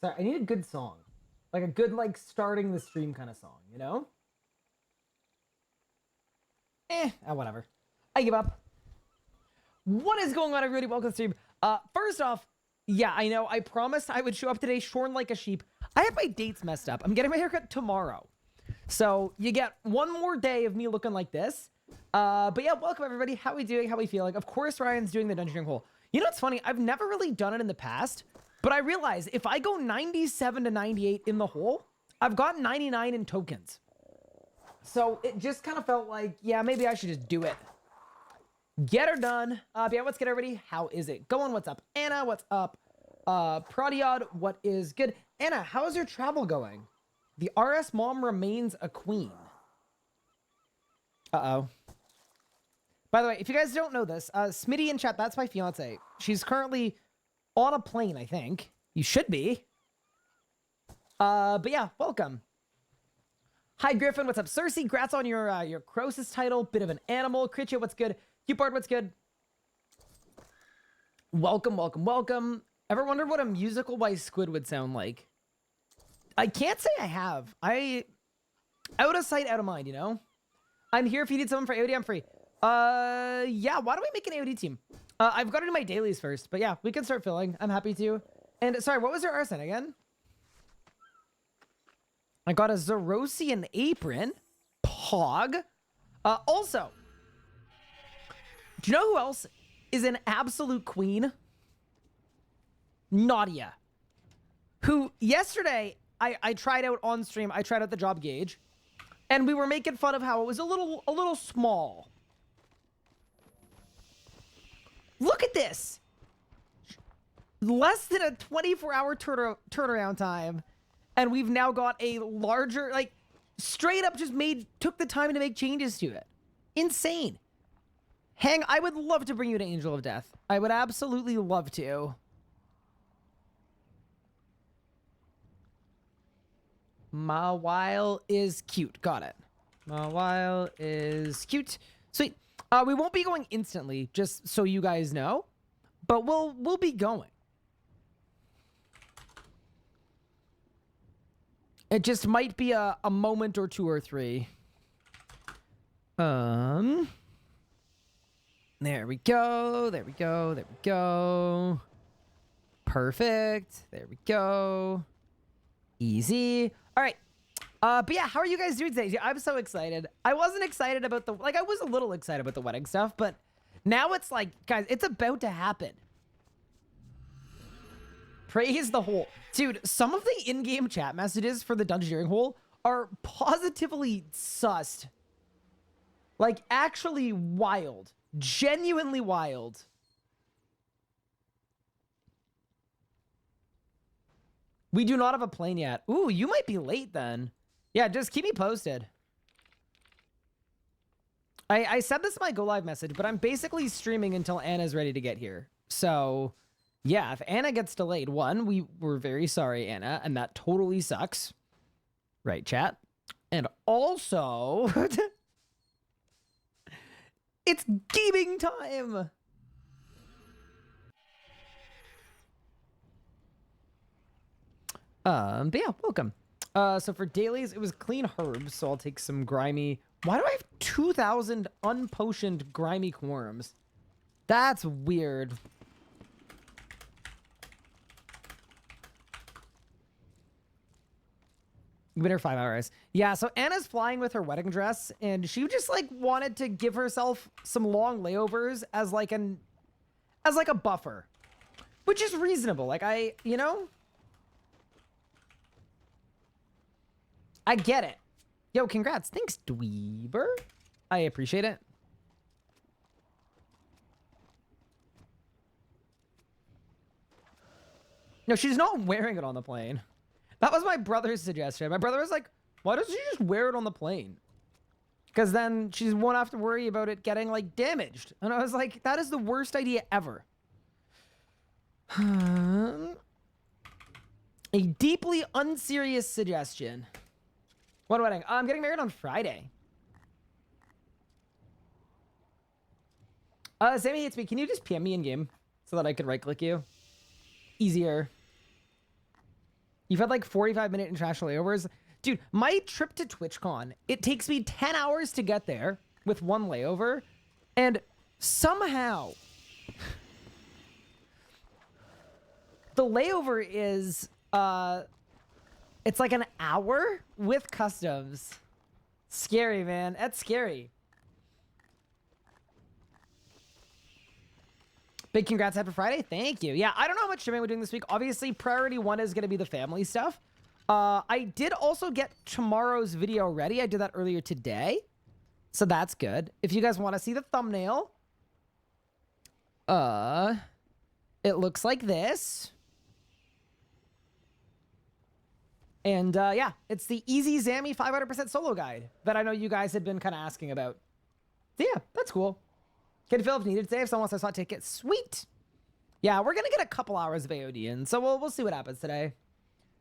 Sorry, I need a good song. Like a good, like, starting the stream kind of song, you know? Whatever. I give up. What is going on, everybody? Welcome to the stream. First off, yeah, I know. I promised I would show up today shorn like a sheep. I have my dates messed up. I'm getting my haircut tomorrow. So you get one more day of me looking like this. But yeah, welcome, everybody. How we doing? How we feeling? Of course, Ryan's doing the dungeon hole. You know what's funny? I've never really done it in the past, but I realize if I go 97 to 98 in the hole, I've got 99 in tokens. So it just kind of felt like, yeah, maybe I should just do it. Get her done. But yeah, what's good, everybody? How is it going? What's up? Anna, what's up? Prodiod, what is good? Anna, how's your travel going? The RS mom remains a queen. Uh-oh. By the way, if you guys don't know this, Smitty in chat, that's my fiance. She's currently on a plane, I think. You should be. But yeah, welcome. Hi, Griffin. What's up? Cersei, grats on your Croesus title. Bit of an animal. Critcha, what's good? Cupard, what's good? Welcome, welcome, welcome. Ever wondered what a musical by Squid would sound like? I can't say I have. Out of sight, out of mind, you know? I'm here if you need someone for AoD, I'm free. Yeah, why don't we make an AoD team? I've got to do my dailies first, but yeah, we can start filling. I'm happy to. And sorry, what was your arson again? I got a Zerosian apron. Pog. Also, do you know who else is an absolute queen? Nadia. Who, yesterday, I tried out on stream, I tried out the job gauge, and we were making fun of how it was a little small. Look at this. Less than a 24-hour turnaround time. And we've now got a larger, like, straight up just took the time to make changes to it. Insane. Hang, I would love to bring you to Angel of Death. I would absolutely love to. Mawile is cute. Got it. Mawile is cute. Sweet. We won't be going instantly, just so you guys know. But we'll be going. It just might be a moment or two or three. There we go. There we go. There we go. Perfect. There we go. Easy. All right. But yeah, how are you guys doing today? I'm so excited. I wasn't excited about I was a little excited about the wedding stuff, but now it's like, guys, it's about to happen. Praise the hole. Dude, some of the in-game chat messages for the dungeoneering hole are positively sussed. Like, actually wild. Genuinely wild. We do not have a plane yet. Ooh, you might be late then. Yeah, just keep me posted. I said this in my go live message, but I'm basically streaming until Anna's ready to get here. So, yeah, if Anna gets delayed, we're very sorry, Anna, and that totally sucks. Right, chat? And also, it's gaming time! But yeah, welcome. So for dailies, it was clean herbs, so I'll take some grimy. Why do I have 2,000 unpotioned grimy quorums? That's weird. Winter 5 hours. Yeah, so Anna's flying with her wedding dress, and she just like wanted to give herself some long layovers as like a buffer, which is reasonable. Like I get it. Yo, congrats. Thanks, Dweeber. I appreciate it. No, she's not wearing it on the plane. That was my brother's suggestion. My brother was like, why doesn't she just wear it on the plane? Because then she won't have to worry about it getting, like, damaged. And I was like, that is the worst idea ever. A deeply unserious suggestion. What wedding? I'm getting married on Friday. Sammy hates me. Can you just PM me in game so that I could right click you? Easier. You've had like 45-minute international layovers. Dude, my trip to TwitchCon, it takes me 10 hours to get there with one layover. And somehow, the layover is, it's like an hour with customs. Scary, man. That's scary. Big congrats, Happy Friday. Thank you. Yeah, I don't know how much streaming we're doing this week. Obviously, priority one is going to be the family stuff. I did also get tomorrow's video ready. I did that earlier today. So that's good. If you guys want to see the thumbnail, it looks like this. And yeah, it's the Easy Zammy 500% solo guide that I know you guys had been kind of asking about. So yeah, that's cool. Can fill if needed today if someone wants a slot ticket. Sweet. Yeah, we're going to get a couple hours of AoD in, so we'll see what happens today.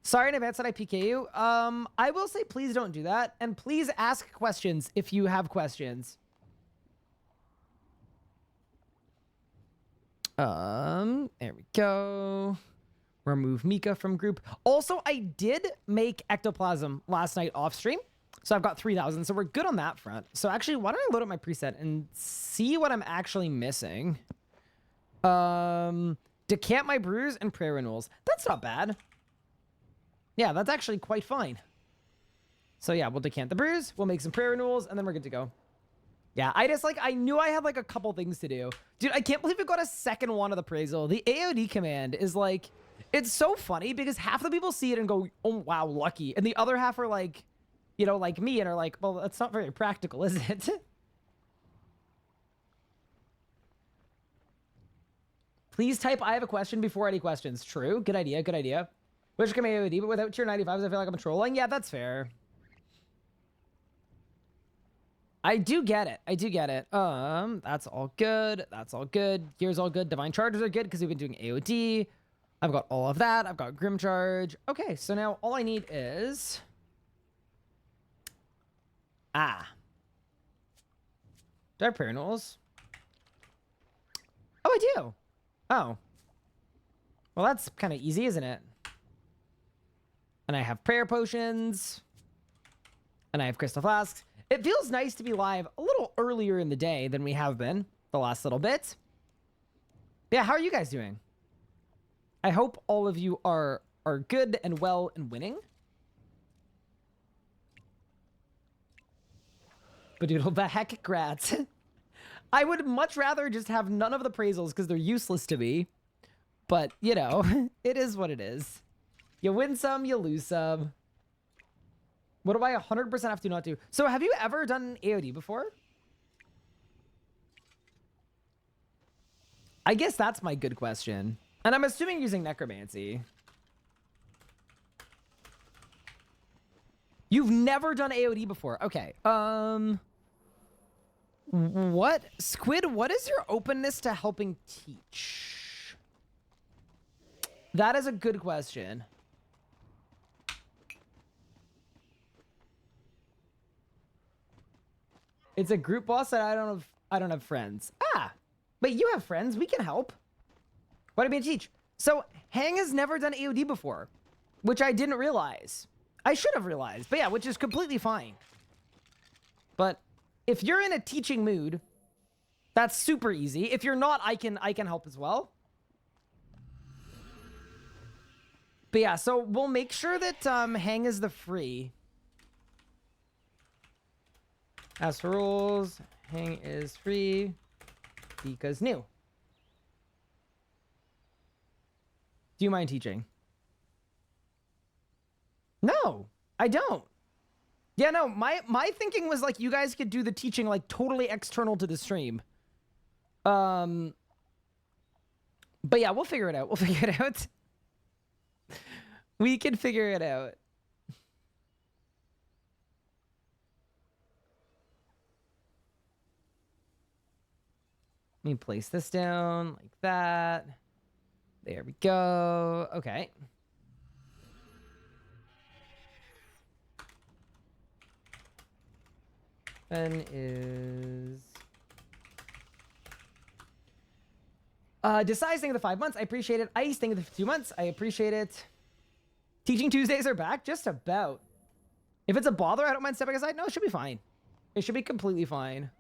Sorry in advance that I PK you. I will say please don't do that, and please ask questions if you have questions. There we go. Remove Mika from group. Also, I did make ectoplasm last night off stream. So I've got 3,000. So we're good on that front. So actually, why don't I load up my preset and see what I'm actually missing? Decant my brews and prayer renewals. That's not bad. Yeah, that's actually quite fine. So yeah, we'll decant the brews. We'll make some prayer renewals and then we're good to go. Yeah, I knew I had like a couple things to do. Dude, I can't believe we got a second one of the appraisal. The AoD command is like, it's so funny because half the people see it and go, oh, wow, lucky. And the other half are like, you know, like me and are like, well, that's not very practical, is it? Please type, I have a question before any questions. True. Good idea. Good idea. Wish can AoD, but without tier 95s, I feel like I'm trolling. Yeah, that's fair. I do get it. I do get it. That's all good. That's all good. Gear's all good. Divine Charges are good because we've been doing AoD. I've got all of that. I've got Grim Charge. Okay, so now all I need is... Do I have prayer renewals? Oh, I do. Oh. Well, that's kind of easy, isn't it? And I have prayer potions. And I have crystal flasks. It feels nice to be live a little earlier in the day than we have been the last little bit. Yeah, how are you guys doing? I hope all of you are good and well and winning. Badoodle back, grats. I would much rather just have none of the appraisals because they're useless to me. But, you know, it is what it is. You win some, you lose some. What do I 100% have to not do? So have you ever done AoD before? I guess that's my good question. And I'm assuming using necromancy. You've never done AoD before. Okay. What? Squid, what is your openness to helping teach? That is a good question. It's a group boss that I don't have friends. Ah, but you have friends. We can help. What do you mean teach? So Hang has never done AoD before, which I didn't realize. I should have realized, but yeah, which is completely fine. But if you're in a teaching mood, that's super easy. If you're not, I can help as well. But yeah, so we'll make sure that Hang is the free. As for rules, Hang is free because new. Do you mind teaching? No, I don't. Yeah, no, my thinking was like you guys could do the teaching like totally external to the stream. But yeah, we'll figure it out. We'll figure it out. We can figure it out. Let me place this down like that. There we go. Okay. Then is... Decides thing of the 5 months. I appreciate it. Ice thing of the 2 months. I appreciate it. Teaching Tuesdays are back? Just about. If it's a bother, I don't mind stepping aside. No, it should be fine. It should be completely fine.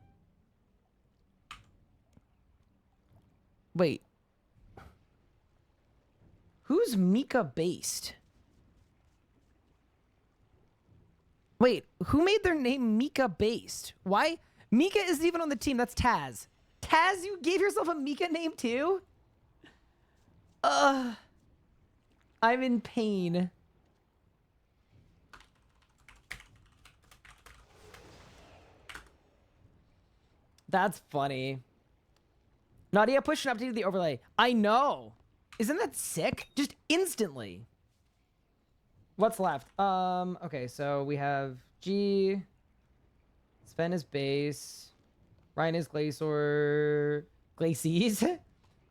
Wait. Who's Mika based? Wait, who made their name Mika based? Why? Mika isn't even on the team. That's Taz. Taz, you gave yourself a Mika name too? I'm in pain. That's funny. Nadia pushed an update to the overlay. I know. Isn't that sick? Just instantly. What's left? Okay, so we have G. Sven is base. Ryan is Glacier. Glacies.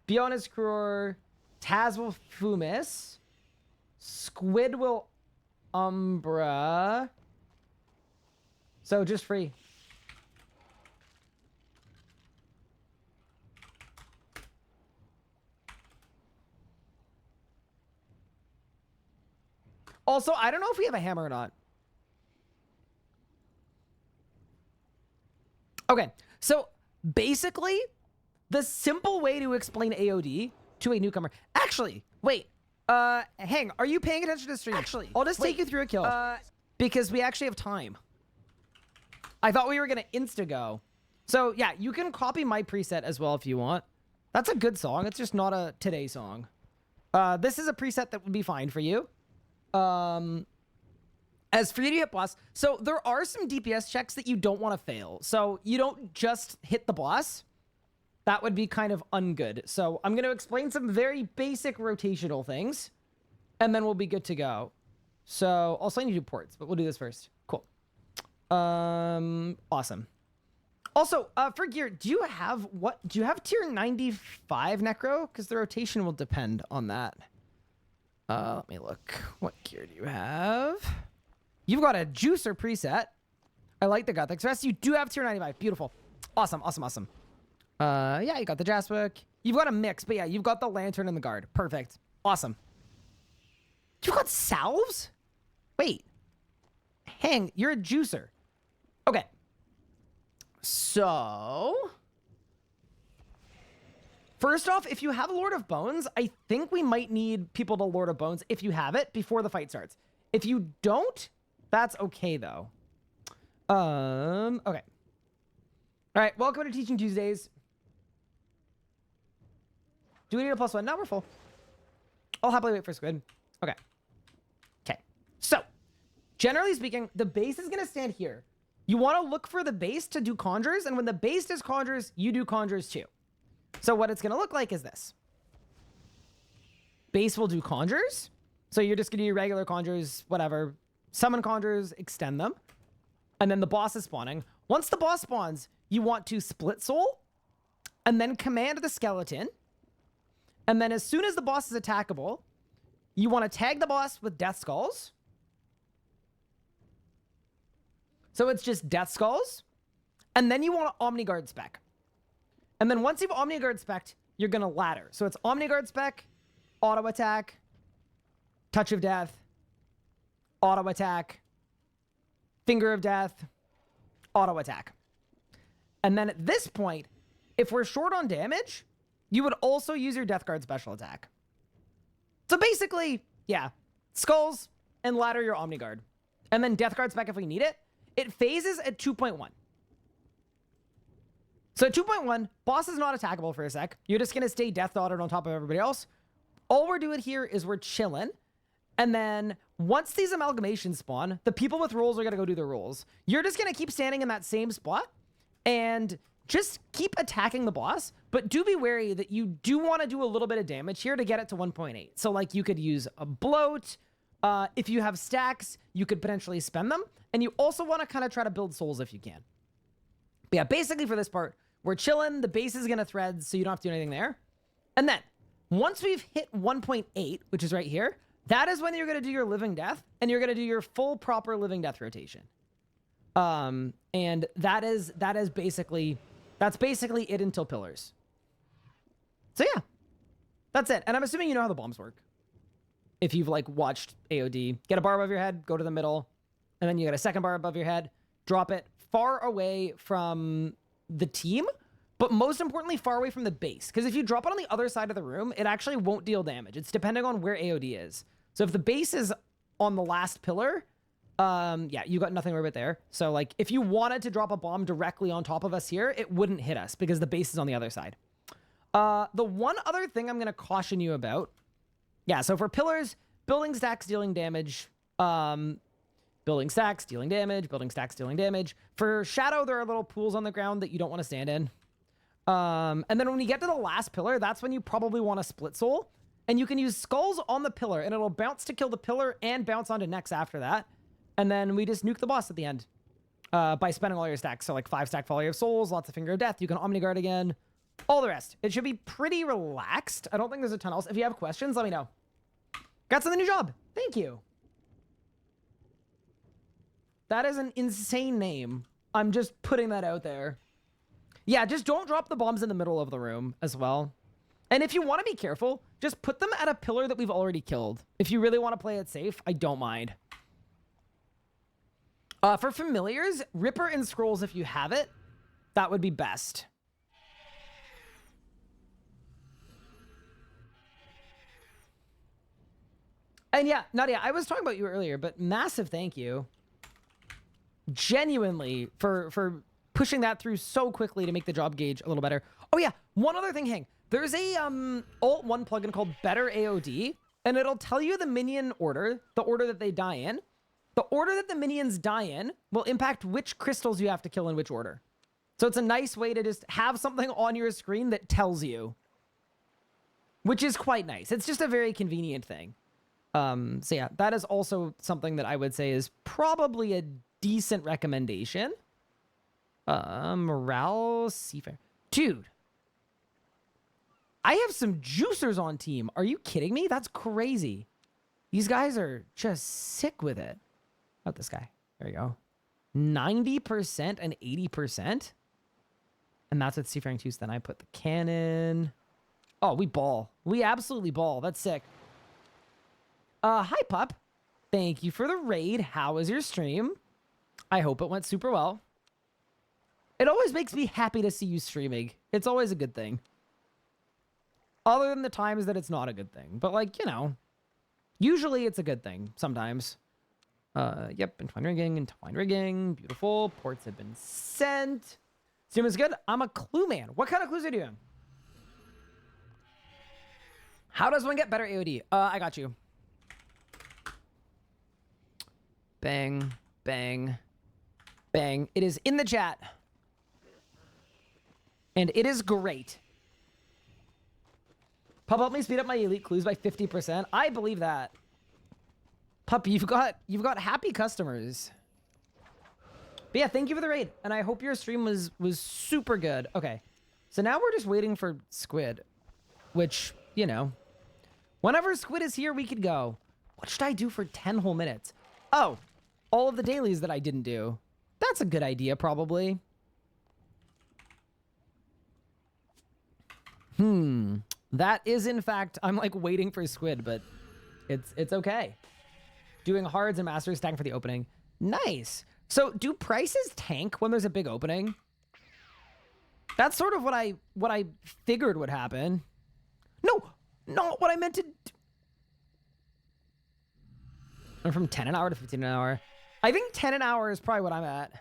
Beyond is Cror. Taz will Fumis. Squid will Umbra. So just free. Also, I don't know if we have a hammer or not. Okay, so basically, the simple way to explain AoD to a newcomer... Actually, wait. Hang, are you paying attention to the stream? Actually, I'll just take you through a kill. Because we actually have time. I thought we were going to insta-go. So, yeah, you can copy my preset as well if you want. That's a good song. It's just not a today song. This is a preset that would be fine for you. As for you to hit boss, so there are some DPS checks that you don't want to fail. So you don't just hit the boss. That would be kind of ungood. So I'm going to explain some very basic rotational things, and then we'll be good to go. So I'll send you to ports, but we'll do this first. Cool. Awesome. Also, for gear, do you have tier 95 necro? Because the rotation will depend on that. Let me look. What gear do you have? You've got a juicer preset. I like the Gothic rest. You do have tier 95. Beautiful. Awesome, awesome, awesome. Yeah, you got the Jaswick. You've got a mix, but yeah, you've got the Lantern and the Guard. Perfect. Awesome. You've got salves? Wait. Hang, you're a juicer. Okay. So... First off, if you have a Lord of Bones, I think we might need people to Lord of Bones if you have it before the fight starts. If you don't, that's okay though. Okay. All right, welcome to Teaching Tuesdays. Do we need a +1? No, we're full. I'll happily wait for Squid. Okay. Okay. So, generally speaking, the base is going to stand here. You want to look for the base to do conjures, and when the base does conjures, you do conjures too. So what it's going to look like is this. Base will do conjures. So you're just going to do regular conjures, whatever. Summon conjures, extend them. And then the boss is spawning. Once the boss spawns, you want to split soul. And then command the skeleton. And then as soon as the boss is attackable, you want to tag the boss with death skulls. So it's just death skulls. And then you want to Omniguard spec. And then once you've Omniguard spec'd, you're going to ladder. So it's Omniguard spec, auto attack, touch of death, auto attack, finger of death, auto attack. And then at this point, if we're short on damage, you would also use your Death Guard special attack. So basically, yeah, skulls and ladder your Omniguard. And then Death Guard spec if we need it. It phases at 2.1. So at 2.1, boss is not attackable for a sec. You're just going to stay Death Dotted on top of everybody else. All we're doing here is we're chilling. And then once these amalgamations spawn, the people with rolls are going to go do their rolls. You're just going to keep standing in that same spot and just keep attacking the boss. But do be wary that you do want to do a little bit of damage here to get it to 1.8. So like you could use a bloat. If you have stacks, you could potentially spend them. And you also want to kind of try to build souls if you can. But yeah, basically for this part, we're chilling. The base is going to thread, so you don't have to do anything there. And then, once we've hit 1.8, which is right here, that is when you're going to do your living death, and you're going to do your full proper living death rotation. And that's basically it until pillars. So yeah, that's it. And I'm assuming you know how the bombs work. if you've like watched AoD. Get a bar above your head, go to the middle, and then you get a second bar above your head, drop it far away from the team, but most importantly, far away from the base. Because if you drop it on the other side of the room, it actually won't deal damage. It's depending on where AoD is. So if the base is on the last pillar, yeah, you got nothing to worry about there. So like if you wanted to drop a bomb directly on top of us here, it wouldn't hit us because the base is on the other side. The one other thing I'm going to caution you about, yeah, so for pillars, building stacks dealing damage, building stacks dealing damage, building stacks dealing damage. For shadow, there are little pools on the ground that you don't want to stand in. And then when you get to the last pillar, that's when you probably want to split soul. And you can use skulls on the pillar, and it'll bounce to kill the pillar and bounce onto necks after that. And then we just nuke the boss at the end by spending all your stacks. So like 5-stack Volley of Souls, lots of Finger of Death. You can Omni Guard again. All the rest. It should be pretty relaxed. I don't think there's a ton else. If you have questions, let me know. Got the new job. Thank you. That is an insane name. I'm just putting that out there. Yeah, just don't drop the bombs in the middle of the room as well. And if you want to be careful, just put them at a pillar that we've already killed. If you really want to play it safe, I don't mind. For familiars, Ripper and Scrolls, if you have it, that would be best. And yeah, Nadia, I was talking about you earlier, but massive thank you. Genuinely for pushing that through so quickly to make the job gauge a little better. Oh yeah, one other thing, Hang. There's a Alt-1 plugin called Better AoD, and it'll tell you the minion order, the order that they die in. The order that the minions die in will impact which crystals you have to kill in which order. So it's a nice way to just have something on your screen that tells you, which is quite nice. It's just a very convenient thing. So yeah, that is also something that I would say is probably a decent recommendation. Morale Seafair. Dude. I have some juicers on team. Are you kidding me? That's crazy. These guys are just sick with it. Not this guy. There you go. 90% and 80%. And that's with Seafaring 2. So then I put the cannon. Oh, we ball. We absolutely ball. That's sick. Hi, Pup. Thank you for the raid. How was your stream? I hope it went super well. It always makes me happy to see you streaming. It's always a good thing. Other than the times that it's not a good thing. But, like, you know, usually it's a good thing. Sometimes. Yep, entwined rigging. Beautiful. Ports have been sent. Stream is good. I'm a clue man. What kind of clues are you doing? How does one get better AoD? I got you. Bang, bang, bang. It is in the chat. And it is great. Pup, help me speed up my elite clues by 50%. I believe that. Pup, you've got happy customers. But yeah, thank you for the raid. And I hope your stream was super good. Okay. So now we're just waiting for Squid. Which, you know. Whenever Squid is here, we could go. What should I do for 10 whole minutes? Oh, all of the dailies that I didn't do. That's a good idea, probably. That is, in fact, I'm like waiting for Squid, but it's okay. Doing hards and masters, stacking for the opening. Nice. So do prices tank when there's a big opening? That's sort of what I figured would happen. No, not what I meant to do. I'm from 10 an hour to 15 an hour. I think 10 an hour is probably what I'm at.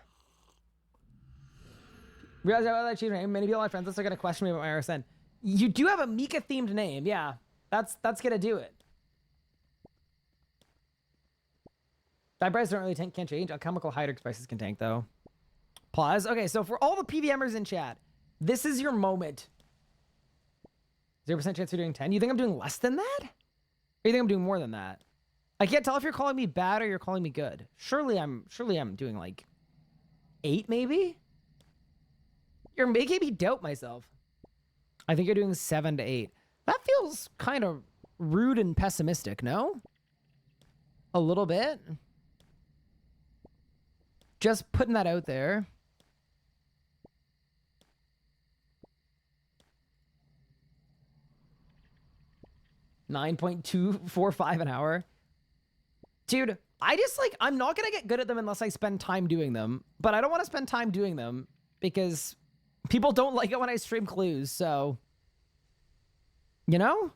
Realize I achieved name. Many people, my friends, are gonna question me about my RSN. You do have a Mika themed name, yeah. That's gonna do it. Die prices don't really tank, can't change. Alchemical Hydrix prices can tank though. Pause. Okay, so for all the PVMers in chat, this is your moment. 0% chance you're doing 10. You think I'm doing less than that? Or you think I'm doing more than that? I can't tell if you're calling me bad or you're calling me good. Surely I'm doing like 8 maybe? You're making me doubt myself. I think you're doing 7 to 8. That feels kind of rude and pessimistic, no? A little bit. Just putting that out there. 9.245 an hour. Dude, I just like, I'm not gonna get good at them unless I spend time doing them. But I don't want to spend time doing them because people don't like it when I stream clues. So, you know,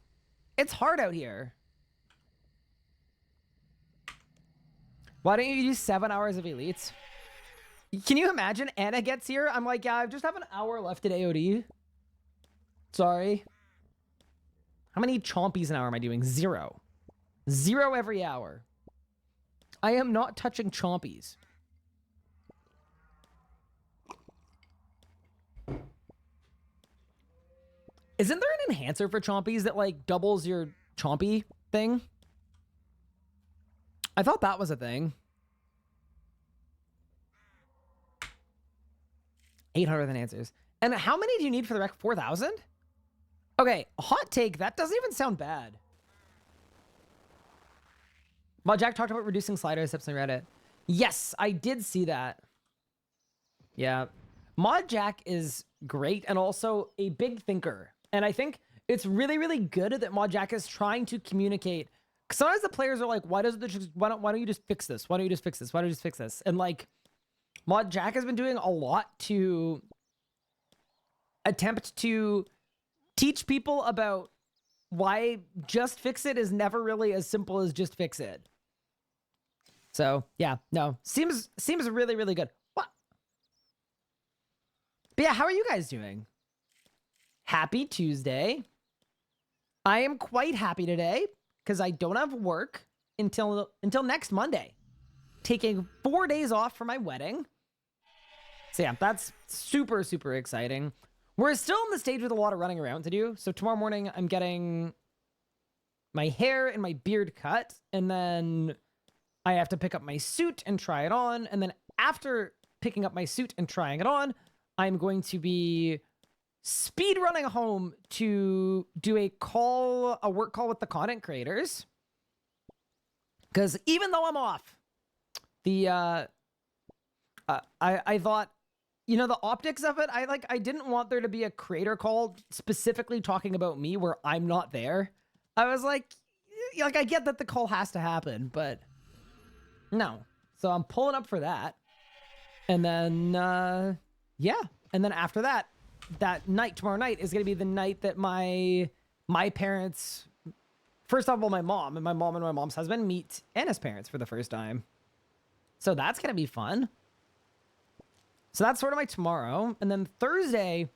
it's hard out here. Why don't you do 7 hours of elites? Can you imagine Anna gets here? I'm like, yeah, I just have an hour left at AoD. Sorry. How many chompies an hour am I doing? 0. 0 every hour. I am not touching chompies. Isn't there an enhancer for chompies that like doubles your chompy thing? I thought that was a thing. 800 enhancers. And how many do you need for the rec? 4,000? Okay, hot take. That doesn't even sound bad. Well, Jack talked about reducing slider steps on Reddit. Yes, I did see that. Yeah. Mod Jack is great and also a big thinker. And I think it's really, really good that Mod Jack is trying to communicate. Sometimes the players are like, why don't you just fix this? Why don't you just fix this? Why don't you just fix this? And like, Mod Jack has been doing a lot to attempt to teach people about why just fix it is never really as simple as just fix it. So yeah, no, seems really, really good. What? But yeah, how are you guys doing? Happy Tuesday. I am quite happy today because I don't have work until next Monday. Taking 4 days off for my wedding. So yeah, that's super, super exciting. We're still in the stage with a lot of running around to do. So tomorrow morning, I'm getting my hair and my beard cut. And then I have to pick up my suit and try it on. And then after picking up my suit and trying it on, I'm going to be speed running home to do a work call with the content creators. Because even though I'm off, I thought, you know, the optics of it, I didn't want there to be a creator call specifically talking about me where I'm not there. I was like, I get that the call has to happen, but no. So I'm pulling up for that. And then, yeah. And then after that, tomorrow night is going to be the night that my parents, first of all, my mom and my mom's husband meet Anna's parents for the first time. So that's going to be fun. So that's sort of my tomorrow. And then Thursday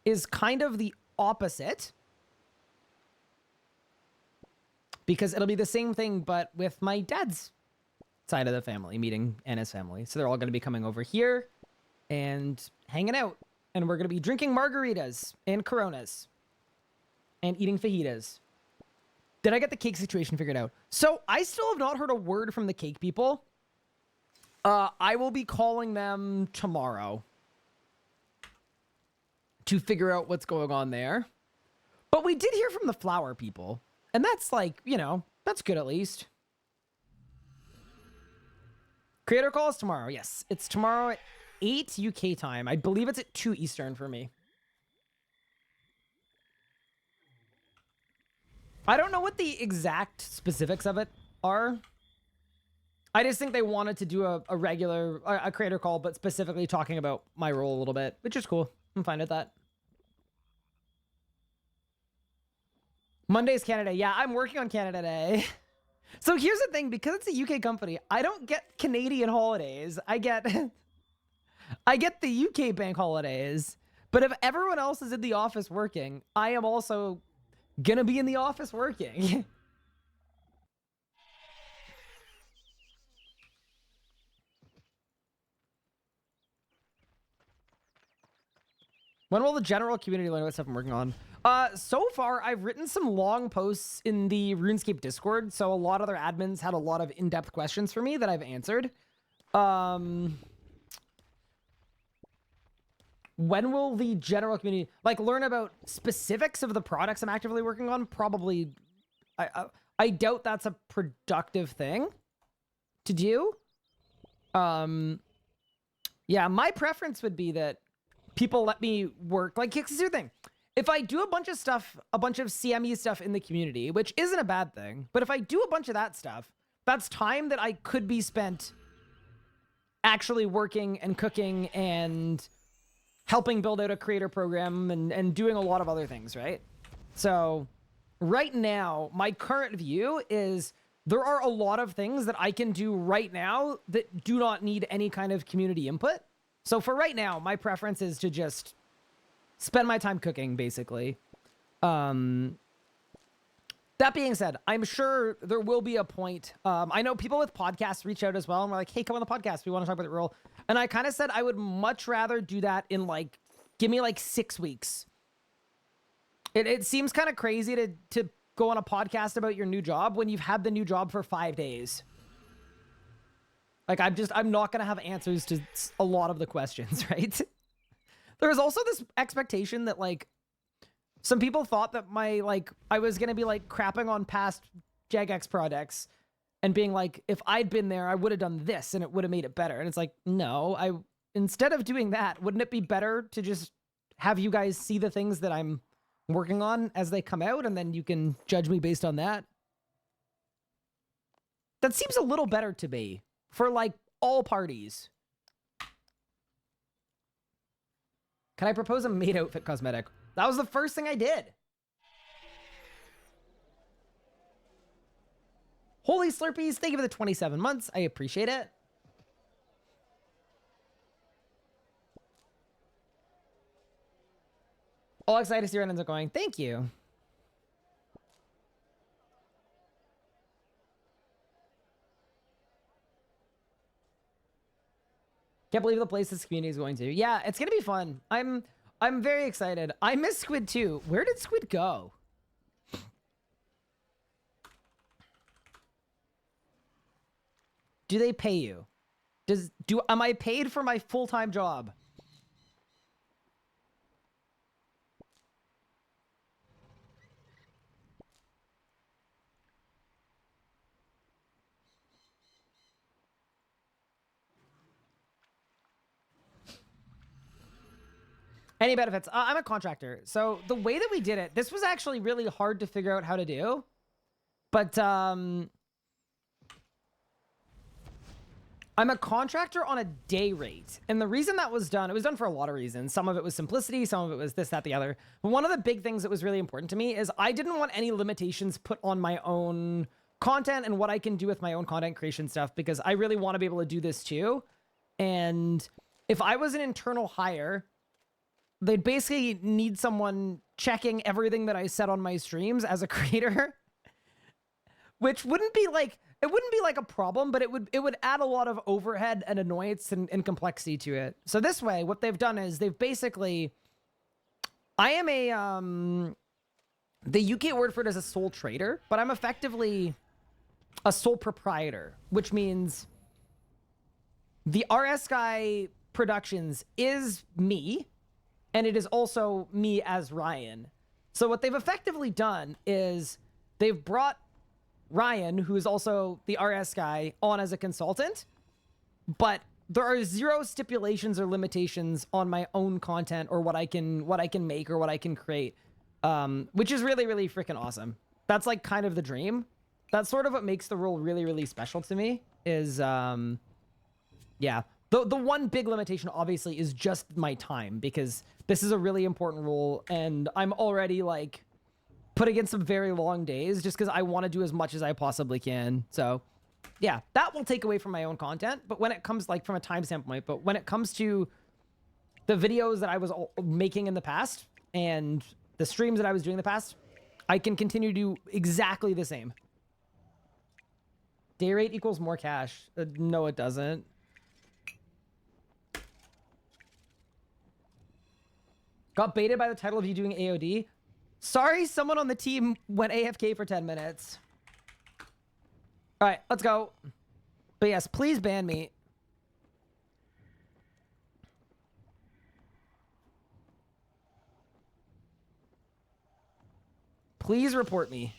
is kind of the opposite. Because it'll be the same thing, but with my dad's side of the family, meeting Anna's family. So they're all going to be coming over here and hanging out. And we're going to be drinking margaritas and Coronas and eating fajitas. Did I get the cake situation figured out? So I still have not heard a word from the cake people. I will be calling them tomorrow to figure out what's going on there. But we did hear from the flower people. And that's like, you know, that's good at least. Creator call is tomorrow. Yes, it's tomorrow at 8 UK time. I believe it's at 2 Eastern for me. I don't know what the exact specifics of it are. I just think they wanted to do a regular creator call, but specifically talking about my role a little bit, which is cool. I'm fine with that. Monday's Canada. Yeah, I'm working on Canada Day. So here's the thing, because it's a UK company, I don't get Canadian holidays. I get the UK bank holidays. But if everyone else is in the office working, I am also gonna be in the office working. When will the general community learn what stuff I'm working on? So far, I've written some long posts in the RuneScape Discord, so a lot of their admins had a lot of in-depth questions for me that I've answered. When will the general community, like, learn about specifics of the products I'm actively working on? Probably, I doubt that's a productive thing to do. Yeah, my preference would be that people let me work. Like, here's the thing. if I do a bunch of stuff, a bunch of CME stuff in the community, which isn't a bad thing, but if I do a bunch of that stuff, that's time that I could be spent actually working and cooking and helping build out a creator program and doing a lot of other things, right? So right now, my current view is there are a lot of things that I can do right now that do not need any kind of community input. So for right now, my preference is to just spend my time cooking, basically. That being said, I'm sure there will be a point. I know people with podcasts reach out as well, and we're like, hey, come on the podcast. We want to talk about the role. And I kind of said I would much rather do that in like, give me like 6 weeks. It seems kind of crazy to go on a podcast about your new job when you've had the new job for 5 days. Like, I'm not going to have answers to a lot of the questions, right? There was also this expectation that, like, some people thought that I was going to be, like, crapping on past Jagex projects and being like, if I'd been there, I would have done this and it would have made it better. And it's like, no, instead of doing that, wouldn't it be better to just have you guys see the things that I'm working on as they come out, and then you can judge me based on that? That seems a little better to me for, like, all parties. Can I propose a maid outfit cosmetic? That was the first thing I did. Holy Slurpees, thank you for the 27 months. I appreciate it. All excited to see where it ends up going. Thank you. Can't believe the place this community is going to. Yeah, it's gonna be fun. I'm very excited. I miss Squid too. Where did Squid go? Do they pay you? Am I paid for my full-time job? Any benefits? I'm a contractor. So the way that we did it, this was actually really hard to figure out how to do. But I'm a contractor on a day rate. And the reason that was done, it was done for a lot of reasons. Some of it was simplicity. Some of it was this, that, the other. But one of the big things that was really important to me is I didn't want any limitations put on my own content and what I can do with my own content creation stuff, because I really want to be able to do this too. And if I was an internal hire, they'd basically need someone checking everything that I said on my streams as a creator, which wouldn't be like, it wouldn't be like a problem, but it would add a lot of overhead and annoyance and complexity to it. So this way, what they've done is they've basically, I am the UK word for it is a sole trader, but I'm effectively a sole proprietor, which means the RS Guy Productions is me, and it is also me as Ryan. So what they've effectively done is they've brought Ryan, who is also the RS guy, on as a consultant, but there are zero stipulations or limitations on my own content or what I can make or what I can create, which is really, really freaking awesome. That's like kind of the dream. That's sort of what makes the role really, really special to me is, yeah. The one big limitation, obviously, is just my time, because this is a really important role, and I'm already, like, putting in some very long days just because I want to do as much as I possibly can. So, yeah, that will take away from my own content, but when it comes, like, from a time standpoint, but when it comes to the videos that I was making in the past and the streams that I was doing in the past, I can continue to do exactly the same. Day rate equals more cash. No, it doesn't. Got baited by the title of you doing AoD. Sorry, someone on the team went AFK for 10 minutes. All right, let's go. But yes, please ban me. Please report me.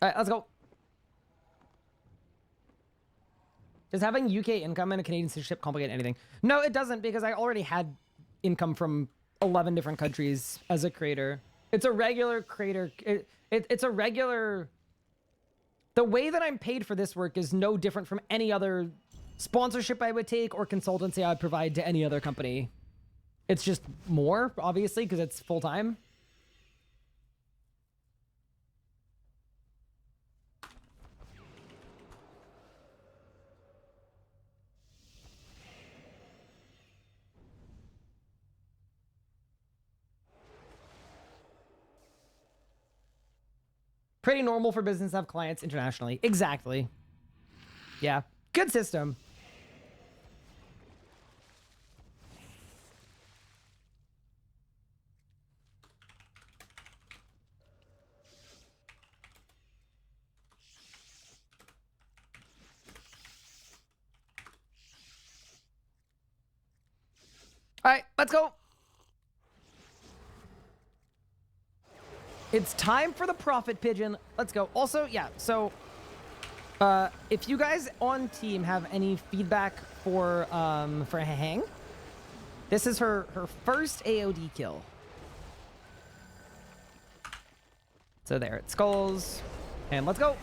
All right, let's go. Does having UK income and a Canadian citizenship complicate anything? No, it doesn't, because I already had income from 11 different countries as a creator. It's a regular creator. It's a regular... The way that I'm paid for this work is no different from any other sponsorship I would take or consultancy I would provide to any other company. It's just more, obviously, because it's full-time. Pretty normal for business to have clients internationally. Exactly. Yeah. Good system. All right, let's go. It's time for the profit pigeon. Let's go. Also, yeah, so if you guys on team have any feedback for Hang, this is her first AoD kill. So there, it skulls. And let's go.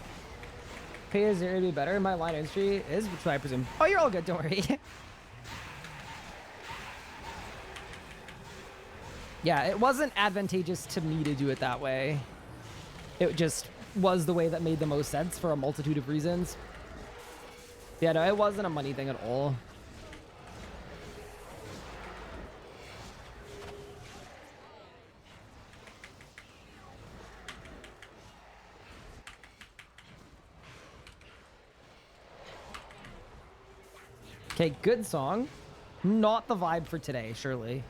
Pay is there to be better. My line entry is, which I presume. Oh, you're all good, don't worry. Yeah, it wasn't advantageous to me to do it that way. It just was the way that made the most sense for a multitude of reasons. Yeah, no, it wasn't a money thing at all. Okay, good song. Not the vibe for today, surely.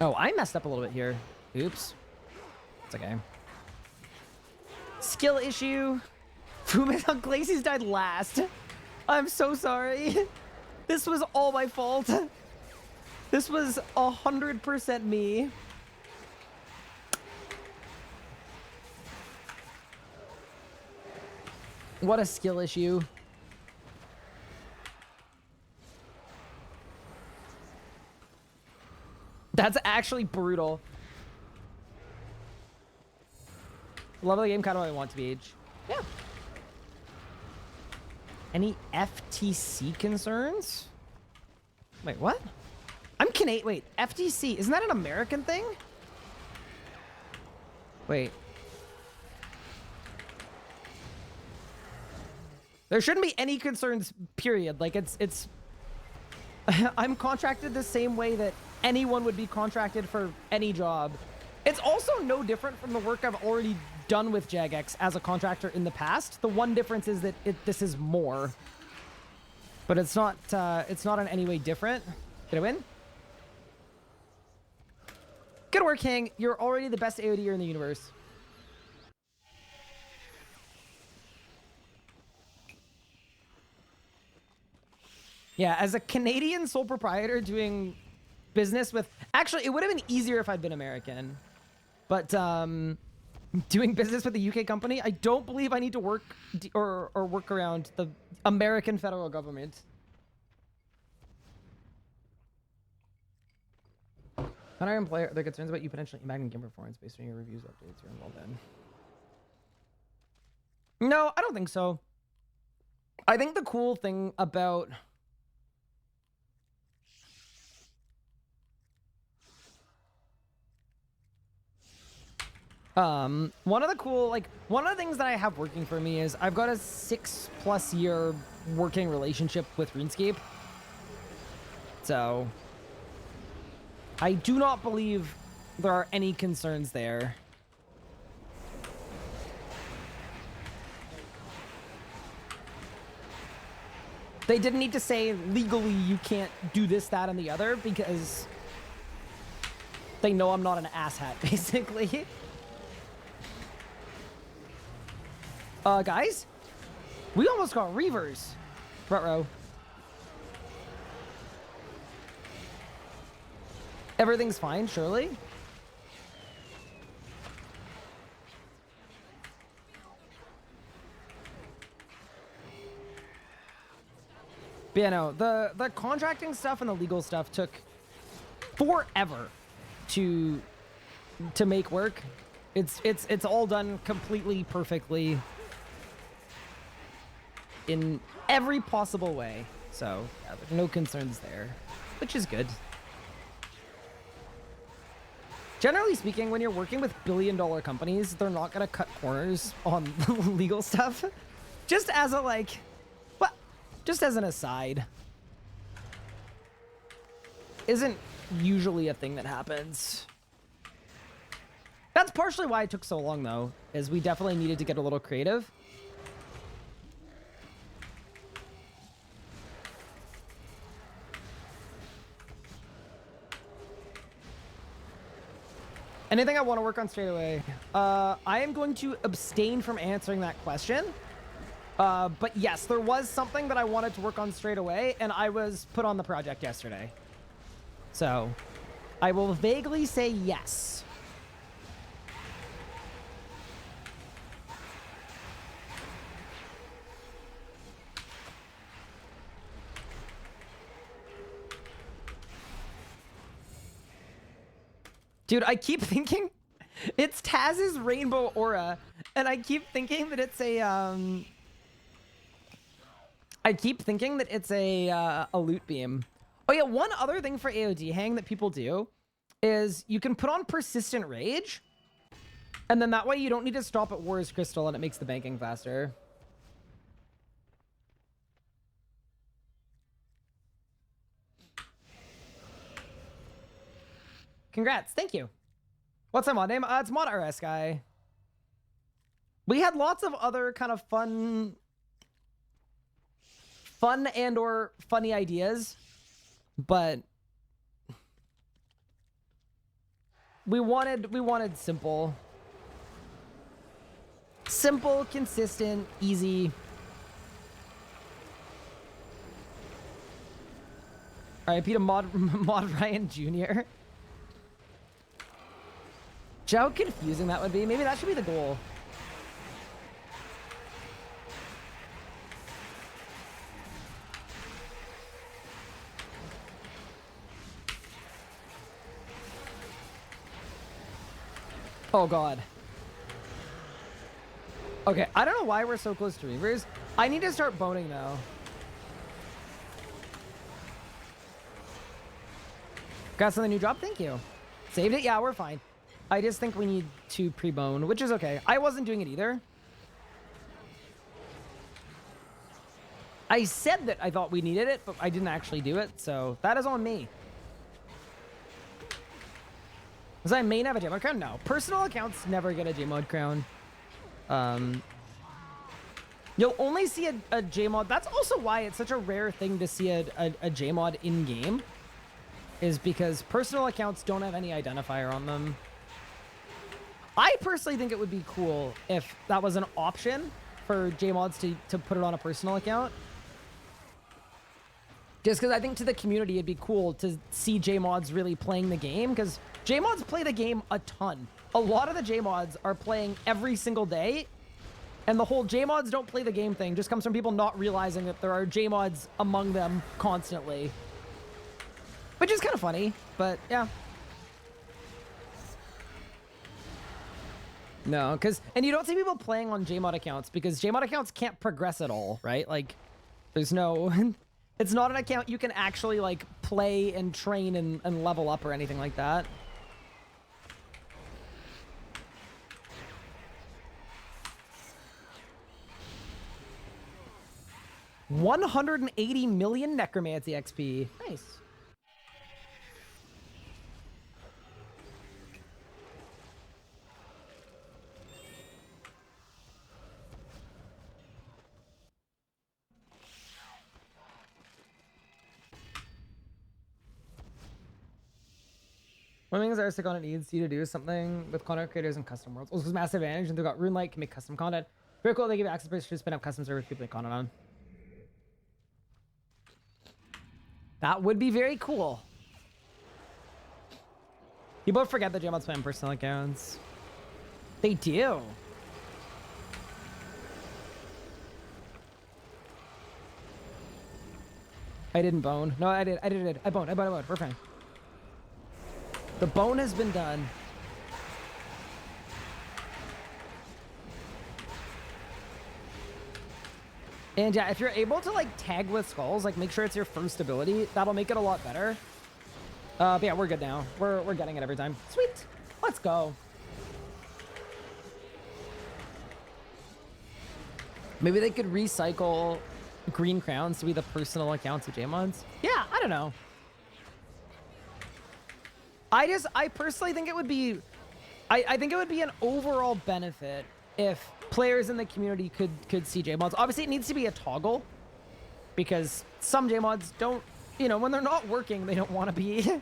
Oh, I messed up a little bit here. Oops. It's okay. Skill issue. Fumisan Glacius died last. I'm so sorry. This was all my fault. This was 100% me. What a skill issue. That's actually brutal. Love of the game, kind of what I want to be. Yeah. Any FTC concerns? Wait, what? I'm Canadian. Wait, FTC. Isn't that an American thing? Wait. There shouldn't be any concerns, period. Like, it's... I'm contracted the same way that anyone would be contracted for any job. It's also no different from the work I've already done with Jagex as a contractor in the past. The one difference is that this is more. But it's not in any way different. Did I win? Good work, King. You're already the best AoDer in the universe. Yeah, as a Canadian sole proprietor doing business with... Actually, it would have been easier if I'd been American. But doing business with a UK company, I don't believe I need to work or work around the American federal government. Iron player, are there concerns about you potentially impacting game performance based on your reviews, updates, you're involved in? No, I don't think so. I think the cool thing about... one of the things that I have working for me is I've got a 6+ year working relationship with RuneScape. So I do not believe there are any concerns there. They didn't need to say legally you can't do this, that, and the other because they know I'm not an asshat, basically. Guys, we almost got Reavers. Ruh-roh. Everything's fine, surely. But yeah, no, the contracting stuff and the legal stuff took forever to make work. It's all done completely perfectly in every possible way. So yeah, there's no concerns there, which is good. Generally speaking, when you're working with billion-dollar companies, they're not gonna cut corners on legal stuff. Just as a well, just as an aside. Isn't usually a thing that happens. That's partially why it took so long, though, is we definitely needed to get a little creative. Anything I want to work on straight away? I am going to abstain from answering that question. But yes, there was something that I wanted to work on straight away, and I was put on the project yesterday. So, I will vaguely say yes. Dude, I keep thinking it's Taz's rainbow aura, and I keep thinking that it's a loot beam. Oh yeah, one other thing for AoD hang that people do is you can put on persistent rage, and then that way you don't need to stop at Warrior's Crystal, and it makes the banking faster. Congrats, thank you. What's my mod name? It's Mod RS Guy. We had lots of other kind of fun and or funny ideas, but we wanted simple, consistent, easy. RIP to Mod Ryan Jr. How confusing that would be. Maybe that should be the goal. Oh god. Okay, I don't know why we're so close to Reavers. I need to start boning though. Got something new drop? Thank you. Saved it? Yeah, we're fine. I just think we need to pre-bone, which is okay. I wasn't doing it either. I said that I thought we needed it, but I didn't actually do it, so that is on me. Does I main have a JMod crown? No. Personal accounts never get a JMod crown. You'll only see a JMod. That's also why it's such a rare thing to see a JMod in-game, is because personal accounts don't have any identifier on them. I personally think it would be cool if that was an option for JMods to put it on a personal account. Just because I think to the community it'd be cool to see JMods really playing the game, because JMods play the game a ton. A lot of the JMods are playing every single day, and the whole JMods don't play the game thing just comes from people not realizing that there are JMods among them constantly. Which is kind of funny, but yeah. No, and you don't see people playing on JMod accounts because JMod accounts can't progress at all, right? Like, there's no, it's not an account you can actually like play and train and level up or anything like that. $180 million necromancy XP. Nice. One thing is Arctic on it needs you to do something with content creators and custom worlds. Also, massive advantage, and they've got RuneLite, can make custom content. Very cool, they give you access to spin up custom servers people make content on. That would be very cool. You both forget that JMods spam personal accounts. They do. I didn't bone. No, I did. I boned. We're fine. The bone has been done. And yeah, if you're able to like tag with skulls, like make sure it's your first ability, that'll make it a lot better. But yeah, we're good now. We're getting it every time. Sweet. Let's go. Maybe they could recycle green crowns to be the personal accounts of Jmods. Yeah, I don't know. I personally think it would be, I think it would be an overall benefit if players in the community could see Jmods. Obviously, it needs to be a toggle because some Jmods don't, you know, when they're not working, they don't want to be,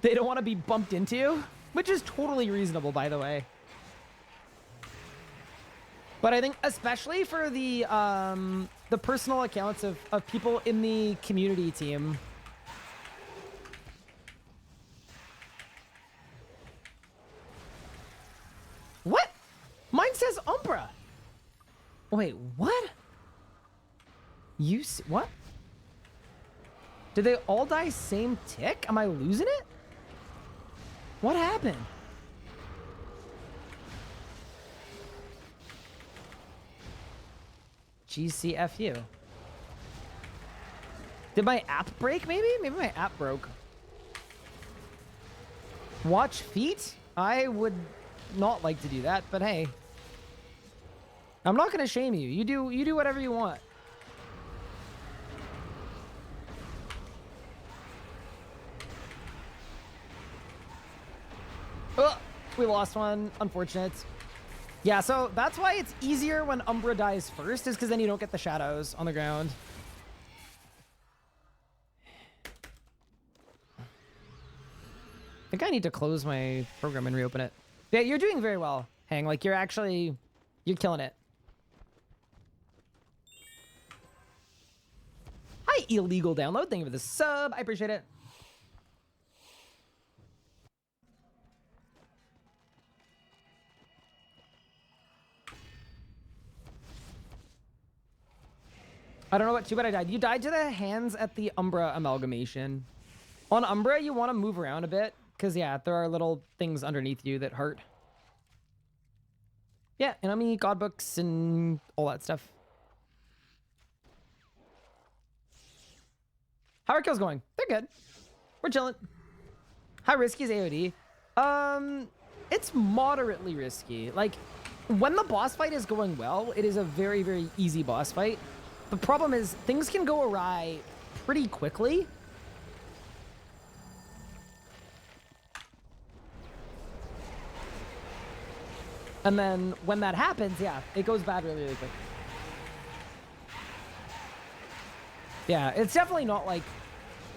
they don't want to be bumped into, which is totally reasonable, by the way. But I think especially for the personal accounts of people in the community team. What? Mine says Umbra. Wait, what? You see, what? Did they all die same tick? Am I losing it? What happened? GCFU. Did my app break maybe? Maybe my app broke. Watch feet? I would not like to do that, but hey. I'm not gonna shame you. You do whatever you want. Oh, we lost one. Unfortunate. Yeah, so that's why it's easier when Umbra dies first, is because then you don't get the shadows on the ground. I think I need to close my program and reopen it. Yeah, you're doing very well, Hang. Like, you're killing it. Hi, illegal download. Thank you for the sub. I appreciate it. I don't know what too bad I died. You died to the hands at the Umbra amalgamation. On Umbra, you want to move around a bit. Because, yeah, there are little things underneath you that hurt. Yeah, enemy god books and all that stuff. How are kills going? They're good. We're chilling. How risky is AoD? It's moderately risky. Like, when the boss fight is going well, it is a very, very easy boss fight. The problem is things can go awry pretty quickly. And then when that happens, yeah, it goes bad really, really quick. Yeah, it's definitely not like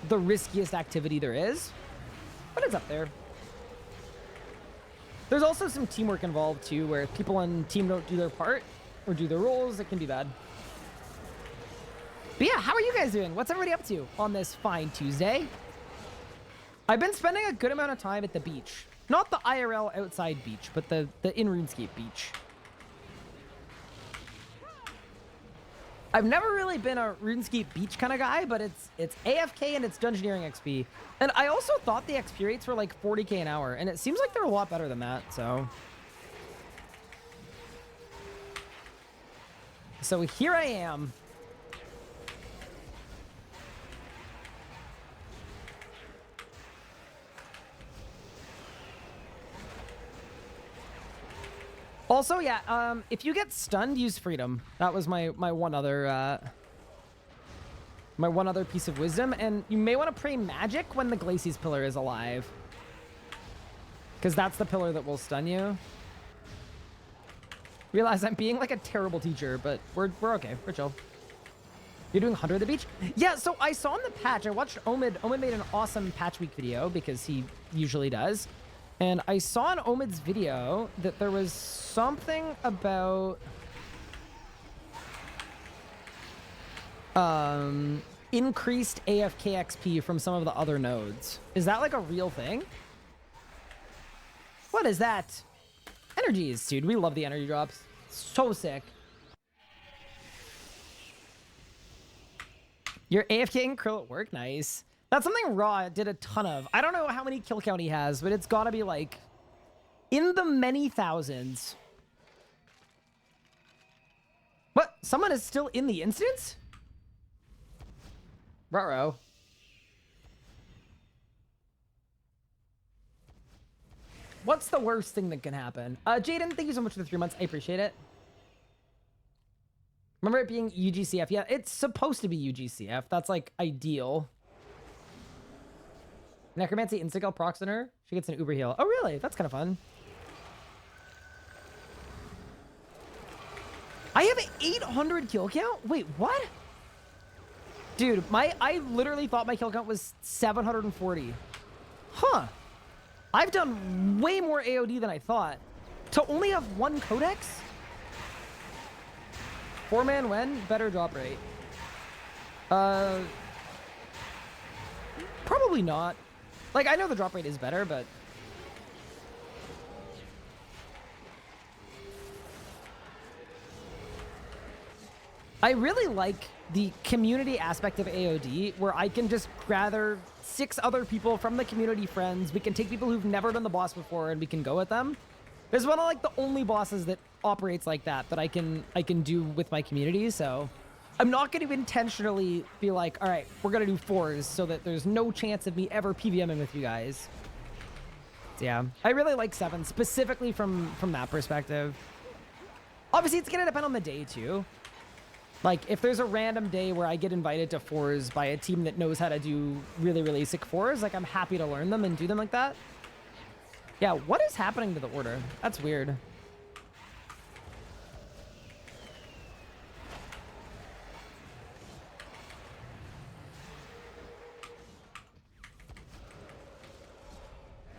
the riskiest activity there is, but it's up there. There's also some teamwork involved too, where if people on team don't do their part or do their roles, it can be bad. But yeah, how are you guys doing? What's everybody up to on this fine Tuesday? I've been spending a good amount of time at the beach. Not the IRL outside beach, but the in RuneScape beach. I've never really been a RuneScape beach kind of guy, but it's AFK and it's Dungeoneering XP. And I also thought the XP rates were like 40k an hour, and it seems like they're a lot better than that, so. So here I am. Also, yeah, if you get stunned, use freedom. That was my one other piece of wisdom. And you may want to pray magic when the Glacies pillar is alive, because that's the pillar that will stun you. Realize I'm being like a terrible teacher, but we're okay. We're chill. You're doing 100 at the beach? Yeah, so I saw in the patch, I watched Omid. Omid made an awesome patch week video, because he usually does. And I saw in Omid's video that there was something about increased AFK XP from some of the other nodes. Is that like a real thing? What is that? Energies, dude. We love the energy drops. So sick. You're AFKing Krill at work? Nice. That's something Raw did a ton of. I don't know how many kill count he has, but it's got to be like in the many thousands. What? Someone is still in the instance? Ruh-roh. What's the worst thing that can happen? Jaden, thank you so much for the 3 months. I appreciate it. Remember it being UGCF? Yeah, it's supposed to be UGCF. That's like ideal. Necromancy Instigal procs on her. She gets an Uber heal. Oh, really? That's kind of fun. I have 800 kill count? Wait, what? Dude, I literally thought my kill count was 740. Huh. I've done way more AoD than I thought. To only have 1 codex? 4-man when? Better drop rate. Probably not. Like, I know the drop rate is better, but... I really like the community aspect of AoD, where I can just gather 6 other people from the community friends. We can take people who've never done the boss before, and we can go with them. It's one of, like, the only bosses that operates like that I can do with my community, so... I'm not going to intentionally be like, all right, we're going to do 4s so that there's no chance of me ever PVMing with you guys. So yeah, I really like 7, specifically from that perspective. Obviously, it's going to depend on the day, too. Like, if there's a random day where I get invited to 4s by a team that knows how to do really, really sick 4s, like, I'm happy to learn them and do them like that. Yeah, what is happening to the order? That's weird.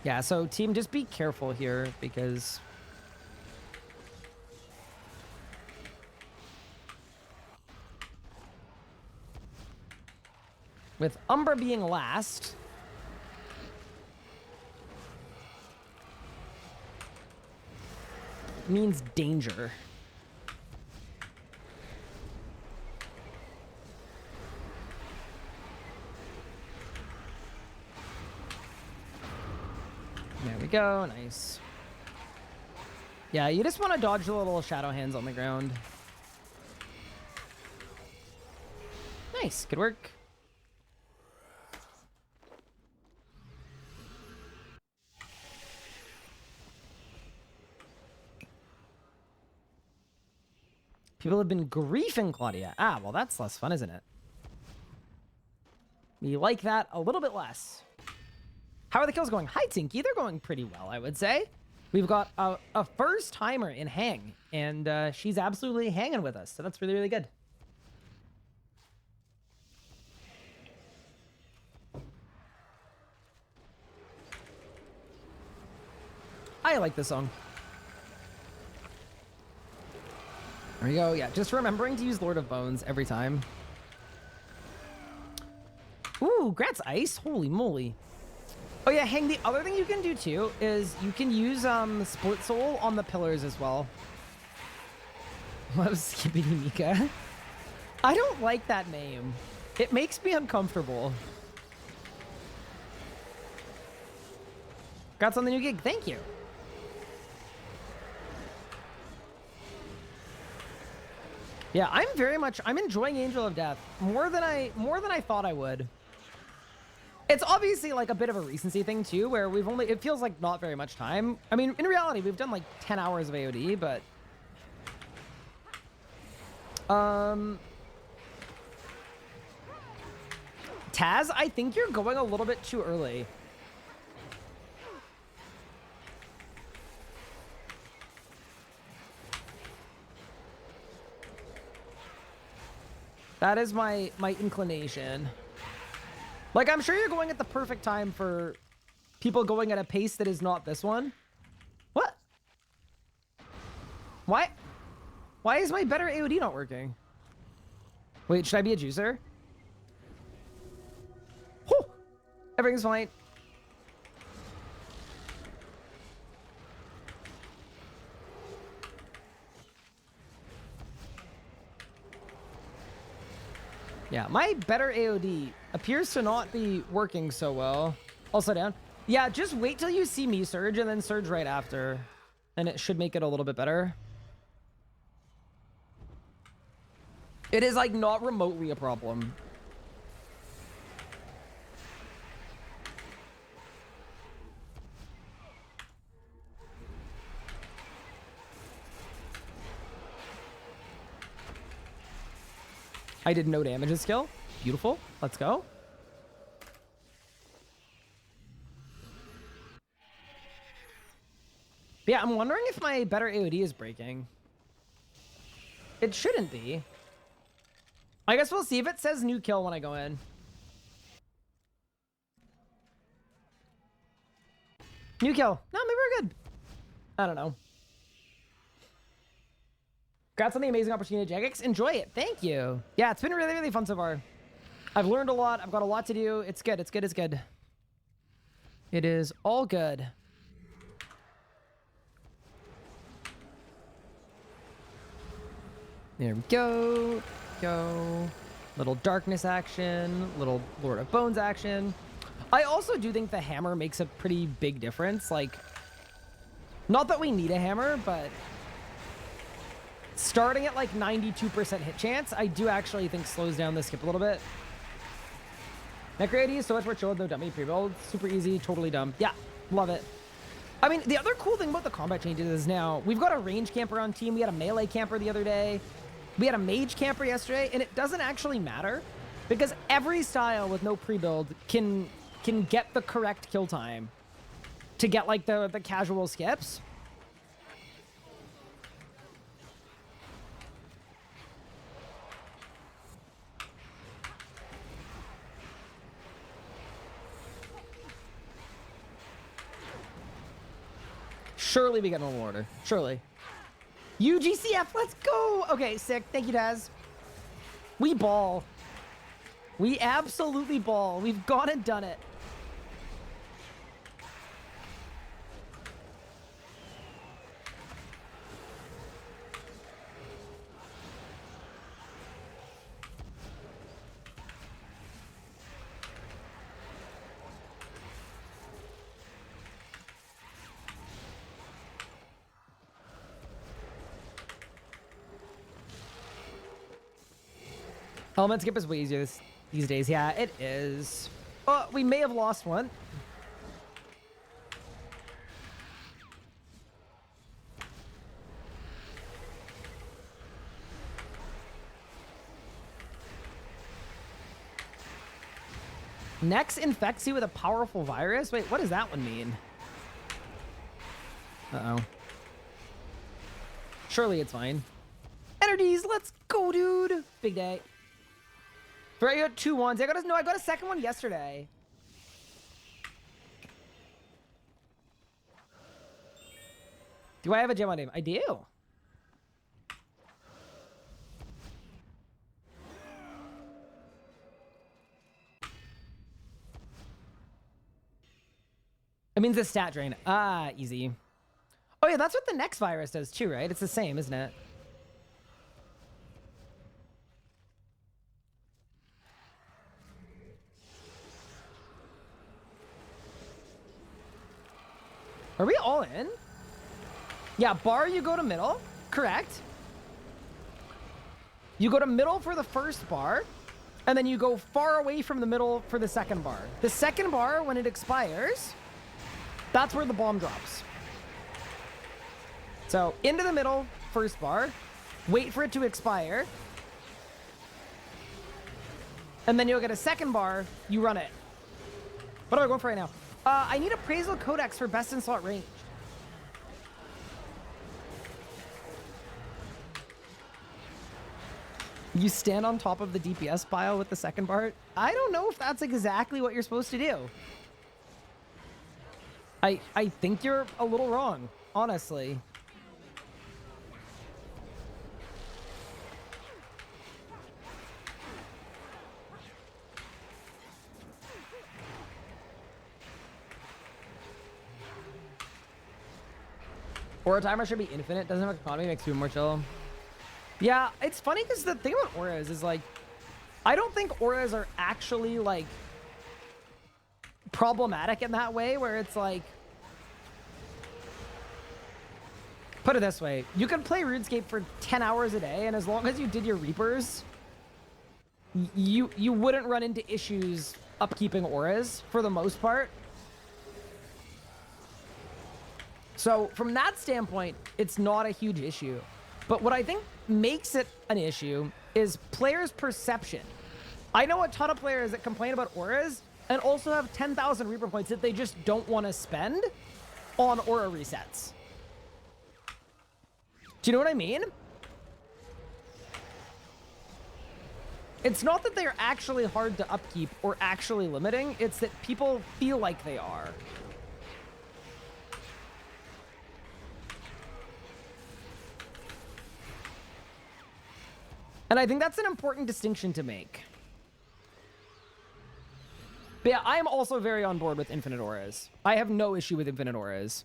Yeah, so team, just be careful here because... with Umbra being last... means danger. There we go, nice. Yeah, you just want to dodge the little shadow hands on the ground. Nice, good work. People have been griefing Claudia. Ah, well, that's less fun, isn't it? We like that a little bit less. How are the kills going? Hi, Tinky. They're going pretty well, I would say. We've got a first-timer in Hang, and she's absolutely hanging with us, so that's really, really good. I like this song. There we go. Yeah, just remembering to use Lord of Bones every time. Ooh, Grats Ice. Holy moly. Oh yeah, Hang, the other thing you can do too is you can use Split Soul on the pillars as well. What was Skippity Mika? I don't like that name. It makes me uncomfortable. Congrats on the new gig. Thank you. Yeah, I'm enjoying Angel of Death more than I thought I would. It's obviously like a bit of a recency thing too, where it feels like not very much time. I mean, in reality, we've done like 10 hours of AoD, but Taz, I think you're going a little bit too early. That is my inclination. Like, I'm sure you're going at the perfect time for people going at a pace that is not this one. What? Why? Why is my better AoD not working? Wait, should I be a juicer? Whew! Everything's fine. Yeah, my better AoD appears to not be working so well. Also down. Yeah, just wait till you see me surge and then surge right after. And it should make it a little bit better. It is like not remotely a problem. I did no damage this skill. Beautiful. Let's go. Yeah, I'm wondering if my better AoD is breaking. It shouldn't be. I guess we'll see if it says new kill when I go in. New kill. No, maybe we're good. I don't know. Congrats on the amazing opportunity, Jagex. Enjoy it. Thank you. Yeah, it's been really, really fun so far. I've learned a lot. I've got a lot to do. It's good. It's good. It's good. It is all good. There we go. Go. Little darkness action. Little Lord of Bones action. I also do think the hammer makes a pretty big difference. Like, not that we need a hammer, but starting at like 92% hit chance, I do actually think slows down the skip a little bit. Necro AD is so much more chill with no dummy pre-build. Super easy, totally dumb. Yeah, love it. I mean, the other cool thing about the combat changes is now we've got a range camper on team. We had a melee camper the other day. We had a mage camper yesterday, and it doesn't actually matter because every style with no pre-build can get the correct kill time to get like the casual skips. Surely we get normal order. Surely. UGCF, let's go! Okay, sick. Thank you, Daz. We ball. We absolutely ball. We've gone and done it. Element skip is way easier these days. Yeah, it is. Oh, we may have lost one. Nex infects you with a powerful virus? Wait, what does that one mean? Uh-oh. Surely it's fine. Energies, let's go, dude. Big day. I got 2 ones. I got a second one yesterday. Do I have a gem on him? I do. It means the stat drain. Ah, easy. Oh yeah, that's what the next virus does too, right? It's the same, isn't it? Are we all in? Yeah, bar, you go to middle. Correct. You go to middle for the first bar, and then you go far away from the middle for the second bar. The second bar, when it expires, that's where the bomb drops. So, into the middle, first bar, wait for it to expire, and then you'll get a second bar, you run it. What am I going for right now? I need appraisal codex for best in slot range. You stand on top of the DPS pile with the second bar? I don't know if that's exactly what you're supposed to do. I think you're a little wrong, honestly. Or a timer should be infinite. Doesn't have economy, makes you more chill. Yeah, it's funny because the thing about auras is like, I don't think auras are actually, like, problematic in that way, where it's like... Put it this way. You could play RuneScape for 10 hours a day, and as long as you did your Reapers, you wouldn't run into issues upkeeping auras, for the most part. So, from that standpoint, it's not a huge issue. But what I think makes it an issue is players' perception. I know a ton of players that complain about auras and also have 10,000 Reaper points that they just don't want to spend on aura resets. Do you know what I mean? It's not that they're actually hard to upkeep or actually limiting, it's that people feel like they are. And I think that's an important distinction to make. But yeah, I am also very on board with infinite auras. I have no issue with infinite auras.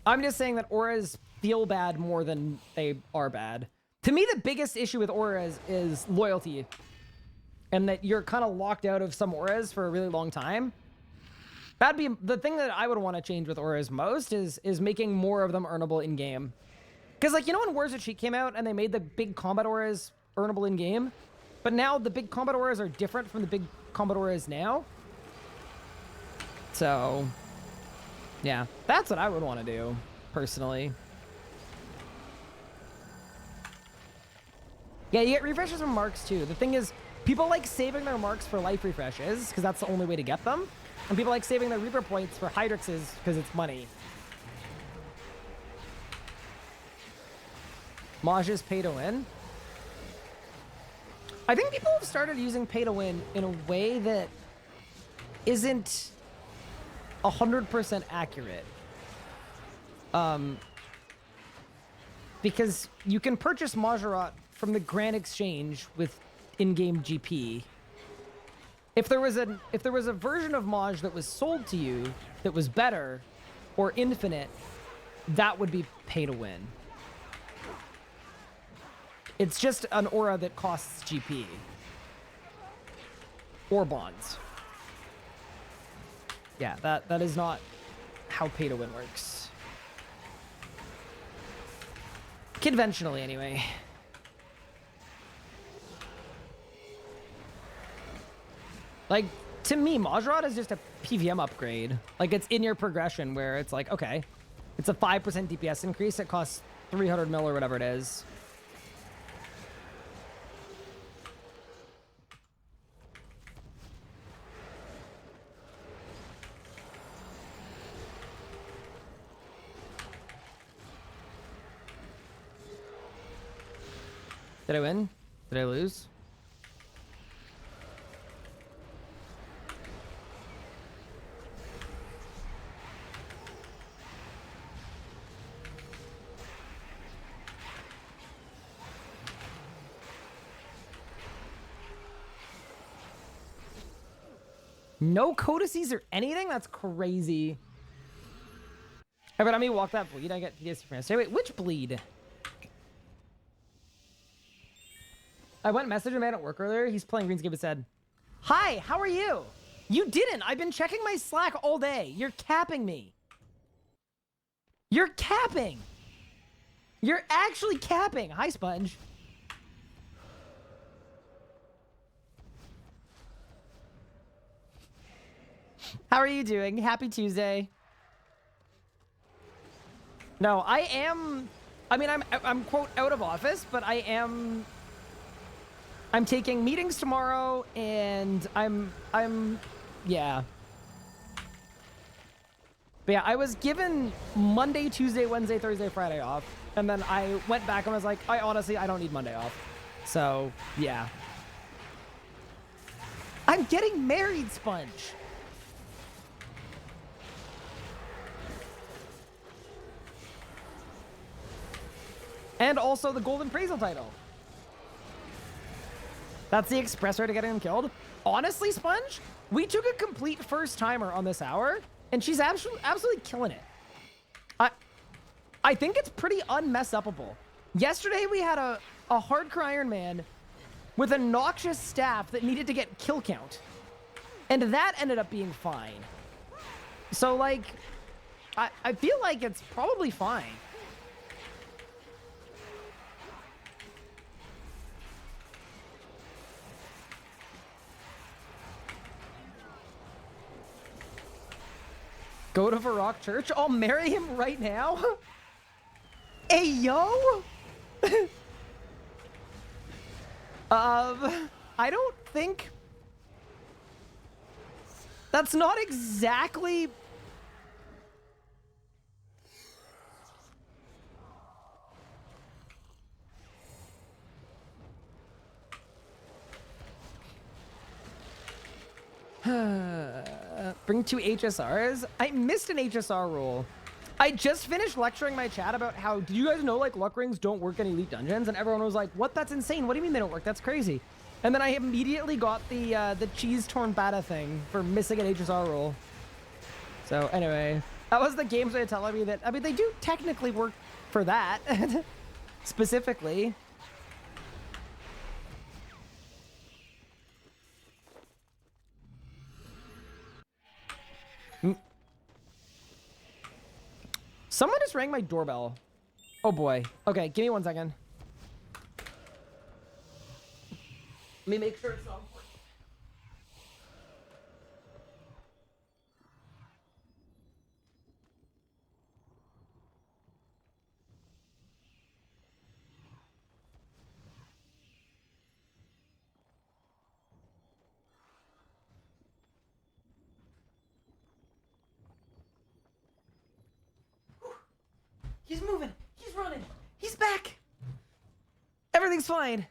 I'm just saying that auras feel bad more than they are bad. To me, the biggest issue with auras is loyalty. And that you're kind of locked out of some auras for a really long time. That'd be the thing that I would want to change with auras most is making more of them earnable in-game. Because, like, you know when Wars of Cheat came out and they made the big combat auras earnable in-game? But now the big combat auras are different from the big combat auras now. So... yeah, that's what I would want to do, personally. Yeah, you get refreshes from marks, too. The thing is, people like saving their marks for life refreshes, because that's the only way to get them. And people like saving their Reaper points for Hydrixes, because it's money. Maj's pay to win. I think people have started using pay to win in a way that isn't 100% accurate. Because you can purchase Majorat from the Grand Exchange with in-game GP. If there was a version of Maj that was sold to you that was better or infinite, that would be pay to win. It's just an aura that costs GP or bonds. Yeah, that is not how pay to win works. Conventionally, anyway. Like, to me, Majorat is just a PVM upgrade. Like, it's in your progression where it's like, okay, it's a 5% DPS increase. It costs 300 mil or whatever it is. Did I win? Did I lose? No codices or anything? That's crazy. Hey, but let me walk that bleed. I get PS from yesterday. Wait, which bleed? I went message a man at work earlier. He's playing RuneScape and said, "Hi, how are you?" You didn't. I've been checking my Slack all day. You're capping me. You're capping. You're actually capping. Hi, Sponge. How are you doing? Happy Tuesday. No, I am... I mean, I'm quote, out of office, but I'm taking meetings tomorrow, and yeah. But yeah, I was given Monday, Tuesday, Wednesday, Thursday, Friday off, and then I went back and was like, I don't need Monday off. So, yeah. I'm getting married, Sponge. And also the Golden Praisal title. That's the express way to getting him killed. Honestly, Sponge, we took a complete first timer on this hour, and she's absolutely killing it. I think it's pretty unmess-upable. Yesterday we had a hardcore Ironman with a noxious staff that needed to get kill count. And that ended up being fine. So, like, I feel like it's probably fine. Go to Varrock Church? I'll marry him right now? Hey, yo! I don't think... That's not exactly... Bring 2 HSRs? I missed an HSR rule. I just finished lecturing my chat about how, do you guys know, like, luck rings don't work in elite dungeons? And everyone was like, what? That's insane. What do you mean they don't work? That's crazy. And then I immediately got the cheese tornbata thing for missing an HSR rule. So anyway, that was the game's way of telling me that, I mean, they do technically work for that. Specifically. Someone just rang my doorbell. Oh boy. Okay, give me 1 second. Let me make sure it's not important. He's moving. He's running. He's back. Everything's fine.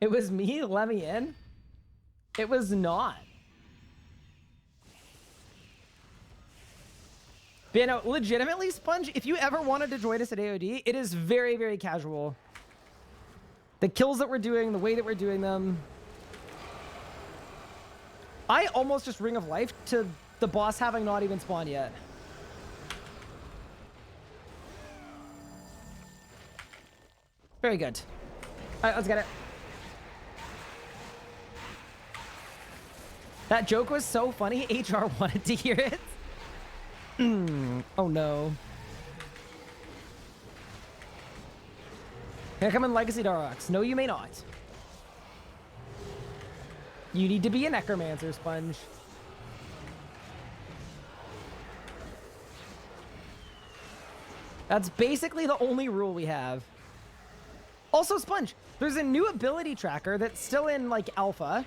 It was me? Let me in? It was not. But you know, legitimately, Sponge, if you ever wanted to join us at AoD, it is very, very casual. The kills that we're doing, the way that we're doing them. I almost just Ring of Life to the boss having not even spawned yet. Very good. All right, let's get it. That joke was so funny, HR wanted to hear it. Oh no. Can I come in Legacy Darox? No, you may not. You need to be a necromancer, Sponge. That's basically the only rule we have. Also, Sponge, there's a new ability tracker that's still in, like, alpha,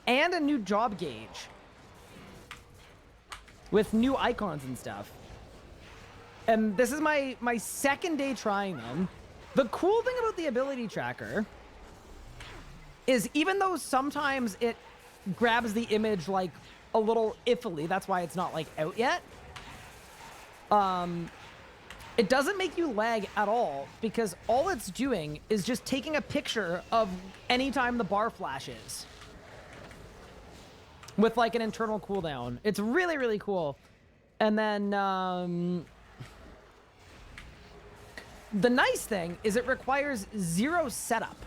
and a new job gauge with new icons and stuff. And this is my second day trying them. The cool thing about the ability tracker is even though sometimes it grabs the image like a little iffily, that's why it's not like out yet. It doesn't make you lag at all because all it's doing is just taking a picture of any time the bar flashes with like an internal cooldown. It's really, really cool. And then the nice thing is it requires 0 setup,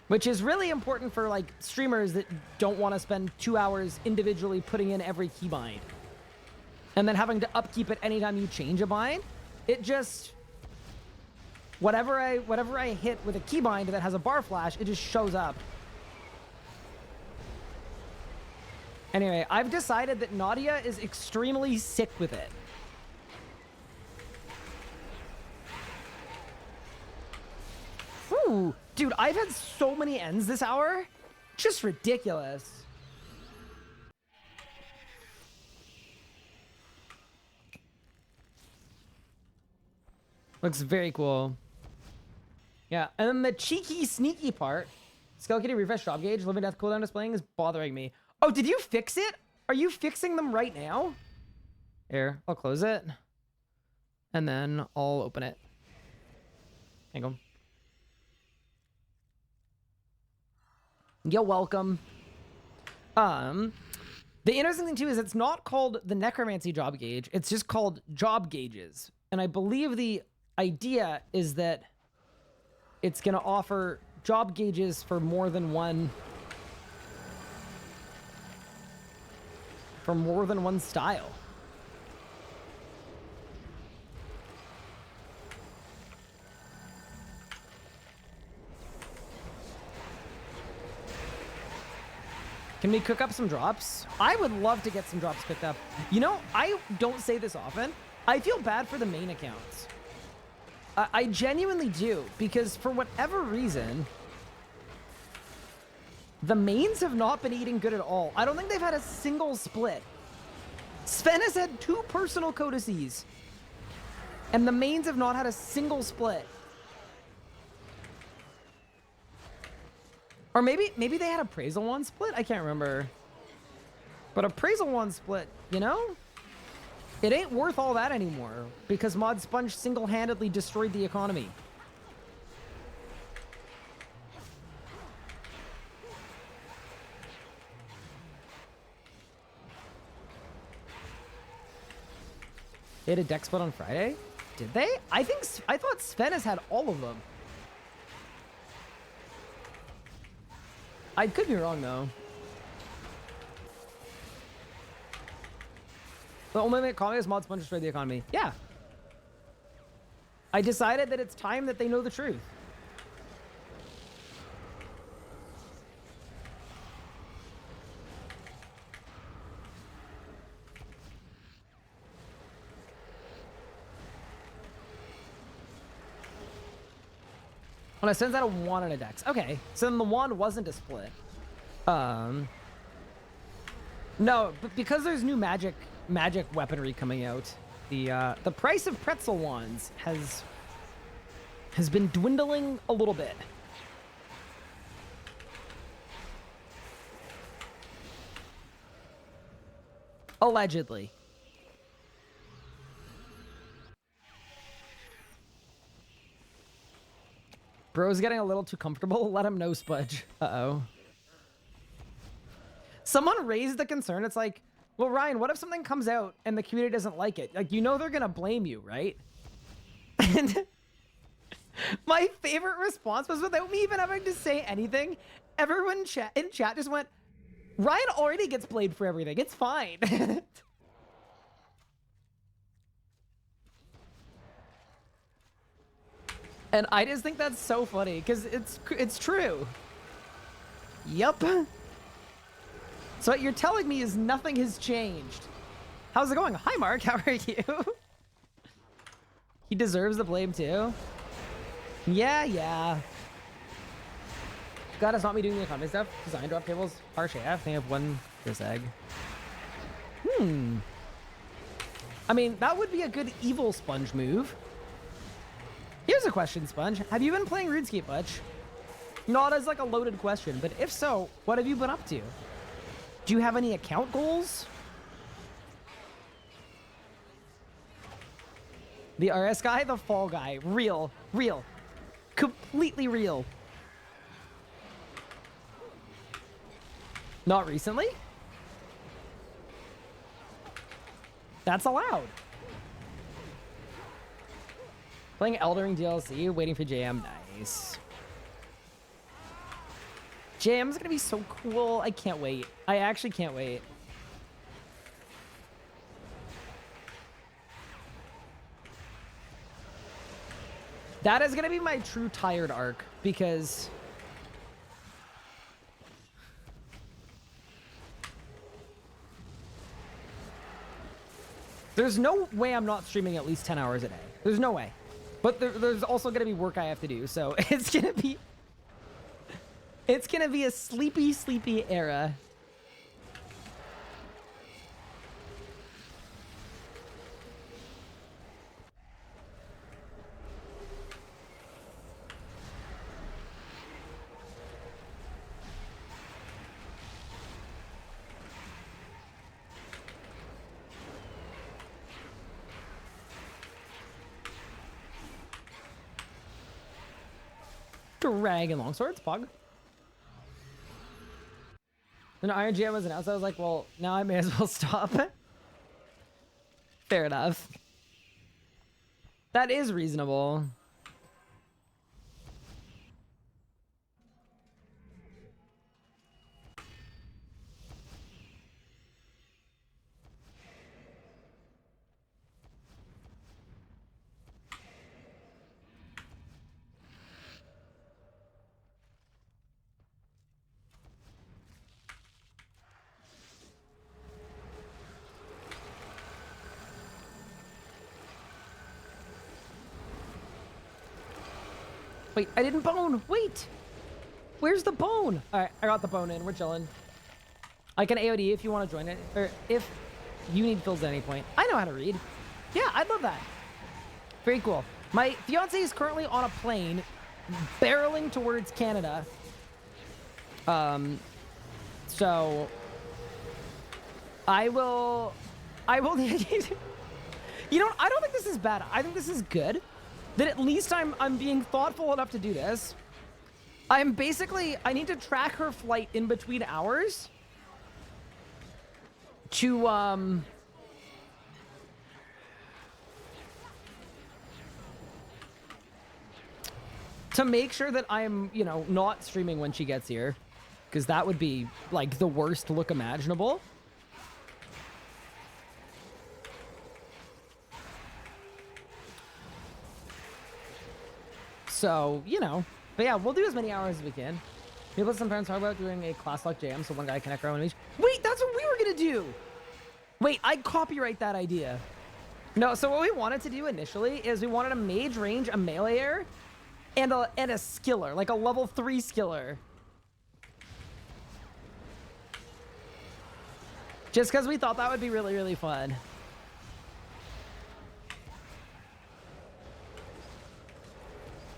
which is really important for like streamers that don't want to spend 2 hours individually putting in every keybind and then having to upkeep it anytime you change a bind. It just, whatever I hit with a keybind that has a bar flash, it just shows up. Anyway, I've decided that Nadia is extremely sick with it. Ooh, dude, I've had so many ends this hour. Just ridiculous. Looks very cool. Yeah, and then the cheeky, sneaky part, Skull Kitty refresh job gauge, living death cooldown displaying is bothering me. Oh, did you fix it? Are you fixing them right now? Here, I'll close it. And then I'll open it. Hang on. You're welcome. The interesting thing too is it's not called the necromancy job gauge. It's just called job gauges. And I believe the idea is that it's going to offer job gauges for more than one style. Can we cook up some drops? I would love to get some drops cooked up. You know, I don't say this often. I feel bad for the main accounts. I genuinely do, because for whatever reason, the mains have not been eating good at all. I don't think they've had a single split. Sven has had 2 personal codices, and the mains have not had a single split. Or maybe they had appraisal 1 split? I can't remember. But appraisal 1 split, you know? It ain't worth all that anymore because Mod Sponge single-handedly destroyed the economy. They had a deck split on Friday? Did they? I thought Sven has had all of them. I could be wrong, though. The only thing that economy is Mod Sponge destroyed the economy. Yeah. I decided that it's time that they know the truth. When I sends out a wand and a dex. Okay, so then the wand wasn't a split. No, but because there's new magic weaponry coming out, the price of pretzel wands has been dwindling a little bit. Allegedly. Bro's getting a little too comfortable. Let him know, Spudge. Uh-oh. Someone raised the concern. It's like, well, Ryan, what if something comes out and the community doesn't like it? Like, you know they're going to blame you, right? And my favorite response was, without me even having to say anything, everyone in chat just went, Ryan already gets blamed for everything. It's fine. And I just think that's so funny because it's true. Yup. So what you're telling me is nothing has changed. How's it going? Hi, Mark. How are you? He deserves the blame too. Yeah. God, it's not me doing the economy stuff. Design drop tables. Harsh AF. I think I have one this egg. I mean, that would be a good evil Sponge move. Here's a question, Sponge. Have you been playing RuneScape much? Not as like a loaded question, but if so, what have you been up to? Do you have any account goals? The RS guy, the fall guy. Real. Completely real. Not recently? That's allowed. Playing Elden Ring DLC, waiting for JM. Nice. JM's gonna be so cool. I can't wait. I actually can't wait. That is gonna be my true tired arc because there's no way I'm not streaming at least 10 hours a day. There's no way. But there's also going to be work I have to do, so it's going to be a sleepy era. Dragon longswords, Pog. Then Iron GM was announced. I was like, well, now I may as well stop. Fair enough. That is reasonable. Wait, I didn't bone. Wait. Where's the bone? All right, I got the bone in. We're chilling. I can AoD if you want to join it, or if you need fills at any point. I know how to read. Yeah, I'd love that. Very cool. My fiance is currently on a plane barreling towards Canada. So I will, you know, I don't think this is bad. I think this is good. That at least I'm being thoughtful enough to do this. I need to track her flight in between hours to make sure that I'm, you know, not streaming when she gets here, because that would be like the worst look imaginable. So, you know, but yeah, we'll do as many hours as we can. People sometimes talk about doing a class lock jam so one guy can echo on each. Wait, that's what we were gonna do. Wait, I copyright that idea. No, so what we wanted to do initially is we wanted a mage range, a meleeer, and a skiller, like a level 3 skiller. Just because we thought that would be really, really fun.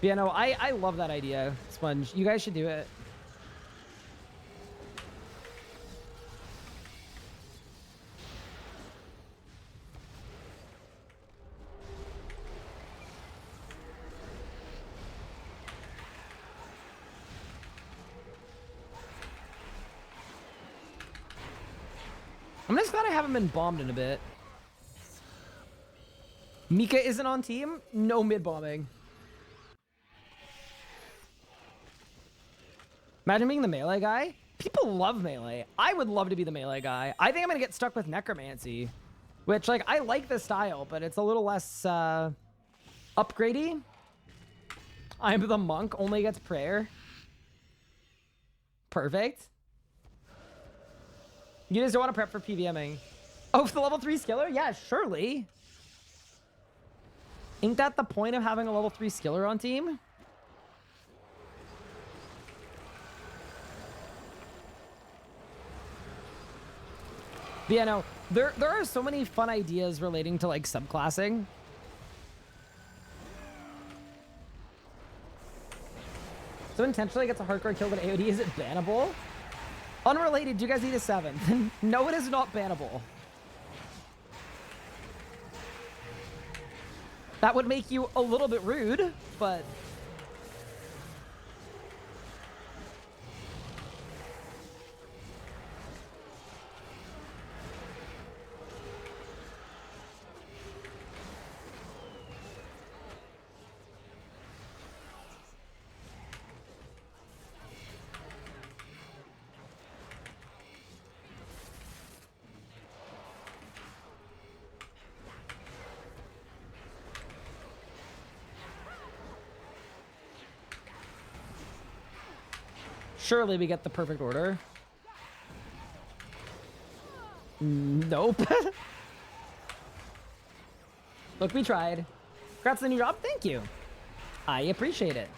Yeah, no, I love that idea, Sponge. You guys should do it. I'm just glad I haven't been bombed in a bit. Mika isn't on team? No mid-bombing. Imagine being the melee guy. People love melee. I would love to be the melee guy. I think I'm going to get stuck with necromancy, which, like, I like the style, but it's a little less upgradey. I'm the monk, only gets prayer. Perfect. You just don't want to prep for PVMing. Oh, for the level 3 skiller? Yeah, surely. Ain't that the point of having a level 3 skiller on team? But yeah, no, there are so many fun ideas relating to, like, subclassing. So intentionally gets a hardcore kill with AoD. Is it bannable? Unrelated, do you guys need a 7? No, it is not bannable. That would make you a little bit rude, but... Surely we get the perfect order. Nope. Look, we tried. Congrats on the new job. Thank you. I appreciate it.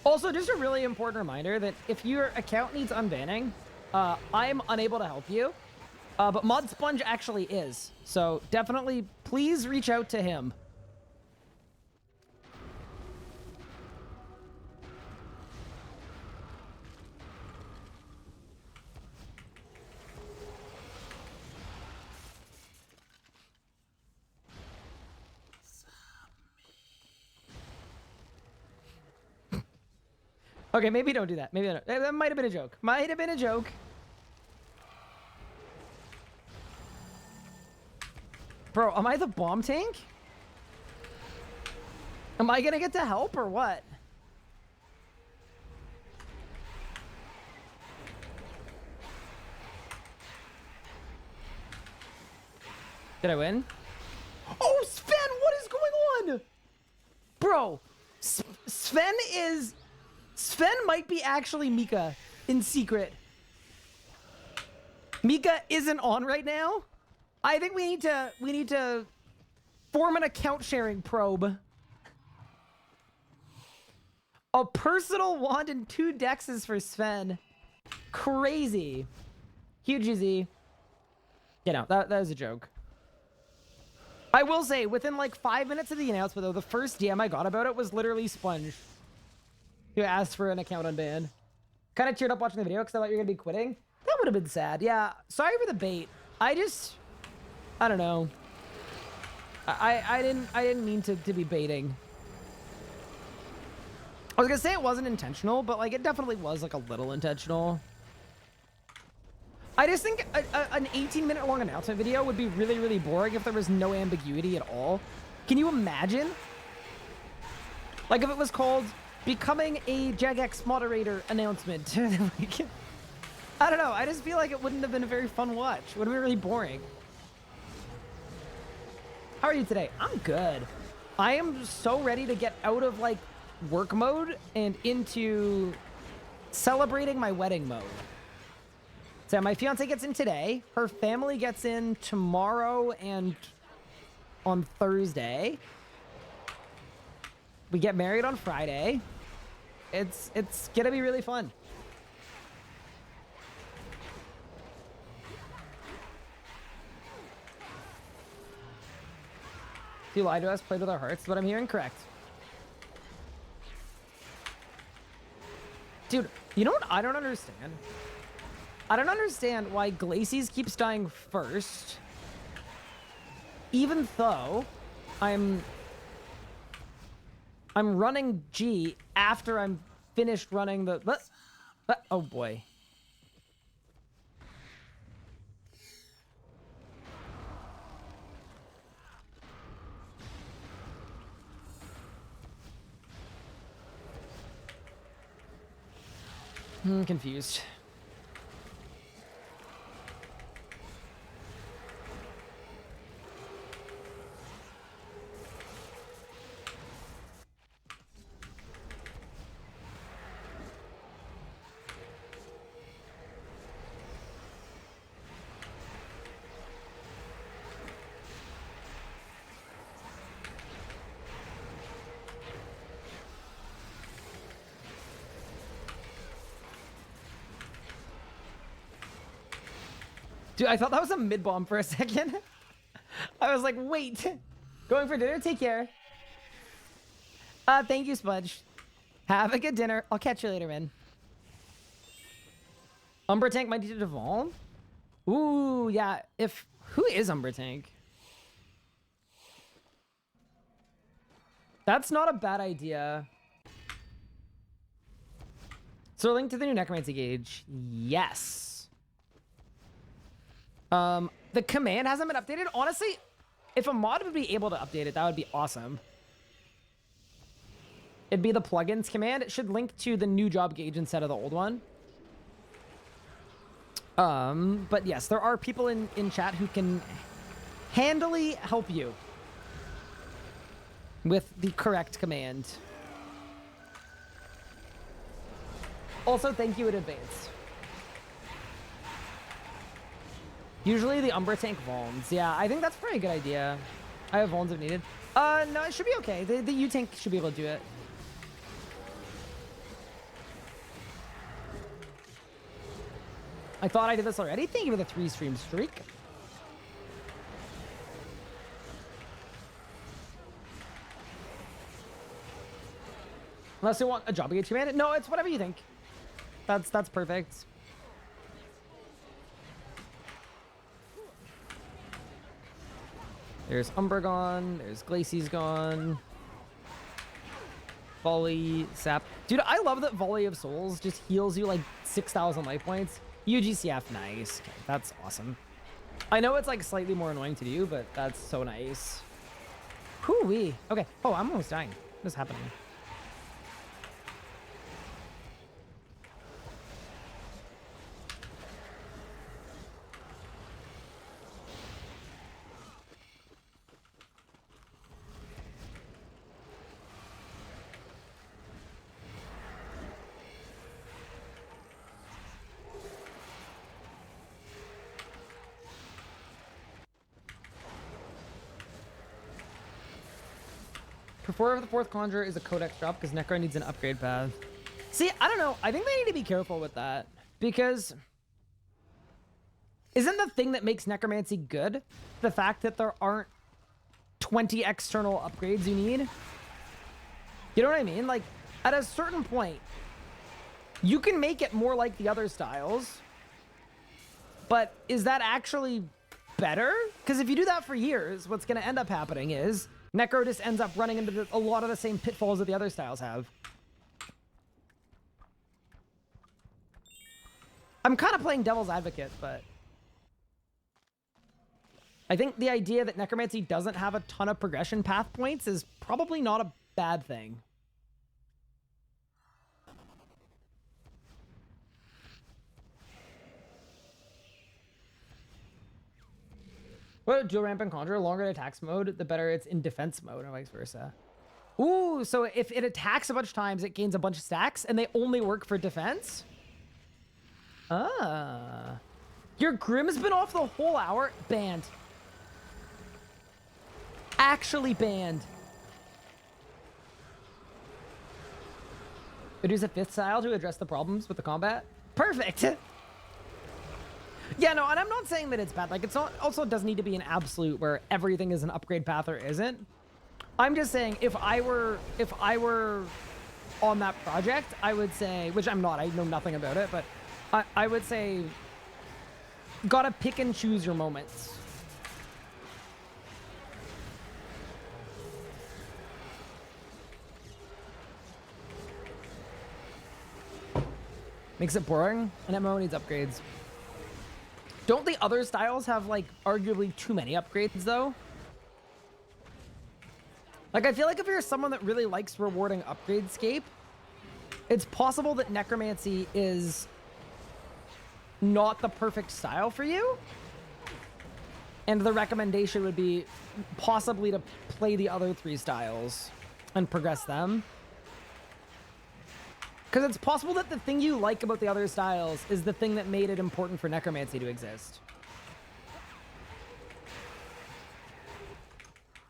Also, just a really important reminder that if your account needs unbanning, I'm unable to help you. But Mod Sponge actually is. So definitely, please reach out to him. Okay, maybe don't do that. Maybe don't. That might have been a joke. Might have been a joke. Bro, am I the bomb tank? Am I gonna get to help or what? Did I win? Oh, Sven, what is going on? Bro, Sven might be actually Mika in secret. Mika isn't on right now. I think we need to form an account sharing probe. A personal wand and 2 dexes for Sven. Crazy. Huge easy. You know, that is a joke. I will say, within like 5 minutes of the announcement, though, the first DM I got about it was literally Sponge, who asked for an account unbanned. Kind of cheered up watching the video because I thought you were going to be quitting. That would have been sad. Yeah, sorry for the bait. I don't know. I didn't mean to be baiting. I was going to say it wasn't intentional, but like it definitely was like a little intentional. I just think an 18-minute long announcement video would be really, really boring if there was no ambiguity at all. Can you imagine? Like if it was called Becoming a Jagex Moderator Announcement. Like, I don't know. I just feel like it wouldn't have been a very fun watch. It would have been really boring. How are you today? I'm good. I am so ready to get out of like work mode and into celebrating my wedding mode. So my fiance gets in today. Her family gets in tomorrow and on Thursday. We get married on Friday. It's gonna be really fun. If you lied to us, played with our hearts, what I'm hearing, correct. Dude, you know what I don't understand? I don't understand why Glacies keeps dying first, even though I'm running G after I'm finished running the... oh boy. I'm confused. Dude, I thought that was a mid-bomb for a second. I was like, wait. Going for dinner? Take care. Thank you, Spudge. Have a good dinner. I'll catch you later, man. Umbra Tank might need to devolve? Ooh, yeah. Who is Umbra Tank? That's not a bad idea. So link to the new Necromancy gauge. Yes. The command hasn't been updated. Honestly, if a mod would be able to update it, that would be awesome. It'd be the plugins command. It should link to the new job gauge instead of the old one. But yes, there are people in chat who can handily help you with the correct command. Also, thank you in advance. Usually the Umbra Tank Vulns. Yeah, I think that's a pretty good idea. I have Vulns if needed. No, it should be okay. The U-Tank should be able to do it. I thought I did this already. Thank you for the 3-stream streak. Unless you want a job gauge command. No, it's whatever you think. That's perfect. There's Umbra gone. There's Glacies gone. Volley sap. Dude, I love that Volley of Souls just heals you like 6,000 life points. UGCF, nice. Okay, that's awesome. I know it's like slightly more annoying to do, but that's so nice. Hoo-wee. Okay. Oh, I'm almost dying. What's happening? Prefer the fourth Conjurer is a Codex drop because Necro needs an upgrade path. See, I don't know. I think they need to be careful with that because isn't the thing that makes Necromancy good the fact that there aren't 20 external upgrades you need? You know what I mean? Like, at a certain point, you can make it more like the other styles, but is that actually better? Because if you do that for years, what's going to end up happening is Necro just ends up running into a lot of the same pitfalls that the other styles have. I'm kind of playing devil's advocate, but I think the idea that Necromancy doesn't have a ton of progression path points is probably not a bad thing. Well, dual ramp and Conjurer, longer in attacks mode, the better it's in defense mode, and vice versa. Ooh, so if it attacks a bunch of times, it gains a bunch of stacks, and they only work for defense? Ah. Your Grim's been off the whole hour? Banned. Actually banned. Introduce a fifth style to address the problems with the combat? Perfect! Yeah, no, and I'm not saying that it's bad. Like, it's not, also doesn't need to be an absolute where everything is an upgrade path or isn't. I'm just saying if I were on that project, I would say, which I'm not, I know nothing about it, but I would say gotta pick and choose your moments. Makes it boring, and MMO needs upgrades. Don't the other styles have, like, arguably too many upgrades, though? Like, I feel like if you're someone that really likes rewarding upgradescape, it's possible that Necromancy is not the perfect style for you. And the recommendation would be possibly to play the other three styles and progress them. Because it's possible that the thing you like about the other styles is the thing that made it important for Necromancy to exist.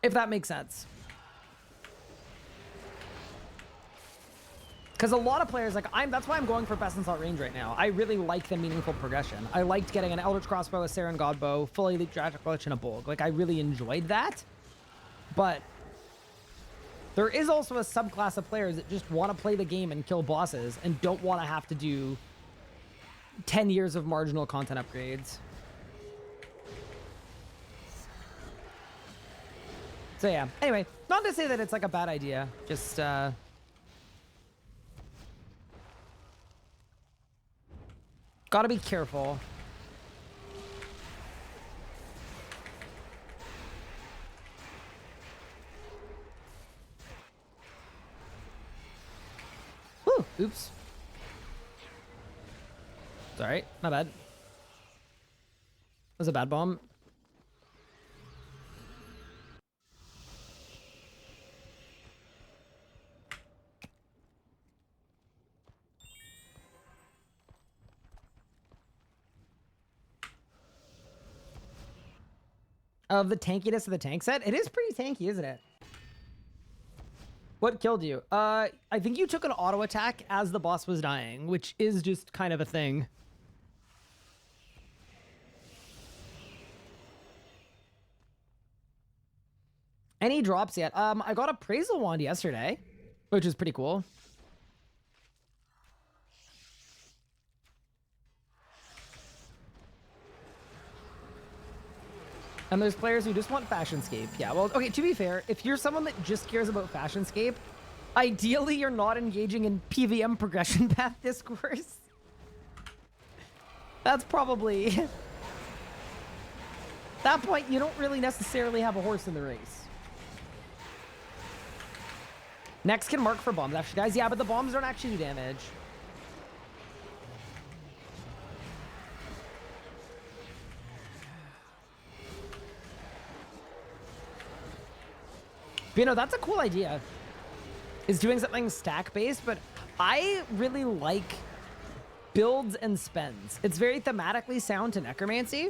If that makes sense. Because a lot of players, like, that's why I'm going for Best in Slot Range right now. I really like the meaningful progression. I liked getting an Eldritch Crossbow, a Saren Godbow, fully Elite Tragic Lich, and a Bolg. Like, I really enjoyed that. But there is also a subclass of players that just want to play the game and kill bosses and don't want to have to do 10 years of marginal content upgrades. So yeah, anyway, not to say that it's like a bad idea, just gotta be careful. Whew, oops. Sorry, my bad. That was a bad bomb. Of the tankiness of the tank set, it is pretty tanky, isn't it? What killed you? I think you took an auto attack as the boss was dying, which is just kind of a thing. Any drops yet? I got a Appraisal Wand yesterday, which is pretty cool. And there's players who just want Fashionscape. Yeah, well, okay, to be fair, if you're someone that just cares about Fashionscape, Ideally, you're not engaging in PVM progression path discourse. That's probably... At that point, you don't really necessarily have a horse in the race. Next can mark for bombs, actually, guys. Yeah, but the bombs don't actually do damage. But, you know, that's a cool idea. Is doing something stack-based, but I really like builds and spends. It's very thematically sound to necromancy.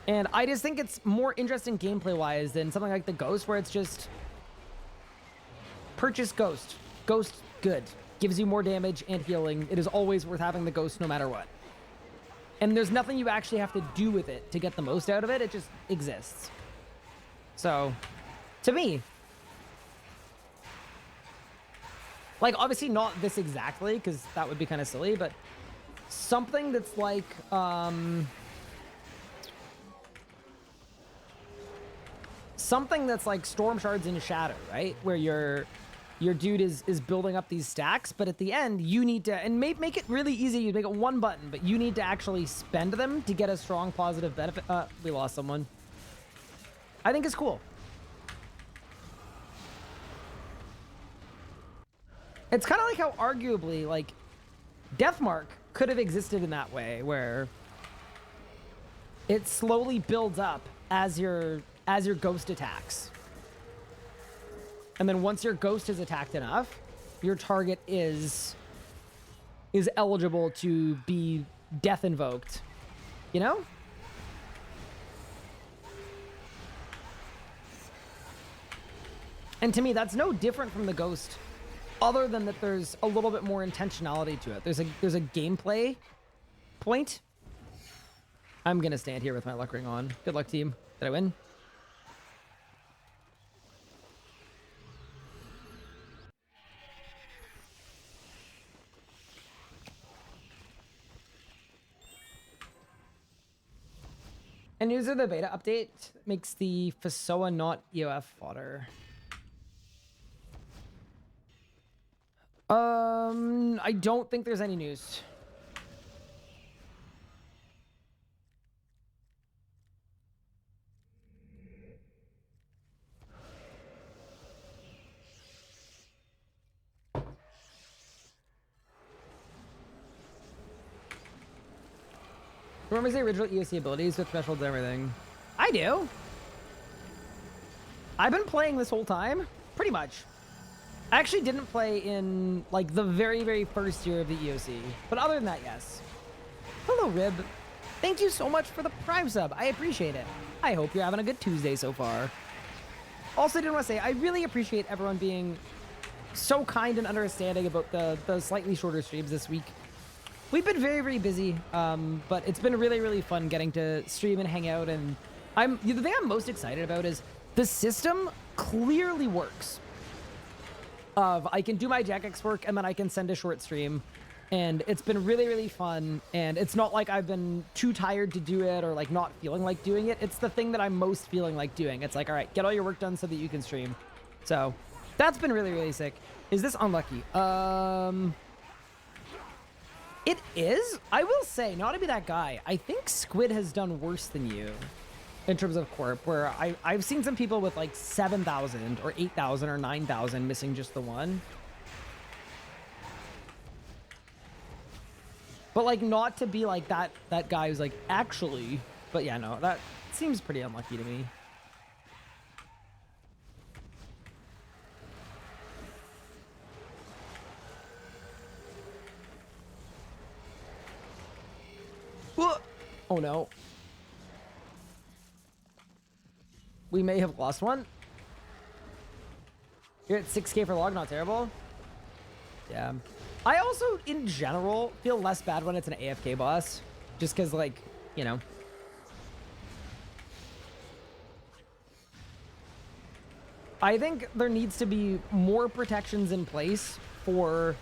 And I just think it's more interesting gameplay-wise than something like the Ghost, where it's just purchase Ghost. Ghost, good. Gives you more damage and healing. It is always worth having the Ghost no matter what. And there's nothing you actually have to do with it to get the most out of it. It just exists. So, to me, like, obviously not this exactly, because that would be kind of silly, but something that's like, something that's like Storm Shards in Shadow, right? Where your dude is building up these stacks, but at the end, you need to, and make it really easy, you make it one button, but you need to actually spend them to get a strong positive benefit. We lost someone. I think it's cool. It's kind of like how arguably, like, Deathmark could have existed in that way, where it slowly builds up as your ghost attacks. And then once your ghost is attacked enough, your target is eligible to be death invoked. You know? And to me, that's no different from the ghost, other than that there's a little bit more intentionality to it. There's a gameplay point. I'm gonna stand here with my luck ring on. Good luck, team. Did I win? And news of the beta update makes the Fasoa not EOF fodder. I don't think there's any news. Remembers the original EOC abilities with specials and everything? I do. I've been playing this whole time, pretty much. I actually didn't play in, like, the very, very first year of the EOC. But other than that, yes. Hello, Rib. Thank you so much for the Prime sub. I appreciate it. I hope you're having a good Tuesday so far. Also, did want to say, I really appreciate everyone being so kind and understanding about the slightly shorter streams this week. We've been very, very busy, but it's been really, really fun getting to stream and hang out. And the thing I'm most excited about is the system clearly works. I can do my Jagex work and then I can send a short stream, and it's been really, really fun. And it's not like I've been too tired to do it or like not feeling like doing it. It's the thing that I'm most feeling like doing. It's like, all right, get all your work done so that you can stream. So that's been really, really sick. Is this unlucky? It is. I will say, not to be that guy, I think Squid has done worse than you in terms of corp, where I've seen some people with like 7,000 or 8,000 or 9,000 missing just the one. But like, not to be like that guy who's like, actually, but yeah, no, that seems pretty unlucky to me. Oh no. We may have lost one. You're at 6K for log, not terrible. Yeah. I also, in general, feel less bad when it's an AFK boss. Just because, like, you know. I think there needs to be more protections in place for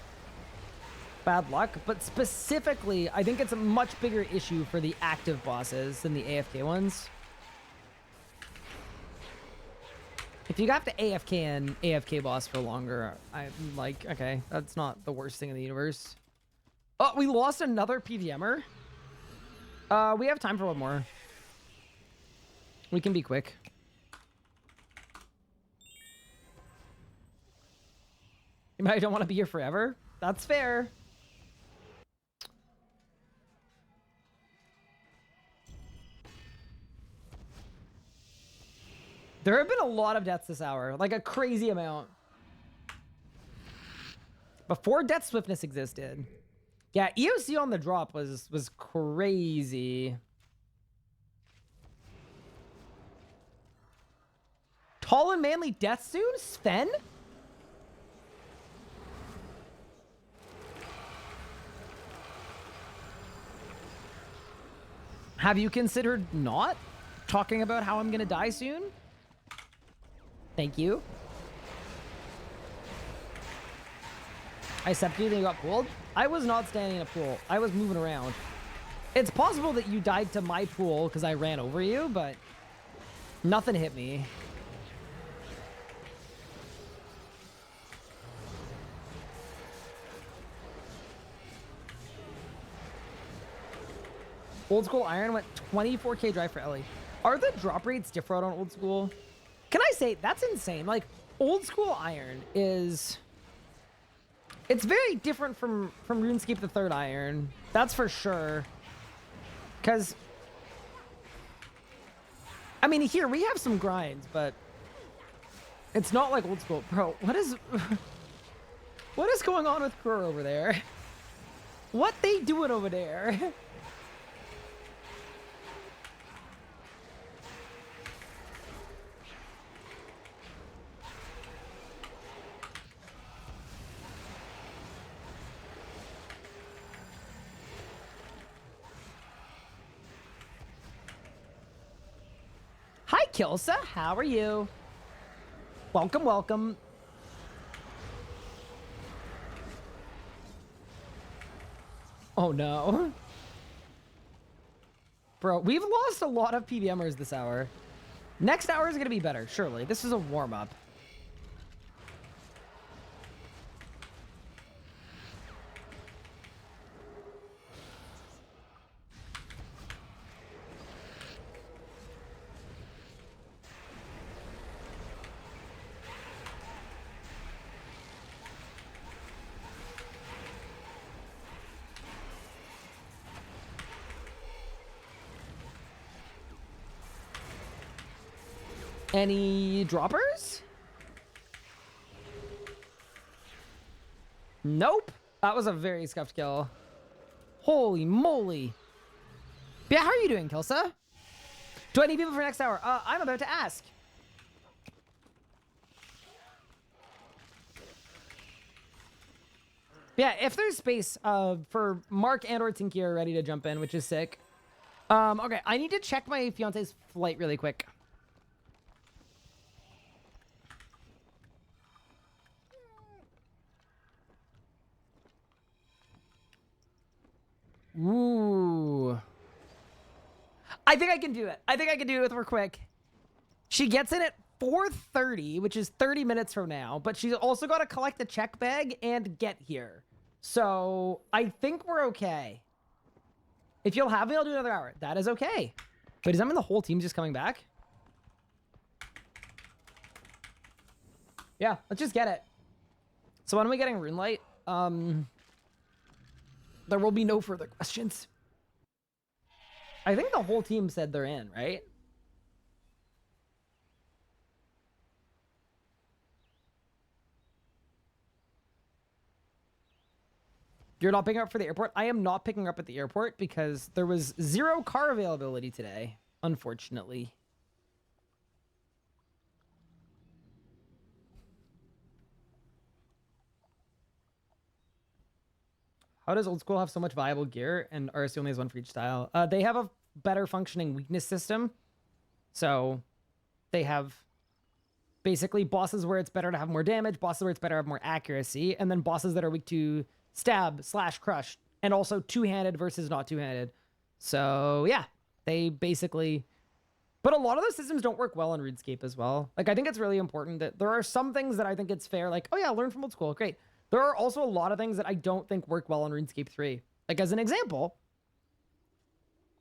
bad luck, but specifically, I think it's a much bigger issue for the active bosses than the AFK ones. If you have to AFK and AFK boss for longer, I'm like, okay, that's not the worst thing in the universe. Oh, we lost another PVMer. We have time for one more. We can be quick. I don't want to be here forever. That's fair. There have been a lot of deaths this hour, like a crazy amount. Before Death Swiftness existed. Yeah, EOC on the drop was crazy. Tall and manly death soon? Sven? Have you considered not talking about how I'm gonna die soon? Thank you. I stepped you and you got pulled. I was not standing in a pool. I was moving around. It's possible that you died to my pool because I ran over you, but nothing hit me. Old School Iron went 24k drive for Ellie. Are the drop rates different on Old School? Can I say, that's insane. Like, Old School Iron is... It's very different from RuneScape the Third Iron. That's for sure. Because... I mean, here, we have some grinds, but... It's not like Old School. Bro, what is... What is going on with Kur over there? What they doing over there? Hi, Kilsa. How are you? Welcome, welcome. Oh, no. Bro, we've lost a lot of PVMers this hour. Next hour is going to be better, surely. This is a warm-up. Any droppers? Nope. That was a very scuffed kill. Holy moly. Yeah, how are you doing, Kilsa? Do I need people for next hour? I'm about to ask. Yeah, if there's space for Mark and or Tinky are ready to jump in, which is sick. Okay, I need to check my fiance's flight really quick. Ooh. I think I can do it. I think I can do it with her quick. She gets in at 4:30, which is 30 minutes from now, but she's also got to collect the check bag and get here. So I think we're okay. If you'll have me, I'll do another hour. That is okay. Wait, does that mean the whole team's just coming back? Yeah, let's just get it. So when are we getting Runelight? There will be no further questions. I think the whole team said they're in, right? You're not picking up for the airport? I am not picking up at the airport because there was 0 car availability today, unfortunately. How does Old School have so much viable gear and RSC only has one for each style? They have a better functioning weakness system. So they have basically bosses where it's better to have more damage, bosses where it's better to have more accuracy, and then bosses that are weak to stab / crush, and also two-handed versus not two-handed. So yeah, they basically But a lot of those systems don't work well in RuneScape as well. Like, I think it's really important that there are some things that I think it's fair. Like, oh yeah, learn from old school. Great. There are also a lot of things that I don't think work well in RuneScape 3. Like, as an example,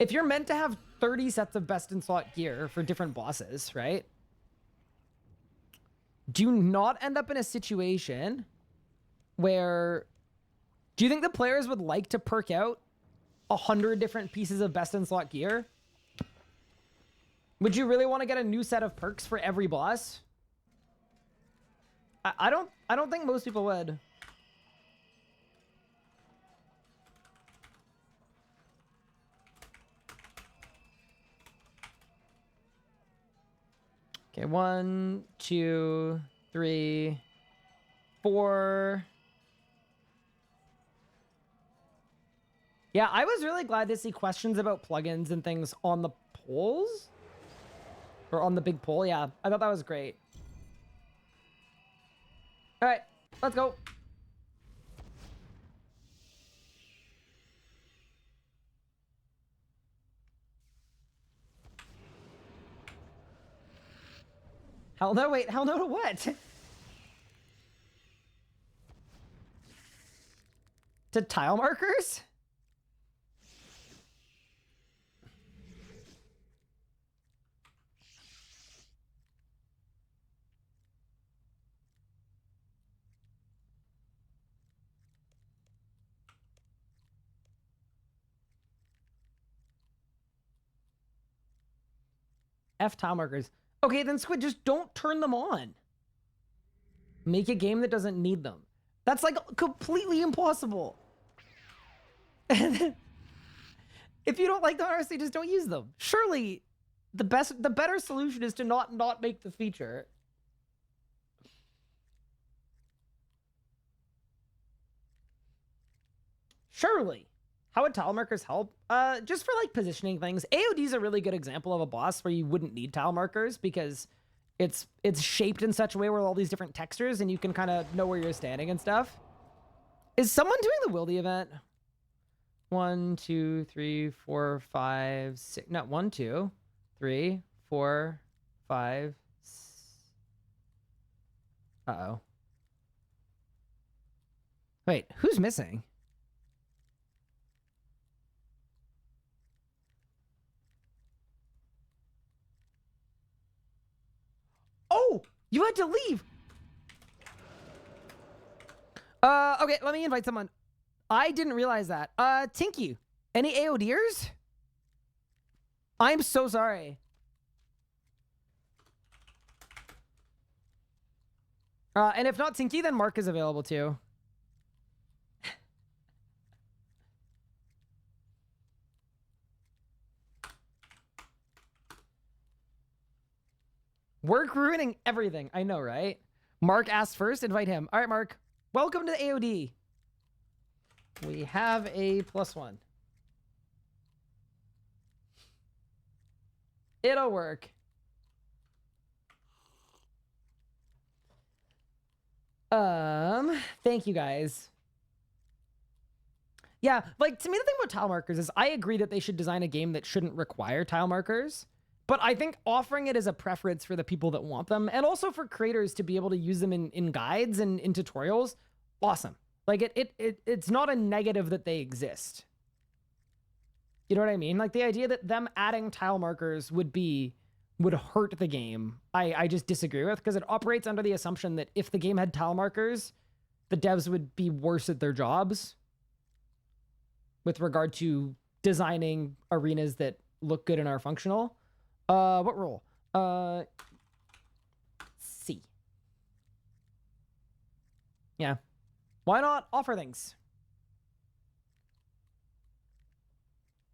if you're meant to have 30 sets of best in slot gear for different bosses, right? Do not end up in a situation where... Do you think the players would like to perk out 100 different pieces of best in slot gear? Would you really want to get a new set of perks for every boss? I don't think most people would. Okay, 1, 2, 3, 4. Yeah, I was really glad to see questions about plugins and things on the polls. Or on the big poll, yeah. I thought that was great. All right, let's go. Hell no, wait, hell no to what? To tile markers? F tile markers. Okay, then Squid, just don't turn them on. Make a game that doesn't need them. That's like completely impossible. If you don't like them, honestly, just don't use them. Surely the better solution is to not make the feature. Surely. How would tile markers help? Just for like positioning things. AoD is a really good example of a boss where you wouldn't need tile markers because it's shaped in such a way where all these different textures and you can kind of know where you're standing and stuff. Is someone doing the Wildy event? 1, 2, 3, 4, 5, 6. Not 1, 2, 3, 4, 5. Uh-oh. Wait, who's missing? Oh, you had to leave. Okay, let me invite someone. I didn't realize that. Tinky, any AODers? I'm so sorry. And if not Tinky, then Mark is available too. Work ruining everything. I know, right? Mark asked first. Invite him. All right, Mark. Welcome to the AOD. We have a +1. It'll work. Thank you guys. Yeah, like to me the thing about tile markers is I agree that they should design a game that shouldn't require tile markers. But I think offering it as a preference for the people that want them, and also for creators to be able to use them in guides and in tutorials, awesome. Like it's not a negative that they exist. You know what I mean? Like the idea that them adding tile markers would hurt the game, I just disagree with, because it operates under the assumption that if the game had tile markers, the devs would be worse at their jobs with regard to designing arenas that look good and are functional. What role? C. Yeah. Why not offer things?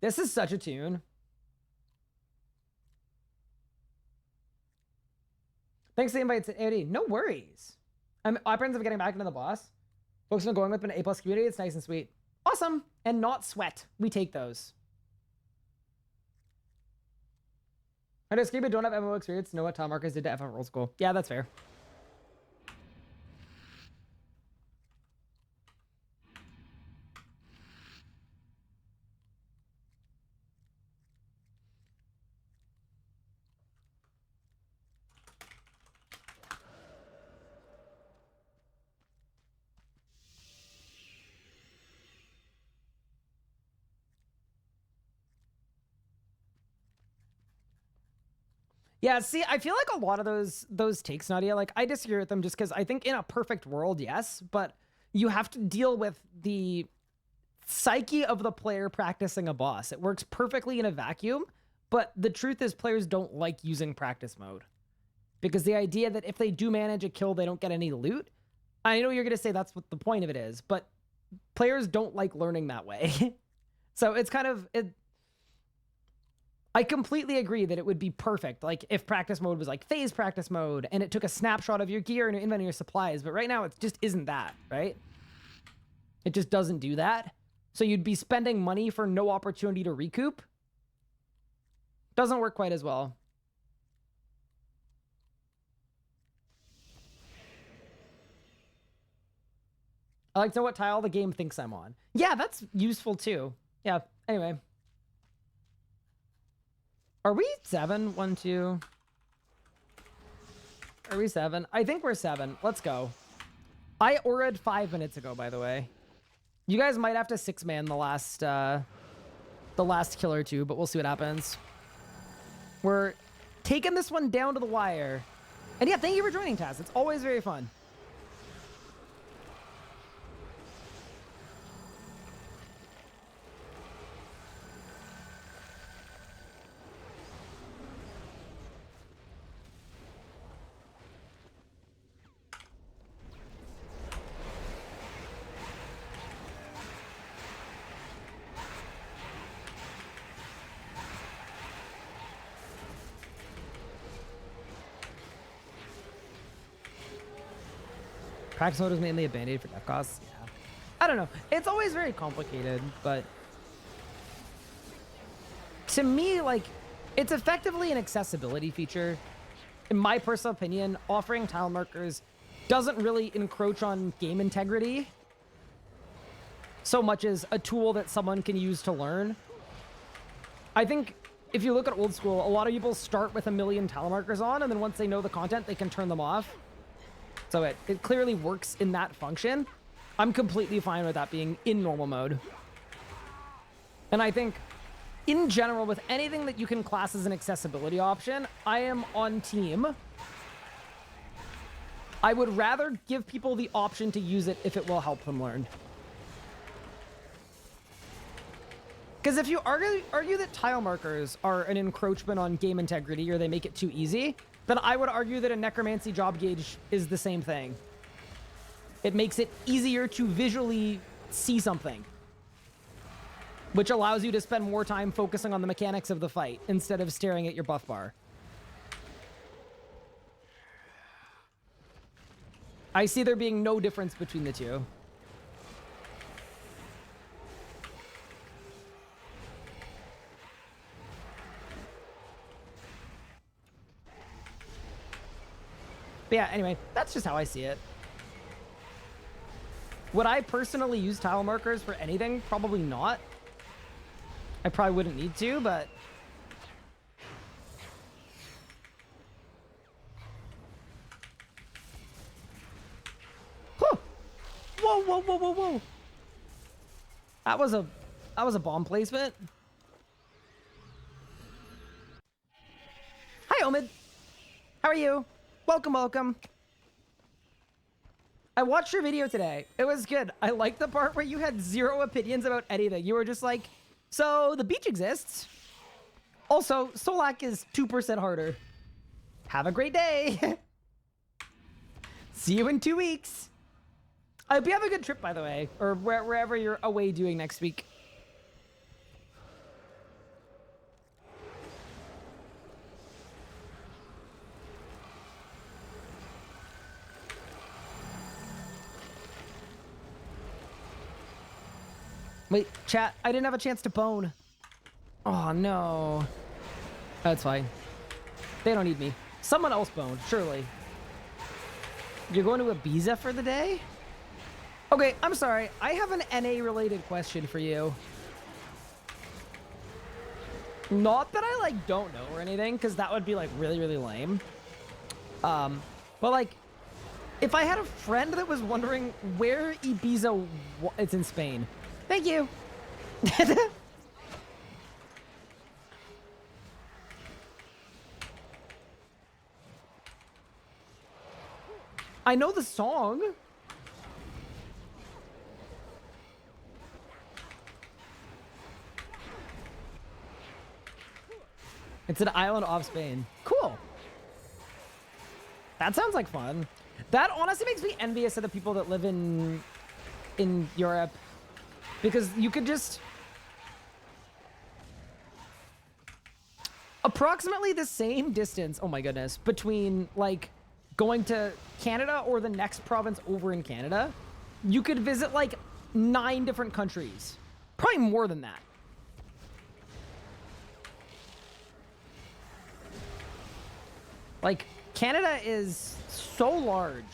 This is such a tune. Thanks for the invite, Eddie. No worries. I'm operating of getting back into the boss. Folks have been going with an A+ community. It's nice and sweet. Awesome. And not sweat. We take those. I just keep it, don't have MMO experience. Know what tile markers did to FF World School. Yeah, that's fair. Yeah, see, I feel like a lot of those takes, Nadia, like I disagree with them just because I think in a perfect world, yes, but you have to deal with the psyche of the player practicing a boss. It works perfectly in a vacuum, but the truth is players don't like using practice mode because the idea that if they do manage a kill, they don't get any loot. I know you're going to say that's what the point of it is, but players don't like learning that way. So it's kind of... I completely agree that it would be perfect, like if practice mode was like phase practice mode and it took a snapshot of your gear and your inventory, your supplies, but right now it just isn't that, right? It just doesn't do that. So you'd be spending money for no opportunity to recoup. Doesn't work quite as well. I like to know what tile the game thinks I'm on. Yeah, that's useful too. Yeah, anyway. Are we 7? 1, 2. Are we 7? I think we're 7. Let's go. I auraed 5 minutes ago, by the way. You guys might have to 6-man the last kill or two, but we'll see what happens. We're taking this one down to the wire. And yeah, thank you for joining, Taz. It's always very fun. Practice mode is mainly a band-aid for death costs. Yeah. I don't know. It's always very complicated, but to me, like, it's effectively an accessibility feature. In my personal opinion, offering tile markers doesn't really encroach on game integrity so much as a tool that someone can use to learn. I think if you look at old school, a lot of people start with a million tile markers on, and then once they know the content, they can turn them off. So it clearly works in that function. I'm completely fine with that being in normal mode. And I think, in general, with anything that you can class as an accessibility option, I am on team. I would rather give people the option to use it if it will help them learn. Because if you argue that tile markers are an encroachment on game integrity or they make it too easy, then I would argue that a necromancy job gauge is the same thing. It makes it easier to visually see something, which allows you to spend more time focusing on the mechanics of the fight instead of staring at your buff bar. I see there being no difference between the two. But yeah, anyway, that's just how I see it. Would I personally use tile markers for anything? Probably not. I probably wouldn't need to, but... Whew! Whoa, whoa, whoa, whoa, whoa! That was a bomb placement. Hi, Omid. How are you? Welcome, welcome. I watched your video today. It was good. I liked the part where you had zero opinions about anything. You were just like, so the beach exists. Also, Solak is 2% harder. Have a great day. See you in 2 weeks. I hope you have a good trip, by the way, or wherever you're away doing next week. Wait, chat, I didn't have a chance to bone. Oh, no. That's fine. They don't need me. Someone else boned, surely. You're going to Ibiza for the day? Okay, I'm sorry. I have an NA-related question for you. Not that I, like, don't know or anything, because that would be, like, really, really lame. But, like, if I had a friend that was wondering where Ibiza... It's in Spain. Thank you. I know the song. It's an island off Spain. Cool. That sounds like fun. That honestly makes me envious of the people that live in Europe, because you could just approximately the same distance, oh my goodness, between like going to Canada or the next province over in Canada, you could visit like 9 different countries. Probably more than that. Like, Canada is so large.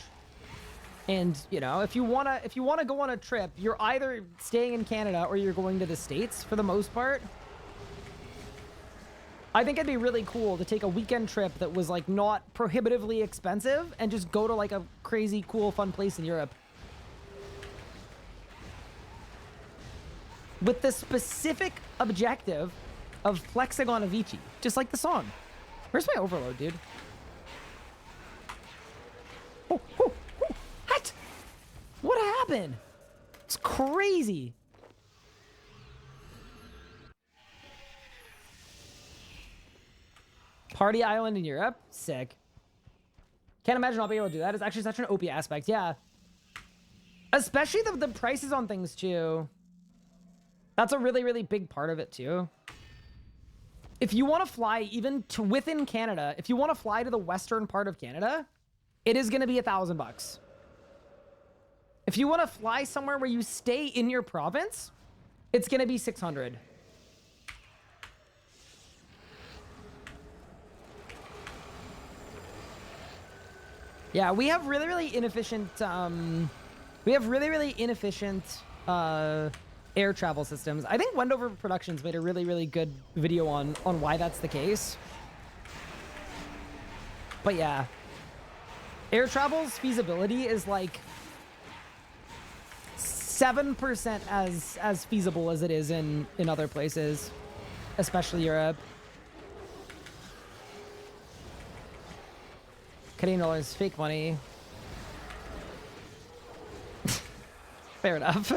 And, you know, if you wanna go on a trip, you're either staying in Canada or you're going to the States for the most part. I think it'd be really cool to take a weekend trip that was like not prohibitively expensive and just go to like a crazy, cool, fun place in Europe. With the specific objective of flexing on Avicii, just like the song. Where's my overload, dude? Oh, oh, oh, what? What happened? It's crazy. Party island in Europe? Sick. Can't imagine not being able to do that. It's actually such an OP aspect. Yeah. Especially the prices on things, too. That's a really, really big part of it, too. If you want to fly even to within Canada, if you want to fly to the western part of Canada, it is going to be $1,000. If you want to fly somewhere where you stay in your province, it's going to be $600. Yeah, we have really, really inefficient, air travel systems. I think Wendover Productions made a really, really good video on why that's the case. But yeah, air travel's feasibility is like 7% as feasible as it is in other places, especially Europe. Canadian dollars, fake money. Fair enough.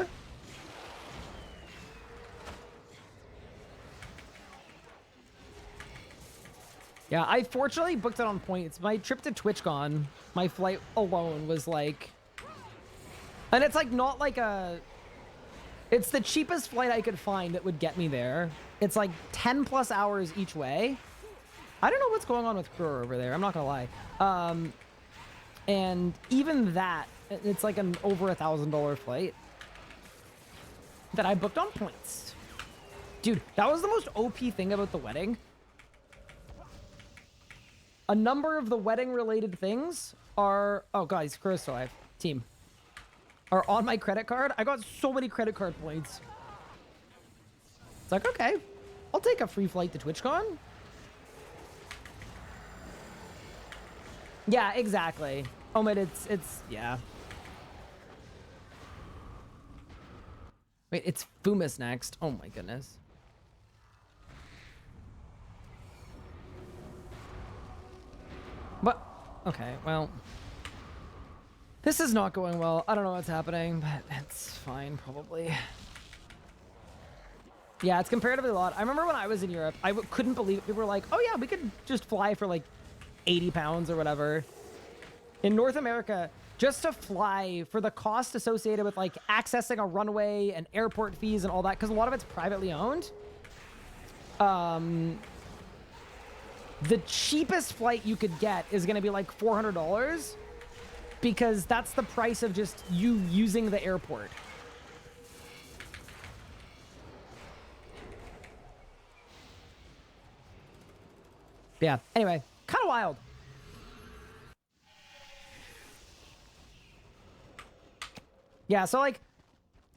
Yeah, I fortunately booked it on points. My trip to TwitchCon, my flight alone was like... And it's like not like a... It's the cheapest flight I could find that would get me there. It's like 10 plus hours each way. I don't know what's going on with Kruger over there. I'm not gonna lie. And even that, it's like an over $1,000 flight that I booked on points. Dude, that was the most OP thing about the wedding. A number of the wedding related things are, oh guys, Kruger's still alive, team, are on my credit card. I got so many credit card points. It's like, okay, I'll take a free flight to TwitchCon. Yeah, exactly. Oh, but it's, yeah. Wait, it's Fumus next. Oh my goodness. But, okay, well. This is not going well. I don't know what's happening, but it's fine, probably. Yeah, it's comparatively a lot. I remember when I was in Europe, I couldn't believe it. People were like, oh yeah, we could just fly for like 80 pounds or whatever. In North America, just to fly for the cost associated with like accessing a runway and airport fees and all that, because a lot of it's privately owned. The cheapest flight you could get is going to be like $400 because that's the price of just you using the airport. Yeah, anyway, kind of wild. Yeah, so like,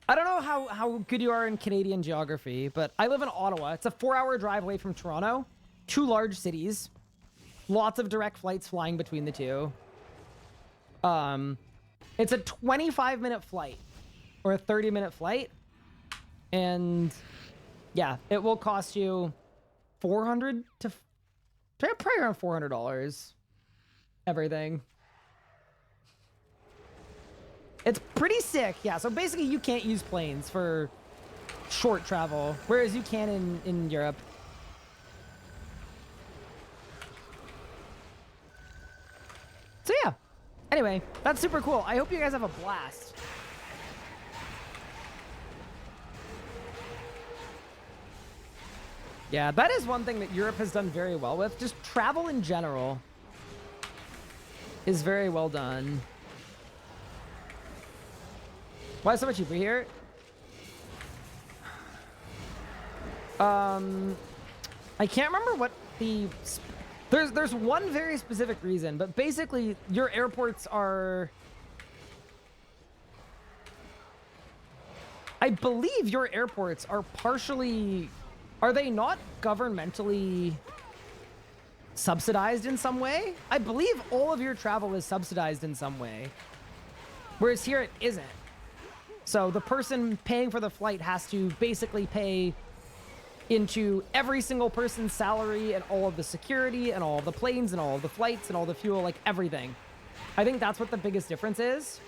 I don't know how good you are in Canadian geography, but I live in Ottawa. It's a 4-hour drive away from Toronto. 2 large cities. Lots of direct flights flying between the two. It's a 25-minute flight or a 30-minute flight. And yeah, it will cost you $400 to probably around $400. Everything. It's pretty sick. Yeah, so basically you can't use planes for short travel, whereas you can in Europe. So yeah. Anyway, that's super cool. I hope you guys have a blast. Yeah, that is one thing that Europe has done very well with. Just travel in general is very well done. Why is it so much cheaper here? I can't remember what the... There's one very specific reason, but basically your airports are... I believe your airports are partially... Are they not governmentally subsidized in some way? I believe all of your travel is subsidized in some way, whereas here it isn't. So the person paying for the flight has to basically pay into every single person's salary and all of the security and all of the planes and all of the flights and all the fuel, like everything. I think that's what the biggest difference is.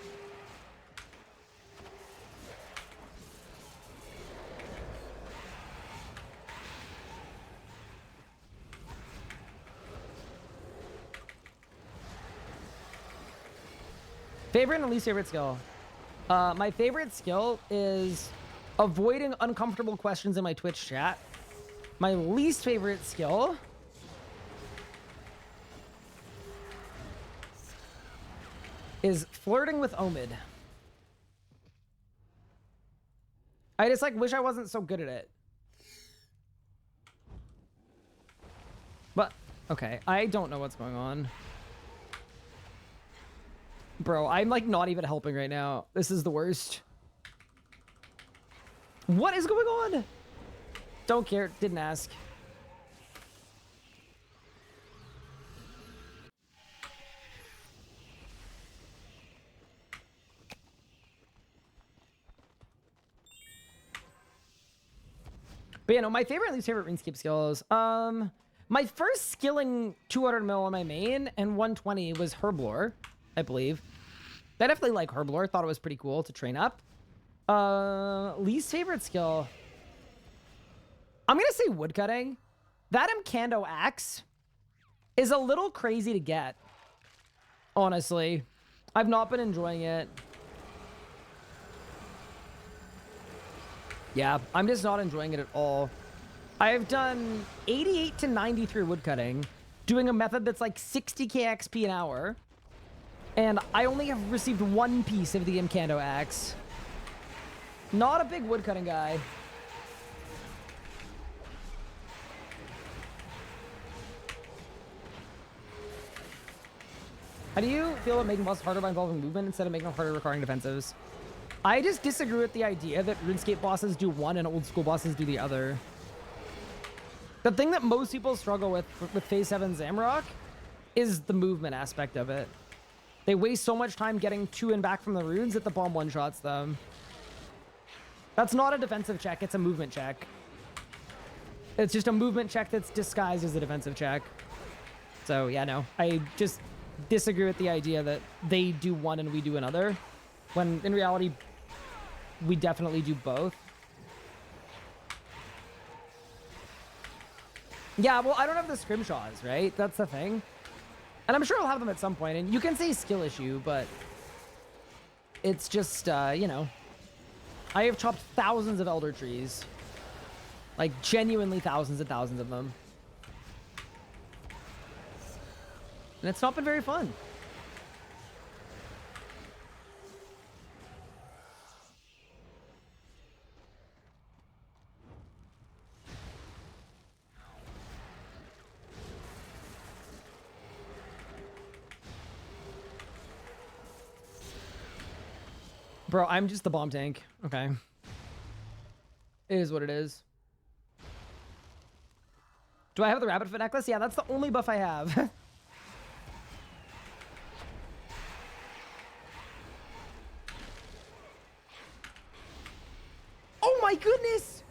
Favorite and least favorite skill? My favorite skill is avoiding uncomfortable questions in my Twitch chat. My least favorite skill is flirting with Omid. I just like wish I wasn't so good at it. But okay, I don't know what's going on. Bro, I'm like not even helping right now. This is the worst. What is going on? Don't care. Didn't ask. But yeah, no, my favorite and least favorite RuneScape skills. My first skilling 200 mil on my main and 120 was Herblore, I believe. I definitely like Herblore. Thought it was pretty cool to train up. Least favorite skill. I'm gonna say woodcutting. That Mkando axe is a little crazy to get. Honestly, I've not been enjoying it. Yeah, I'm just not enjoying it at all. I've done 88 to 93 woodcutting, doing a method that's like 60k XP an hour. And I only have received one piece of the Mkando axe. Not a big woodcutting guy. How do you feel about making bosses harder by involving movement instead of making them harder requiring defensives? I just disagree with the idea that RuneScape bosses do one and old school bosses do the other. The thing that most people struggle with Phase 7 Zamrock is the movement aspect of it. They waste so much time getting to and back from the runes that the bomb one-shots them. That's not a defensive check, it's a movement check. It's just a movement check that's disguised as a defensive check. So yeah, no, I just disagree with the idea that they do one and we do another, when in reality, we definitely do both. Yeah, well, I don't have the scrimshaws, right? That's the thing. And I'm sure I'll have them at some point, and you can say skill issue, but it's just, you know, I have chopped thousands of elder trees. Like, genuinely thousands and thousands of them. And it's not been very fun. Bro, I'm just the bomb tank. Okay. It is what it is. Do I have the rabbit foot necklace? Yeah, that's the only buff I have. Oh my goodness!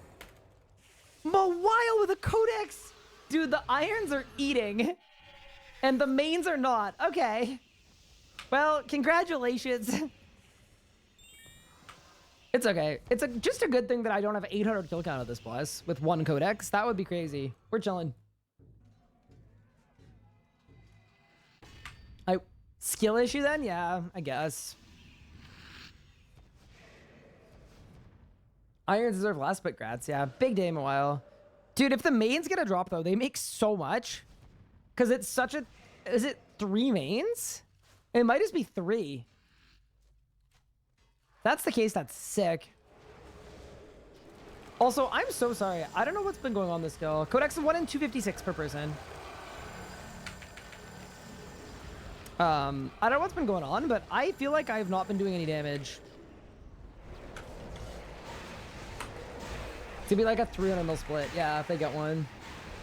Mawile with a codex! Dude, the irons are eating. And the mains are not. Okay. Well, congratulations. It's okay. It's just a good thing that I don't have 800 kill count of this boss with 1 codex. That would be crazy. We're chilling. Skill issue then? Yeah, I guess. Irons deserve less, but grats. Yeah, big day in a while. Dude, if the mains get a drop, though, they make so much. Because it's such a... Is it 3 mains? It might just be 3. If that's the case, that's sick. Also, I'm so sorry. I don't know what's been going on this kill. Codex is 1 in 256 per person. I don't know what's been going on, but I feel like I have not been doing any damage. It's gonna be like a 300 mil split. Yeah, if they get one.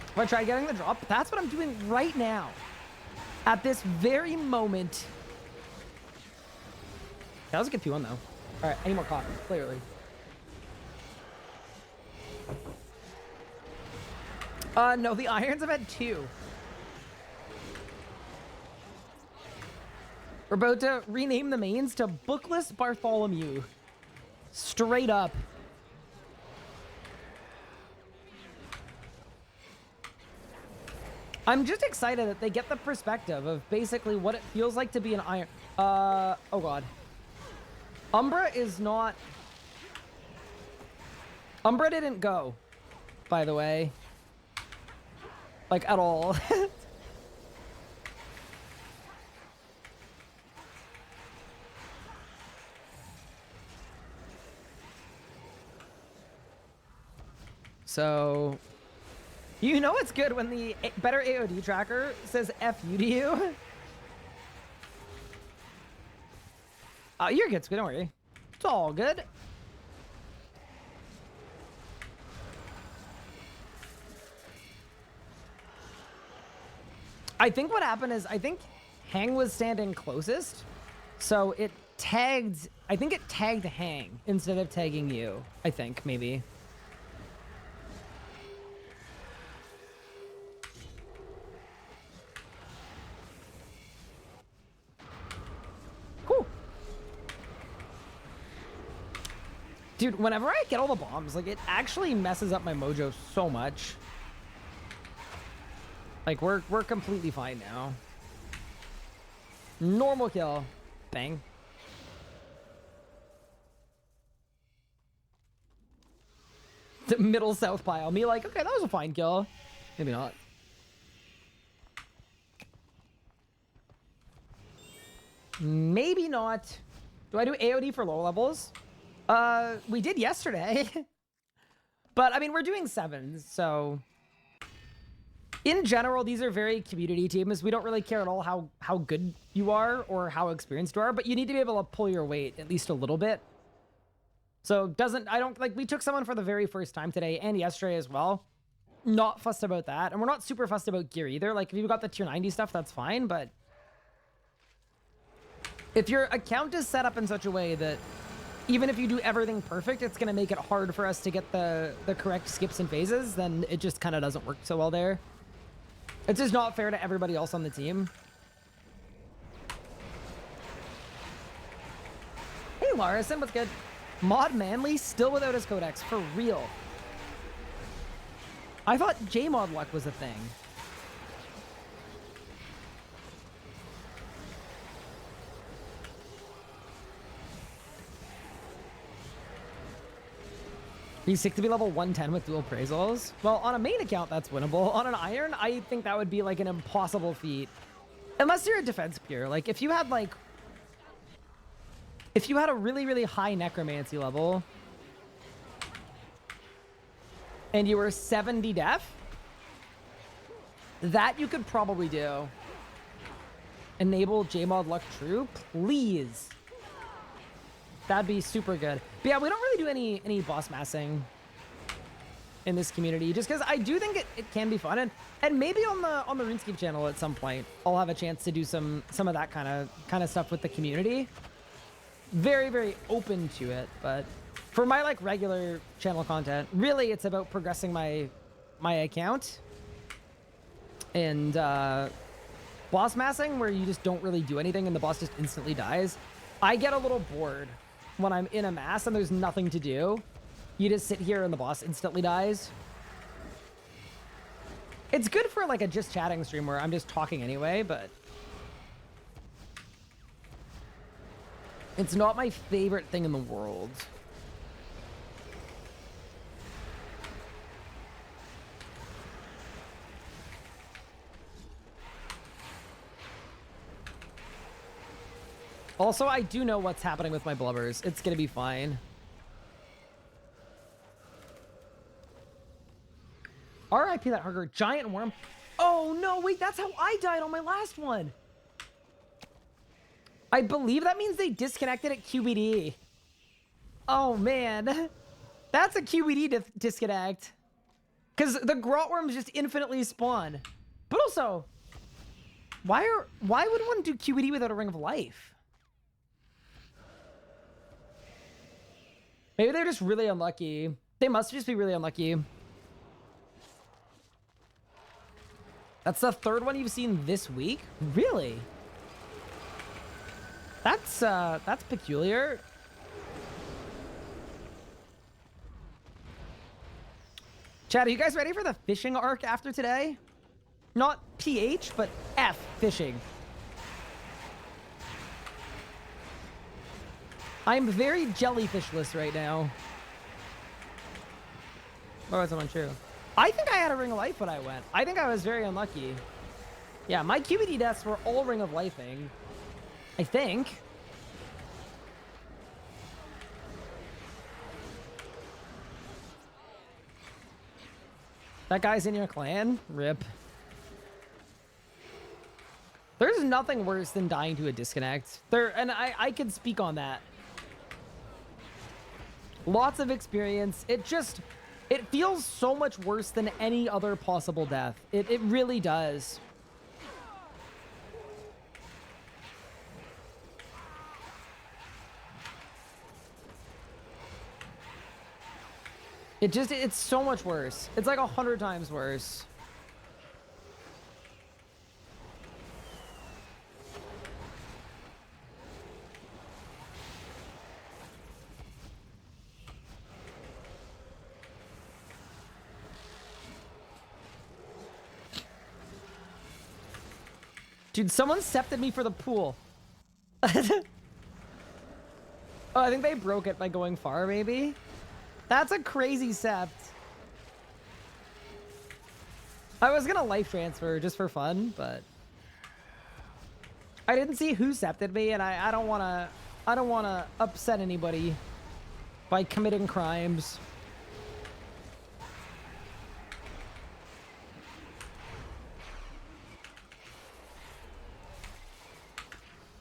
If I try getting the drop, that's what I'm doing right now. At this very moment. That was a good P1 though. All right, I need more copper, clearly. No, the irons have had 2. We're about to rename the mains to Bookless Bartholomew. Straight up. I'm just excited that they get the perspective of basically what it feels like to be an iron. Oh god. Umbra is not... Umbra didn't go, by the way. Like, at all. So, you know it's good when the better AoD tracker says F you to you. You're good, don't worry. It's all good. I think what happened is, I think Hang was standing closest. So it tagged, I think it tagged Hang instead of tagging you. I think, maybe. Dude, whenever I get all the bombs, like, it actually messes up my mojo so much. Like, we're completely fine now. Normal kill. Bang. The middle south pile. Me like, okay, that was a fine kill. Maybe not. Maybe not. Do I do AoD for low levels? We did yesterday. But, I mean, we're doing 7s, so... In general, these are very community teams. We don't really care at all how good you are or how experienced you are, but you need to be able to pull your weight at least a little bit. So, we took someone for the very first time today and yesterday as well. Not fussed about that. And we're not super fussed about gear either. Like, if you've got the tier 90 stuff, that's fine, but... If your account is set up in such a way that even if you do everything perfect, it's going to make it hard for us to get the correct skips and phases, then it just kind of doesn't work so well there. It's just not fair to everybody else on the team. Hey, Larison, what's good? Mod Manly still without his codex, for real. I thought Jmod luck was a thing. He's sick to be level 110 with dual appraisals. Well, on a main account, that's winnable. On an iron, I think that would be like an impossible feat. Unless you're a defense pure. Like, if you had like... If you had a really, really high necromancy level... and you were 70 def... that you could probably do. Enable Jmod luck true, please. That'd be super good. But yeah, we don't really do any boss massing in this community, just because I do think it can be fun, and maybe on the RuneScape channel at some point I'll have a chance to do some of that kind of stuff with the community. Very, very open to it, but for my like regular channel content, really it's about progressing my account and boss massing where you just don't really do anything and the boss just instantly dies. I get a little bored when I'm in a mass and there's nothing to do. You just sit here and the boss instantly dies. It's good for like a just chatting stream where I'm just talking anyway, but it's not my favorite thing in the world. Also, I do know what's happening with my blubbers. It's gonna be fine. RIP that hugger. Giant worm. Oh, no, wait, that's how I died on my last one. I believe that means they disconnected at QBD. Oh, man. That's a QBD disconnect. Because the grot worms just infinitely spawn. But also, why would one do QBD without a Ring of Life? Maybe they're just really unlucky. They must just be really unlucky. That's the third one you've seen this week? Really? That's peculiar. Chad, are you guys ready for the fishing arc after today? Not PH, but F fishing. I'm very jellyfishless right now. Or was it untrue? I think I had a Ring of Life when I went. I think I was very unlucky. Yeah, my QBD deaths were all Ring of Lifing. I think. That guy's in your clan? RIP. There's nothing worse than dying to a disconnect. And I can speak on that. Lots of experience. It feels so much worse than any other possible death. It really does. It's so much worse. It's like 100 times worse. Dude, someone septed me for the pool. Oh, I think they broke it by going far, maybe? That's a crazy sept. I was gonna life transfer just for fun, but I didn't see who septed me, and I don't wanna upset anybody by committing crimes.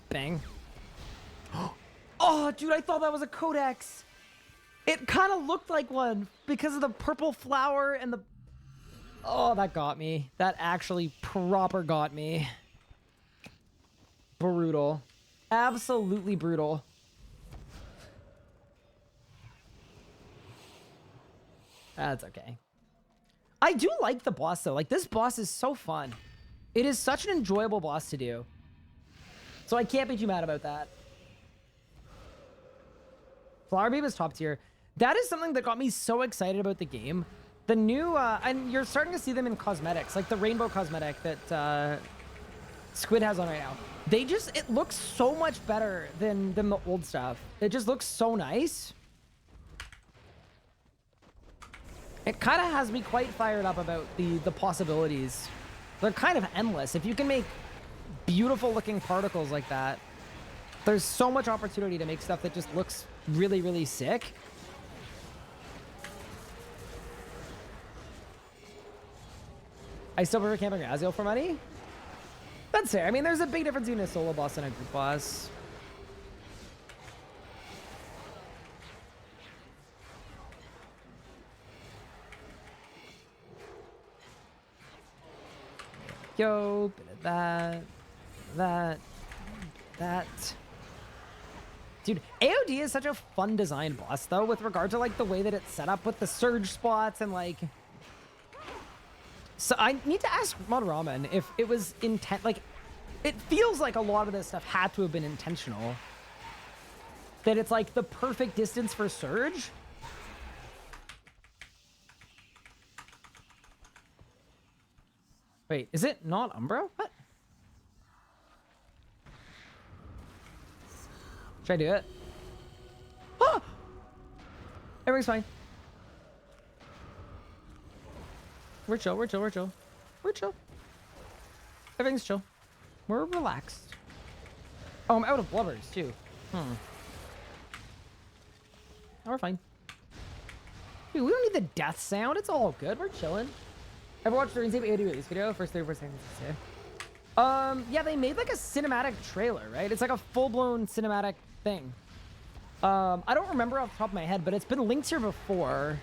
Bang. Oh, dude, I thought that was a codex. It kind of looked like one because of the purple flower and the... Oh, that got me. That actually proper got me. Brutal. Absolutely brutal. That's okay. I do like the boss, though. Like, this boss is so fun. It is such an enjoyable boss to do. So I can't be too mad about that. Flower Babe is top tier. That is something that got me so excited about the game. The new, and you're starting to see them in cosmetics, like the rainbow cosmetic that Squid has on right now. It looks so much better than the old stuff. It just looks so nice. It kind of has me quite fired up about the possibilities. They're kind of endless. If you can make beautiful looking particles like that, there's so much opportunity to make stuff that just looks really, really sick. I still prefer camping Raziel for money. That's fair. I mean, there's a big difference between a solo boss and a group boss. Yo, bit of that. Dude, AoD is such a fun design boss, though, with regard to, like, the way that it's set up with the surge spots and, like... So I need to ask Mod Ramen if it was intent... Like, it feels like a lot of this stuff had to have been intentional. that it's like the perfect distance for surge. Wait, is it not Umbro? What? Should I do it? Ah! Everything's fine. We're chill, we're chill, we're chill. We're chill. Everything's chill. We're relaxed. Oh, I'm out of blubbers, too. Oh, we're fine. Dude, we don't need the death sound. It's all good. We're chilling. Ever watched the RuneScape AoD release video? First 34 seconds to say. Yeah, they made like a cinematic trailer, right? It's like a full-blown cinematic thing. I don't remember off the top of my head, but it's been linked here before.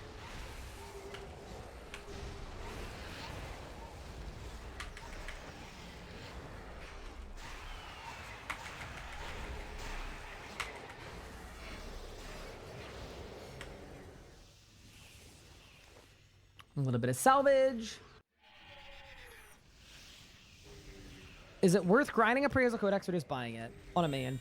A little bit of salvage. Is it worth grinding Appraisal Codex or just buying it on a main?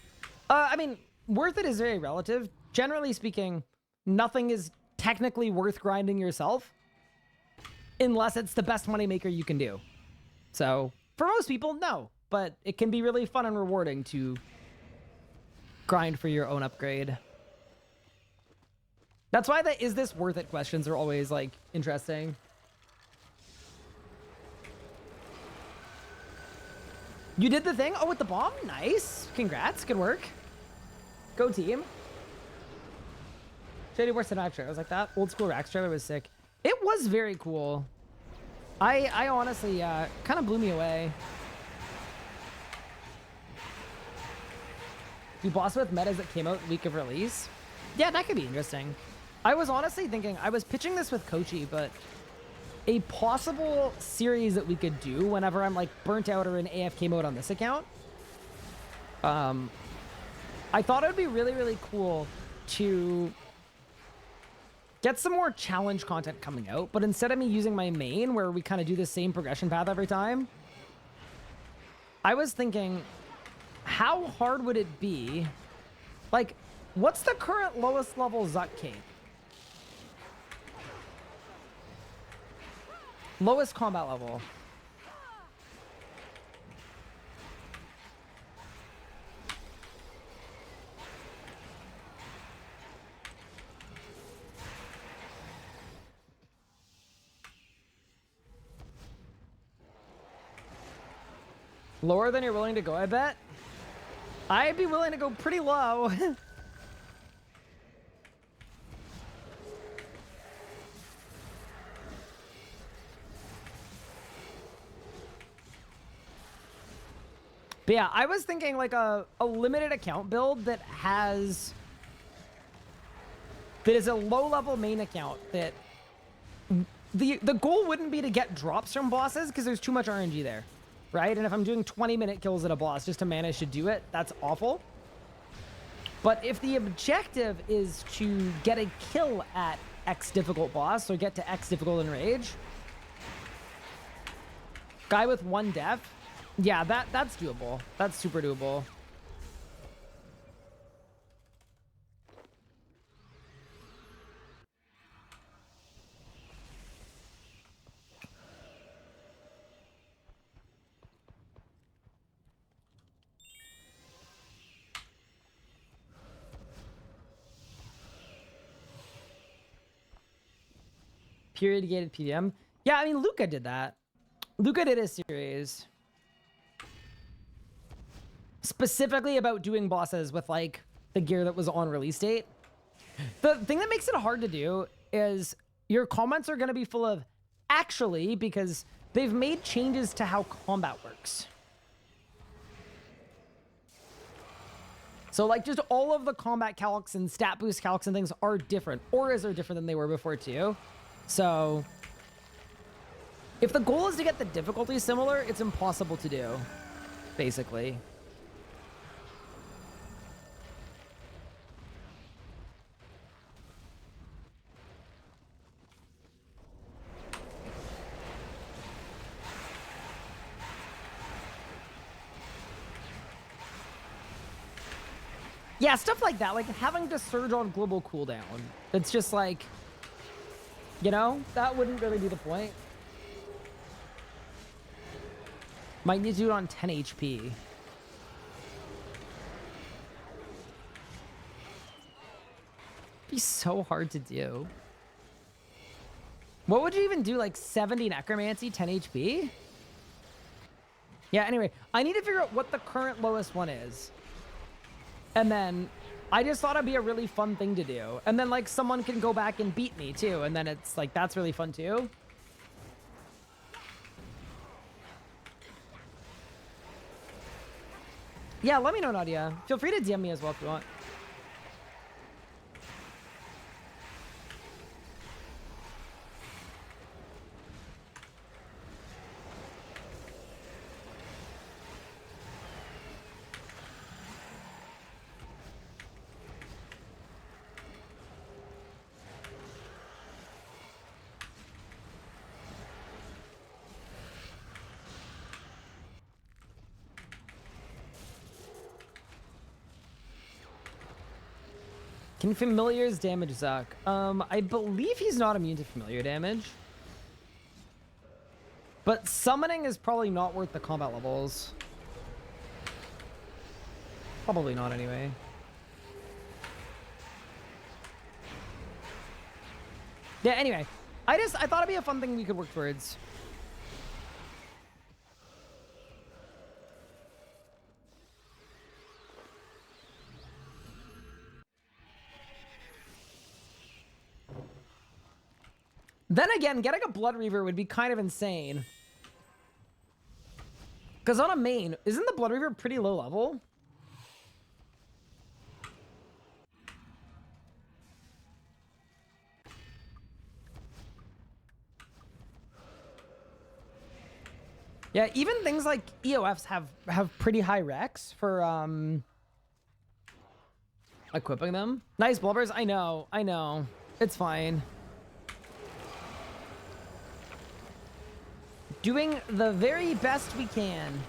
I mean, worth it is very relative. Generally speaking, nothing is technically worth grinding yourself unless it's the best moneymaker you can do. So, for most people, no. But it can be really fun and rewarding to grind for your own upgrade. That's why the is this worth it questions are always, like, interesting. You did the thing? Oh, with the bomb? Nice. Congrats. Good work. Go team. Shady worse than I was like that. Old school Rax trailer was sick. It was very cool. I honestly, kind of blew me away. You boss with metas that came out week of release? Yeah, that could be interesting. I was honestly thinking, I was pitching this with Kochi, but a possible series that we could do whenever I'm like burnt out or in AFK mode on this account. I thought it would be really, really cool to get some more challenge content coming out, but instead of me using my main where we kind of do the same progression path every time, I was thinking, how hard would it be? Like, what's the current lowest level Zut cape? Lowest combat level. Lower than you're willing to go, I bet. I'd be willing to go pretty low. But yeah, I was thinking like a limited account build that is a low-level main account that the goal wouldn't be to get drops from bosses because there's too much RNG there, right? And if I'm doing 20-minute kills at a boss just to manage to do it, that's awful. But if the objective is to get a kill at X difficult boss, or get to X difficult in rage, guy with 1 death, yeah, that's doable. That's super doable. Period gated PDM. Yeah, I mean, Luca did that. Luca did a series specifically about doing bosses with like the gear that was on release date. The thing that makes it hard to do is your comments are going to be full of actually, because they've made changes to how combat works. So like just all of the combat calcs and stat boost calcs and things are different. Auras are different than they were before too. So if the goal is to get the difficulty similar, it's impossible to do, basically. Yeah, stuff like that, like having to surge on global cooldown. It's just like, you know, that wouldn't really be the point. Might need to do it on 10 HP. Be so hard to do. What would you even do? Like 70 necromancy, 10 HP? Yeah, anyway, I need to figure out what the current lowest one is. And then I just thought it'd be a really fun thing to do. And then like someone can go back and beat me too. And then it's like, that's really fun too. Yeah, let me know, Nadia. Feel free to DM me as well if you want. Can familiars damage Zuck? I believe he's not immune to familiar damage. But summoning is probably not worth the combat levels. Probably not anyway. Yeah, anyway. I thought it'd be a fun thing we could work towards. Then again, getting a Blood Reaver would be kind of insane. Because on a main, isn't the Blood Reaver pretty low level? Yeah, even things like EOFs have pretty high recs for equipping them. Nice blubbers, I know. It's fine. Doing the very best we can.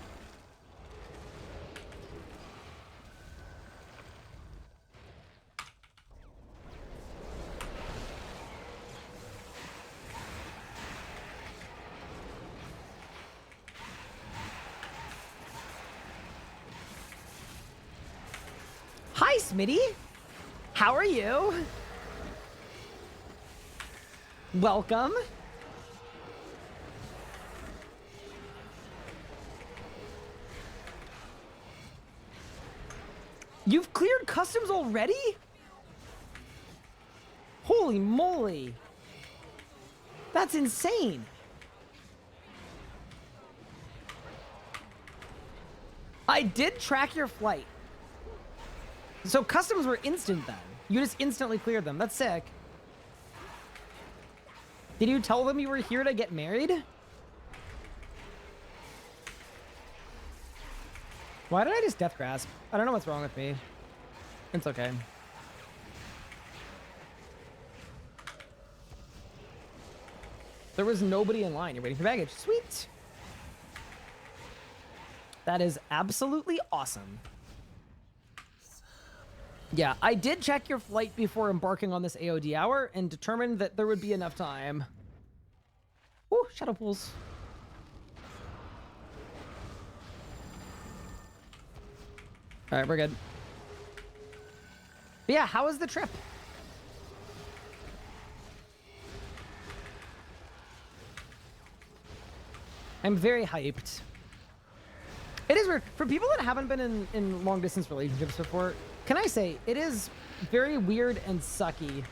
Hi, Smitty. How are you? Welcome. You've cleared customs already? Holy moly. That's insane. I did track your flight. So customs were instant then. You just instantly cleared them. That's sick. Did you tell them you were here to get married? Why did I just death grasp? I don't know what's wrong with me. It's okay. There was nobody in line. You're waiting for baggage. Sweet. That is absolutely awesome. Yeah, I did check your flight before embarking on this AoD hour and determined that there would be enough time. Ooh, shadow pools. All right, we're good. But yeah, how was the trip? I'm very hyped. It is weird. For people that haven't been in long distance relationships before, can I say, it is very weird and sucky.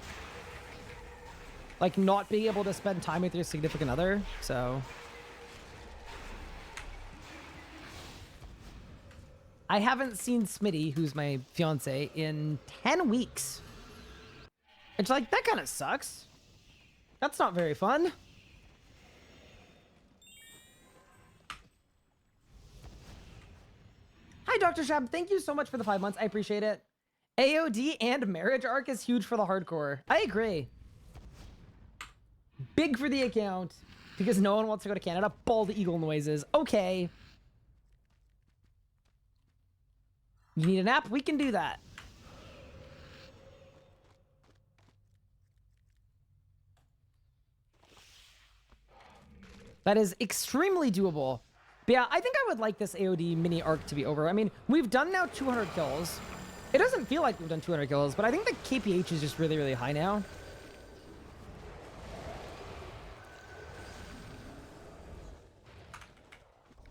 Like not being able to spend time with your significant other, so. I haven't seen Smitty, who's my fiance, in 10 weeks. It's like, that kind of sucks. That's not very fun. Hi, Dr. Shab. Thank you so much for the 5 months. I appreciate it. AoD and marriage arc is huge for the hardcore. I agree. Big for the account because no one wants to go to Canada. Bald eagle noises. Okay. You need a nap? We can do that. That is extremely doable. But yeah, I think I would like this AoD mini arc to be over. I mean, we've done now 200 kills. It doesn't feel like we've done 200 kills, but I think the KPH is just really, really high now.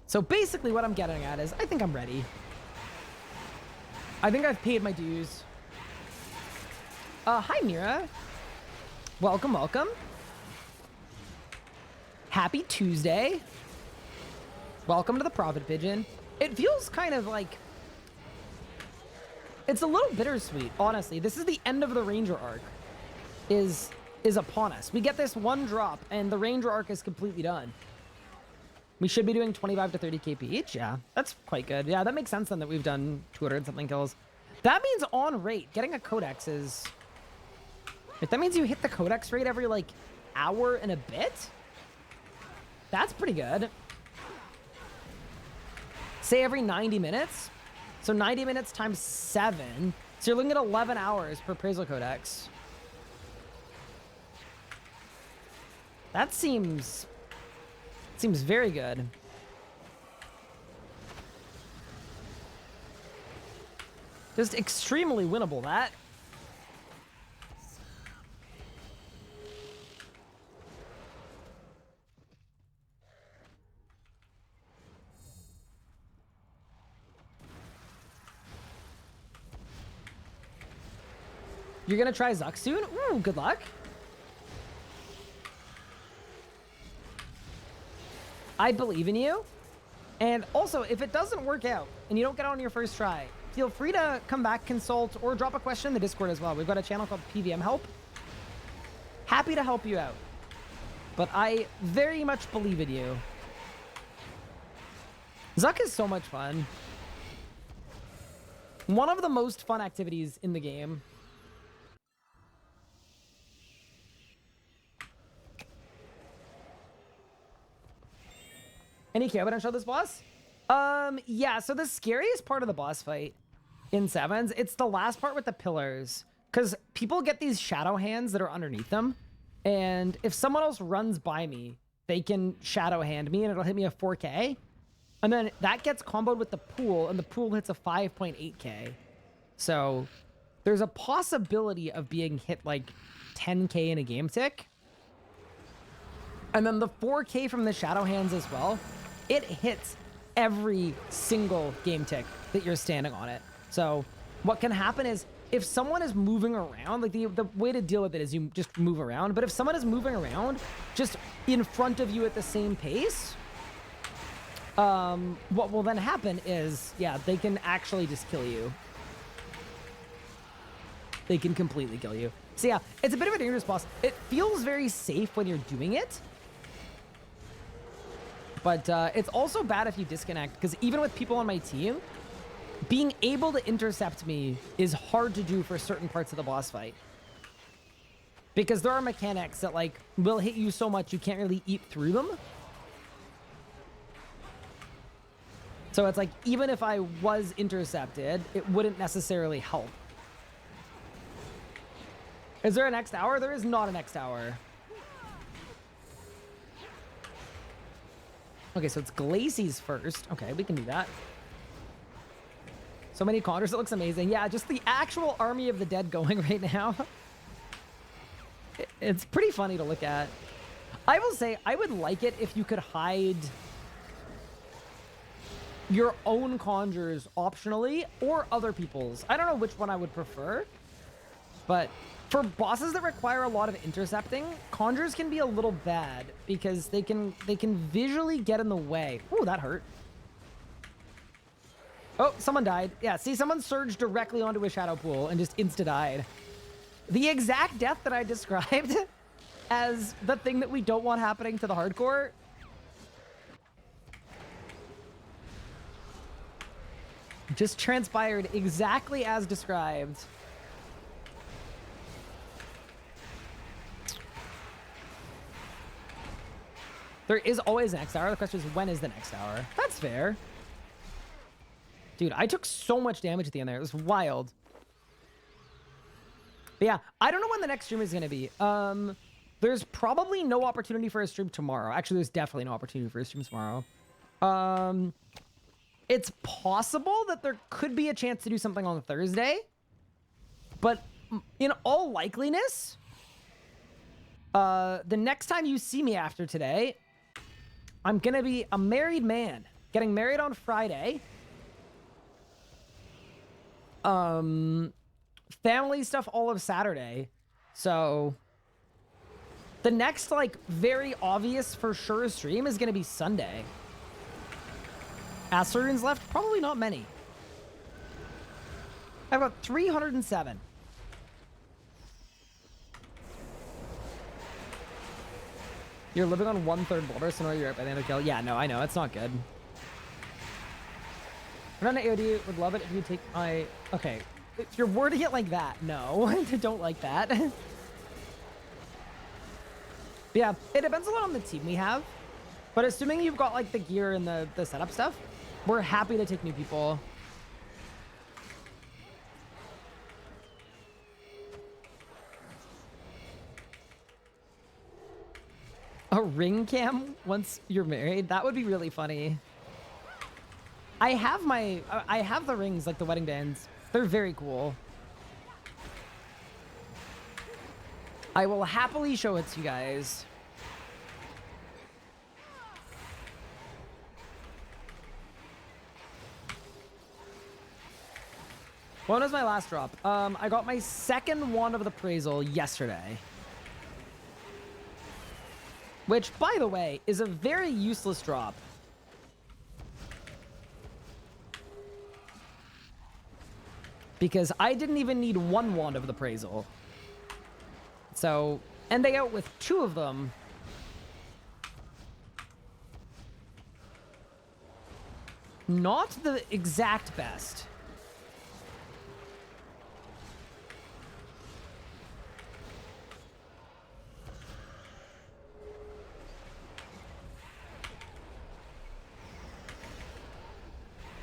So basically what I'm getting at is I think I'm ready. I think I've paid my dues. Hi, Mira. Welcome, welcome. Happy Tuesday. Welcome to the Profit Pigeon. It feels kind of like... It's a little bittersweet, honestly. This is the end of the Ranger arc. Is upon us. We get this one drop, and the Ranger arc is completely done. We should be doing 25 to 30 KP each. Yeah, that's quite good. Yeah, that makes sense then that we've done 200 something kills. That means on rate, getting a codex is... If that means you hit the codex rate every, like, hour and a bit? That's pretty good. Say every 90 minutes. So 90 minutes times 7. So you're looking at 11 hours per appraisal codex. That seems very good. Just extremely winnable, that. You're gonna try Zuck soon? Ooh, good luck. I believe in you. And also, if it doesn't work out and you don't get on your first try, feel free to come back, consult, or drop a question in the Discord as well. We've got a channel called PVM Help. Happy to help you out. But I very much believe in you. Zuck is so much fun. One of the most fun activities in the game. Any care about show this boss? Yeah, so the scariest part of the boss fight in Sevens, it's the last part with the pillars. Because people get these shadow hands that are underneath them. And if someone else runs by me, they can shadow hand me and it'll hit me a 4K. And then that gets comboed with the pool, and the pool hits a 5.8K. So there's a possibility of being hit like 10K in a game tick. And then the 4K from the shadow hands as well. It hits every single game tick that you're standing on it. So what can happen is if someone is moving around, like the way to deal with it is you just move around. But if someone is moving around just in front of you at the same pace, what will then happen is, yeah, they can actually just kill you. They can completely kill you. So yeah, it's a bit of a dangerous boss. It feels very safe when you're doing it. But it's also bad if you disconnect, because even with people on my team, being able to intercept me is hard to do for certain parts of the boss fight. Because there are mechanics that, like, will hit you so much you can't really eat through them. So it's like, even if I was intercepted, it wouldn't necessarily help. Is there a next hour? There is not a next hour. Okay, so it's Glacy's first. Okay, we can do that. So many conjures, it looks amazing. Yeah, just the actual army of the dead going right now. It's pretty funny to look at. I will say, I would like it if you could hide your own conjures optionally or other people's. I don't know which one I would prefer, but for bosses that require a lot of intercepting, conjures can be a little bad because they can visually get in the way. Ooh, that hurt. Oh, someone died. Yeah, see, someone surged directly onto a shadow pool and just insta-died. The exact death that I described as the thing that we don't want happening to the hardcore. Just transpired exactly as described. There is always an next hour. The question is, when is the next hour? That's fair. Dude, I took so much damage at the end there. It was wild. But yeah, I don't know when the next stream is going to be. There's probably no opportunity for a stream tomorrow. Actually, there's definitely no opportunity for a stream tomorrow. It's possible that there could be a chance to do something on Thursday, but in all likeliness, the next time you see me after today, I'm gonna be a married man, getting married on Friday. Family stuff all of Saturday. So the next, like, very obvious for sure stream is gonna be Sunday. Assyrians left? Probably not many. I've got 307. You're living on 1/3 blubber, so you're up by the end of kill. Yeah, no, I know. It's not good. Run an AoD, would love it if you take my... Okay. If you're wording it like that, no. I don't like that. But yeah, it depends a lot on the team we have. But assuming you've got, like, the gear and the setup stuff, we're happy to take new people. A ring cam once you're married? That would be really funny. I have the rings, like the wedding bands. They're very cool. I will happily show it to you guys. When was my last drop? I got my second wand of the appraisal yesterday. Which, by the way, is a very useless drop. Because I didn't even need one wand of the appraisal. So, ending out with 2 of them. Not the exact best.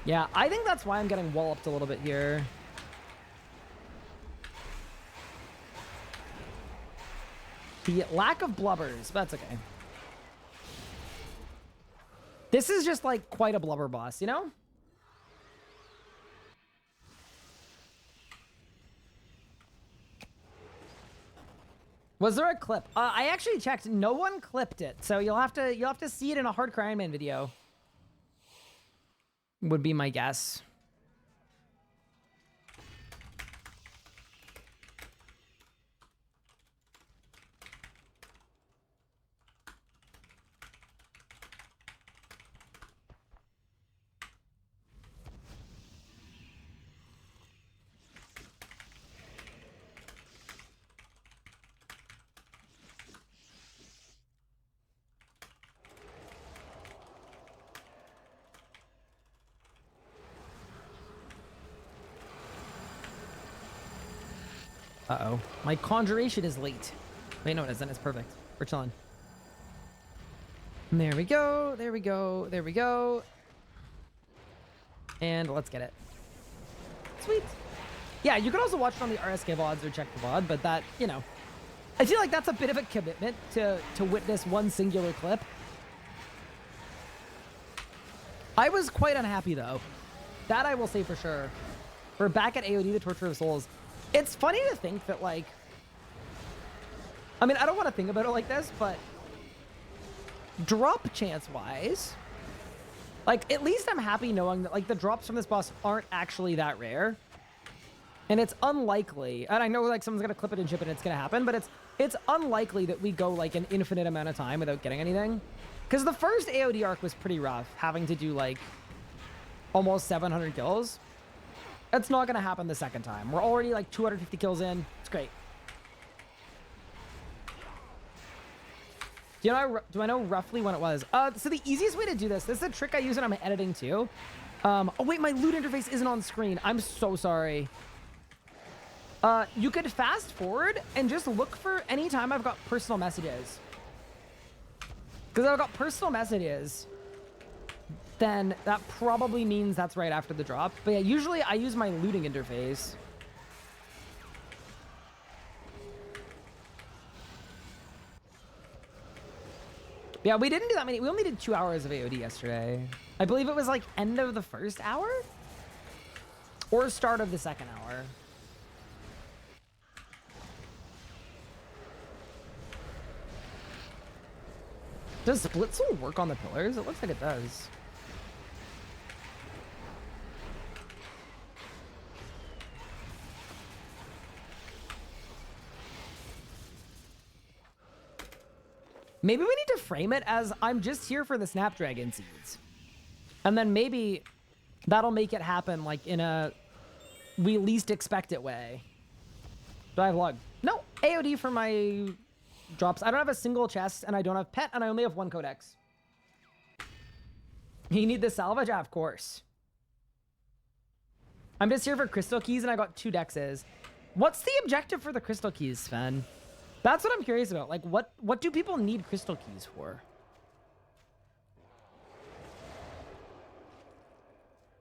Yeah, I think that's why I'm getting walloped a little bit here. The lack of blubbers, but that's okay. This is just like quite a blubber boss, you know? Was there a clip? I actually checked. No one clipped it, so you'll have to see it in a hardcore Ironman video. Would be my guess. Uh-oh. My conjuration is late. Wait, no, it isn't. It's perfect. We're chilling. There we go. There we go. There we go. And let's get it. Sweet. Yeah, you can also watch it on the RSK VODs or check the VOD, but that, you know. I feel like that's a bit of a commitment to witness one singular clip. I was quite unhappy, though. That I will say for sure. We're back at AoD, the Torture of Souls. It's funny to think that, like... I mean, I don't want to think about it like this, but... drop chance-wise... like, at least I'm happy knowing that, like, the drops from this boss aren't actually that rare. And it's unlikely... and I know, like, someone's gonna clip it and chip it and it's gonna happen, but it's unlikely that we go, like, an infinite amount of time without getting anything. Because the first AoD arc was pretty rough, having to do, like, almost 700 kills. That's not going to happen the second time. We're already like 250 kills in. It's great. Do I know roughly when it was? So the easiest way to do this is a trick I use when I'm editing too. Oh wait, my loot interface isn't on screen. I'm so sorry. You could fast forward and just look for any time I've got personal messages. Because I've got personal messages. Then that probably means that's right after the drop. But yeah, usually I use my looting interface. Yeah, we didn't do that many. We only did 2 hours of AoD yesterday. I believe it was like end of the first hour or start of the second hour. Does split soul work on the pillars? It looks like it does. Maybe we need to frame it as I'm just here for the Snapdragon seeds. And then maybe that'll make it happen like in a we least expect it way. Do I have log? No, AoD for my drops. I don't have a single chest and I don't have pet and I only have 1 codex. You need the salvage? Yeah, of course. I'm just here for crystal keys and I got 2 dexes. What's the objective for the crystal keys, Sven? That's what I'm curious about. Like, what do people need crystal keys for?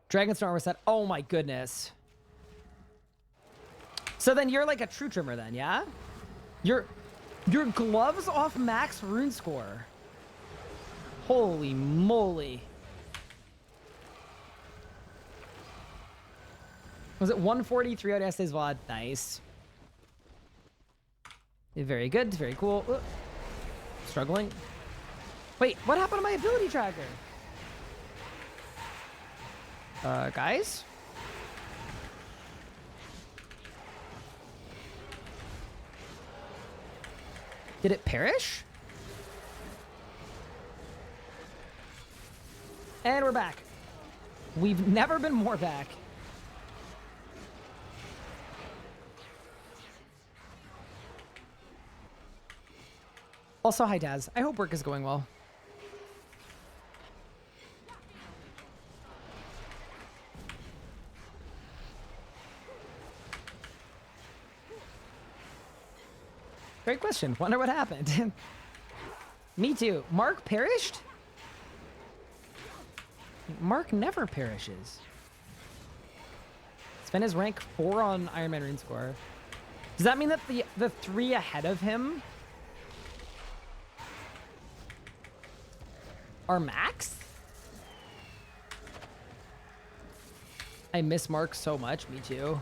Dragonstorm reset. Oh my goodness. So then you're like a true trimmer then, yeah? Your gloves off max rune score. Holy moly. Was it 143 out Estes VOD? Nice. Very good, very cool. Struggling. Wait, what happened to my ability tracker? Guys? Did it perish? And we're back. We've never been more back. Also, hi Daz. I hope work is going well. Great question. Wonder what happened. Me too. Mark perished? Mark never perishes. Sven is rank 4 on Ironman rune score. Does that mean that the 3 ahead of him are max? I miss Mark so much. Me too.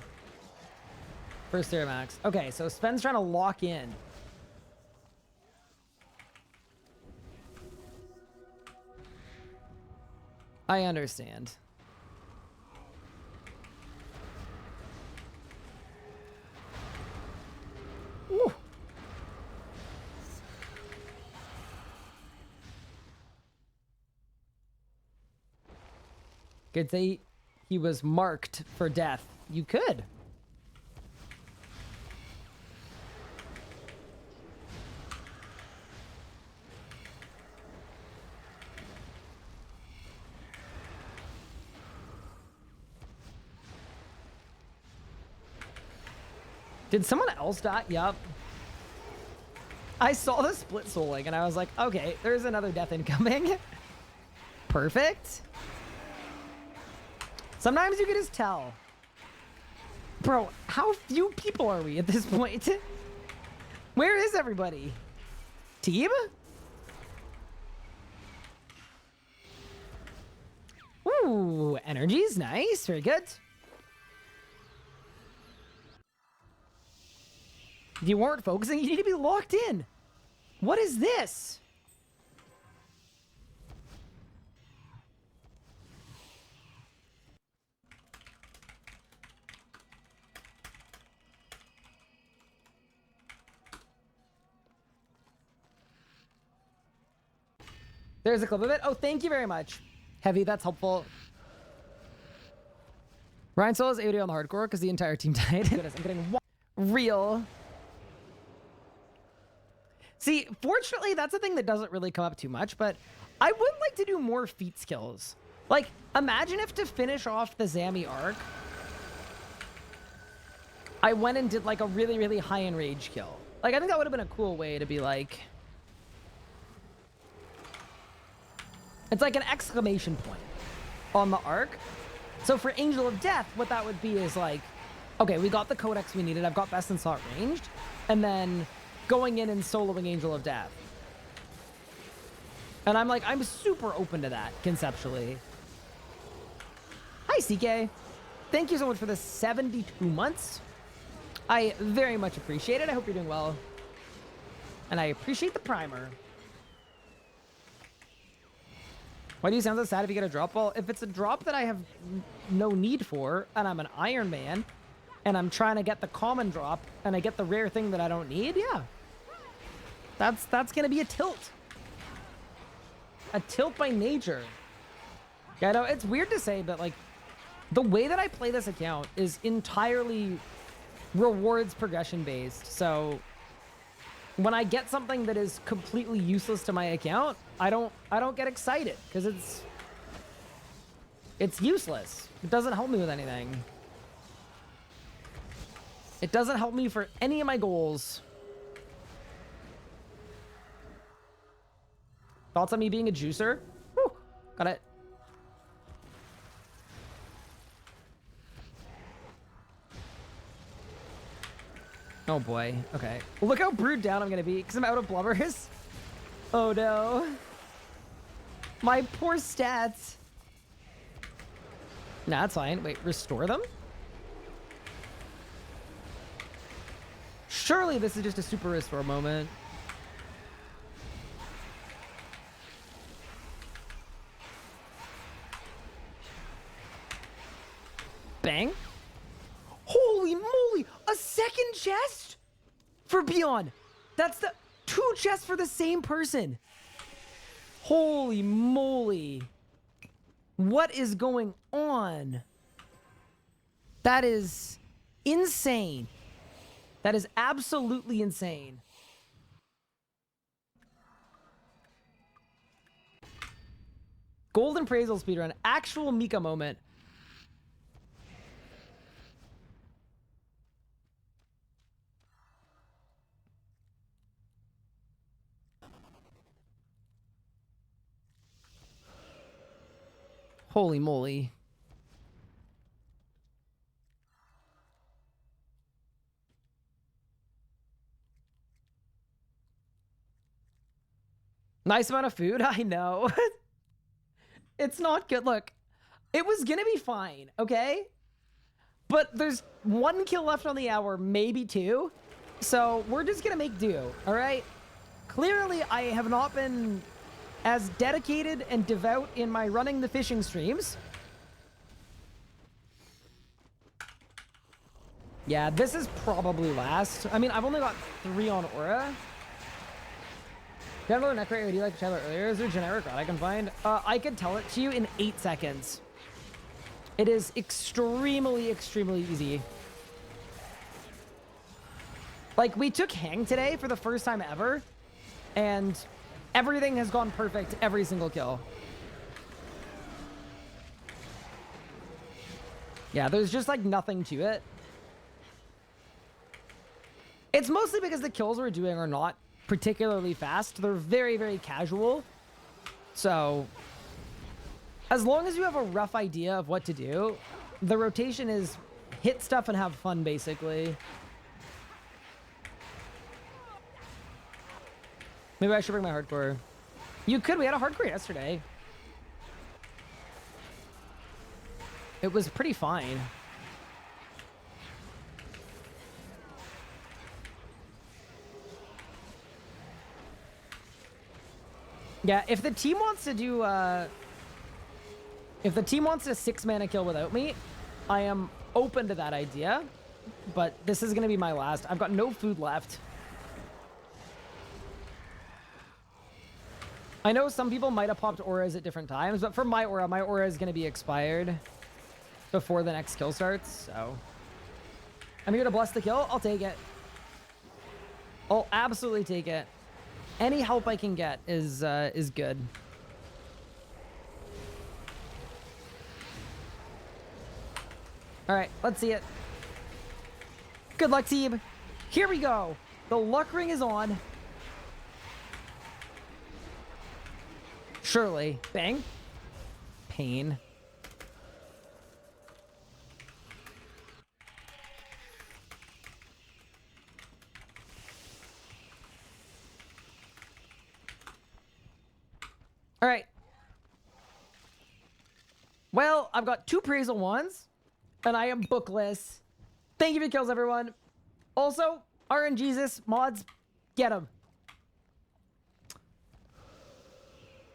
First tier max. Okay, so Sven's trying to lock in. I understand. Ooh. Could say he was marked for death. You could. Did someone else die? Yup. I saw the split souling and I was like, okay, there's another death incoming. Perfect. Sometimes you can just tell. Bro, how few people are we at this point? Where is everybody? Team? Ooh, energy's nice. Very good. If you weren't focusing, you need to be locked in. What is this? There's a clip of it. Oh, thank you very much. Heavy, that's helpful. Ryan Solo's AoD on the hardcore because the entire team died. I'm getting real. See, fortunately, that's a thing that doesn't really come up too much, but I would like to do more feat skills. Like, imagine if to finish off the Zami arc, I went and did like a really, really high enrage kill. Like, I think that would have been a cool way to be like... It's like an exclamation point on the arc. So for Angel of Death, what that would be is like, okay, we got the codex we needed. I've got best in slot ranged. And then going in and soloing Angel of Death. And I'm like, I'm super open to that conceptually. Hi, CK. Thank you so much for the 72 months. I very much appreciate it. I hope you're doing well. And I appreciate the primer. Why do you sound so sad if you get a drop? Well, if it's a drop that I have no need for, and I'm an Ironman, and I'm trying to get the common drop, and I get the rare thing that I don't need, yeah. That's gonna be a tilt. A tilt by nature. Yeah, I know, it's weird to say, but like, the way that I play this account is entirely rewards progression based. So when I get something that is completely useless to my account, I don't get excited because it's useless. It doesn't help me with anything. It doesn't help me for any of my goals. Thoughts on me being a juicer? Whew, got it. Oh boy. Okay. Look how brewed down I'm gonna be because I'm out of blubbers. Oh no. My poor stats. Nah, that's fine. Wait, restore them? Surely this is just a super restore moment. Bang. Holy moly! A second chest? For Beyond. That's the 2 chests for the same person. Holy moly. What is going on? That is insane. That is absolutely insane. Golden Appraisal speedrun. Actual Mika moment. Holy moly. Nice amount of food, I know. It's not good. Look, it was gonna be fine, okay? But there's 1 kill left on the hour, maybe 2. So we're just gonna make do, all right? Clearly, I have not been as dedicated and devout in my running the fishing streams. Yeah, this is probably last. I mean, I've only got 3 on Aura. Do you have another Necrate AoD like I chatted about earlier? Is there a generic god I can find? I could tell it to you in 8 seconds. It is extremely, extremely easy. Like, we took Hang today for the first time ever, and everything has gone perfect every single kill. Yeah, there's just, like, nothing to it. It's mostly because the kills we're doing are not particularly fast. They're very, very casual. So, as long as you have a rough idea of what to do, the rotation is hit stuff and have fun, basically. Maybe I should bring my hardcore. You could. We had a hardcore yesterday. It was pretty fine. Yeah, if the team wants to do, if the team wants a 6-mana kill without me, I am open to that idea. But this is going to be my last. I've got no food left. I know some people might have popped auras at different times, but for my aura is going to be expired before the next kill starts, so. I'm here to bless the kill. I'll take it. I'll absolutely take it. Any help I can get is good. All right, let's see it. Good luck, team. Here we go. The luck ring is on. Surely. Bang. Pain. All right. Well, I've got 2 appraisal ones, and I am bookless. Thank you for the kills, everyone. Also, RNGesus mods, get them.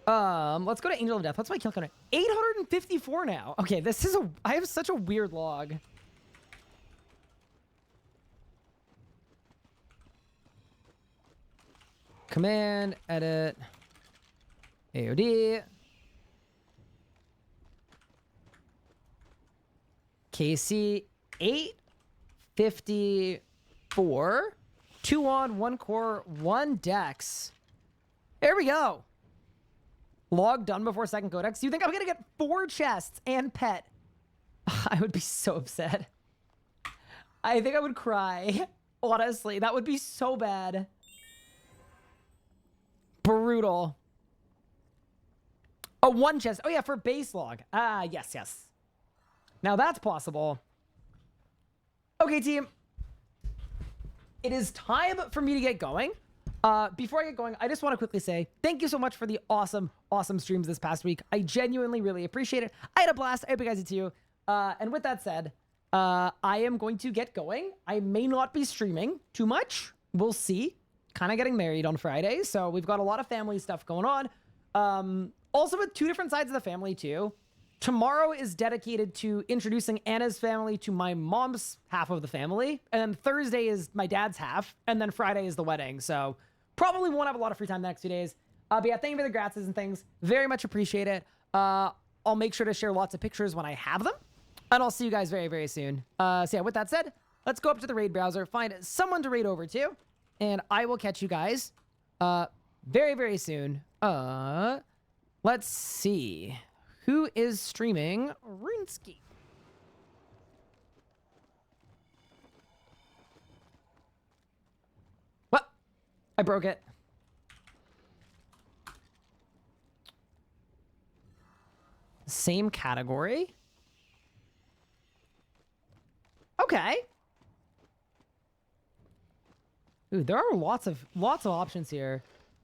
Let's go to Angel of Death. What's my kill count? 854 now. Okay, this is I have such a weird log. Command, edit, AoD. KC 854. 2 on, 1 core, 1 dex. There we go. Log done before second codex. You think I'm gonna get 4 chests and pet? I would be so upset. I think I would cry. Honestly, that would be so bad. Brutal. Oh, 1 chest. Oh yeah, for base log. Yes. Now that's possible. Okay, team. It is time for me to get going. Before I get going, I just want to quickly say thank you so much for the awesome streams this past week. I genuinely really appreciate it. I had a blast. I hope you guys did too. And with that said, I am going to get going. I may not be streaming too much. We'll see. Kind of getting married on Friday, so we've got a lot of family stuff going on. Also with 2 different sides of the family too. Tomorrow is dedicated to introducing Anna's family to my mom's half of the family. And then Thursday is my dad's half. And then Friday is the wedding. So probably won't have a lot of free time the next few days. But yeah, thank you for the gratis and things. Very much appreciate it. I'll make sure to share lots of pictures when I have them. And I'll see you guys very, very soon. So yeah, with that said, let's go up to the raid browser, find someone to raid over to. And I will catch you guys very, very soon. Let's see. Who is streaming RuneScape? What? I broke it. Same category. Okay. Ooh, there are lots of options here.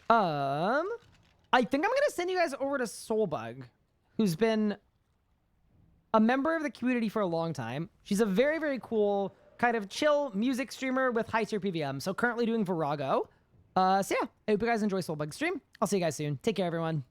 I think I'm gonna send you guys over to Soulbug, who's been a member of the community for a long time. She's a very, very cool, kind of chill music streamer with high tier PVM. So currently doing Virago. So yeah, I hope you guys enjoy Soulbug's stream. I'll see you guys soon. Take care, everyone.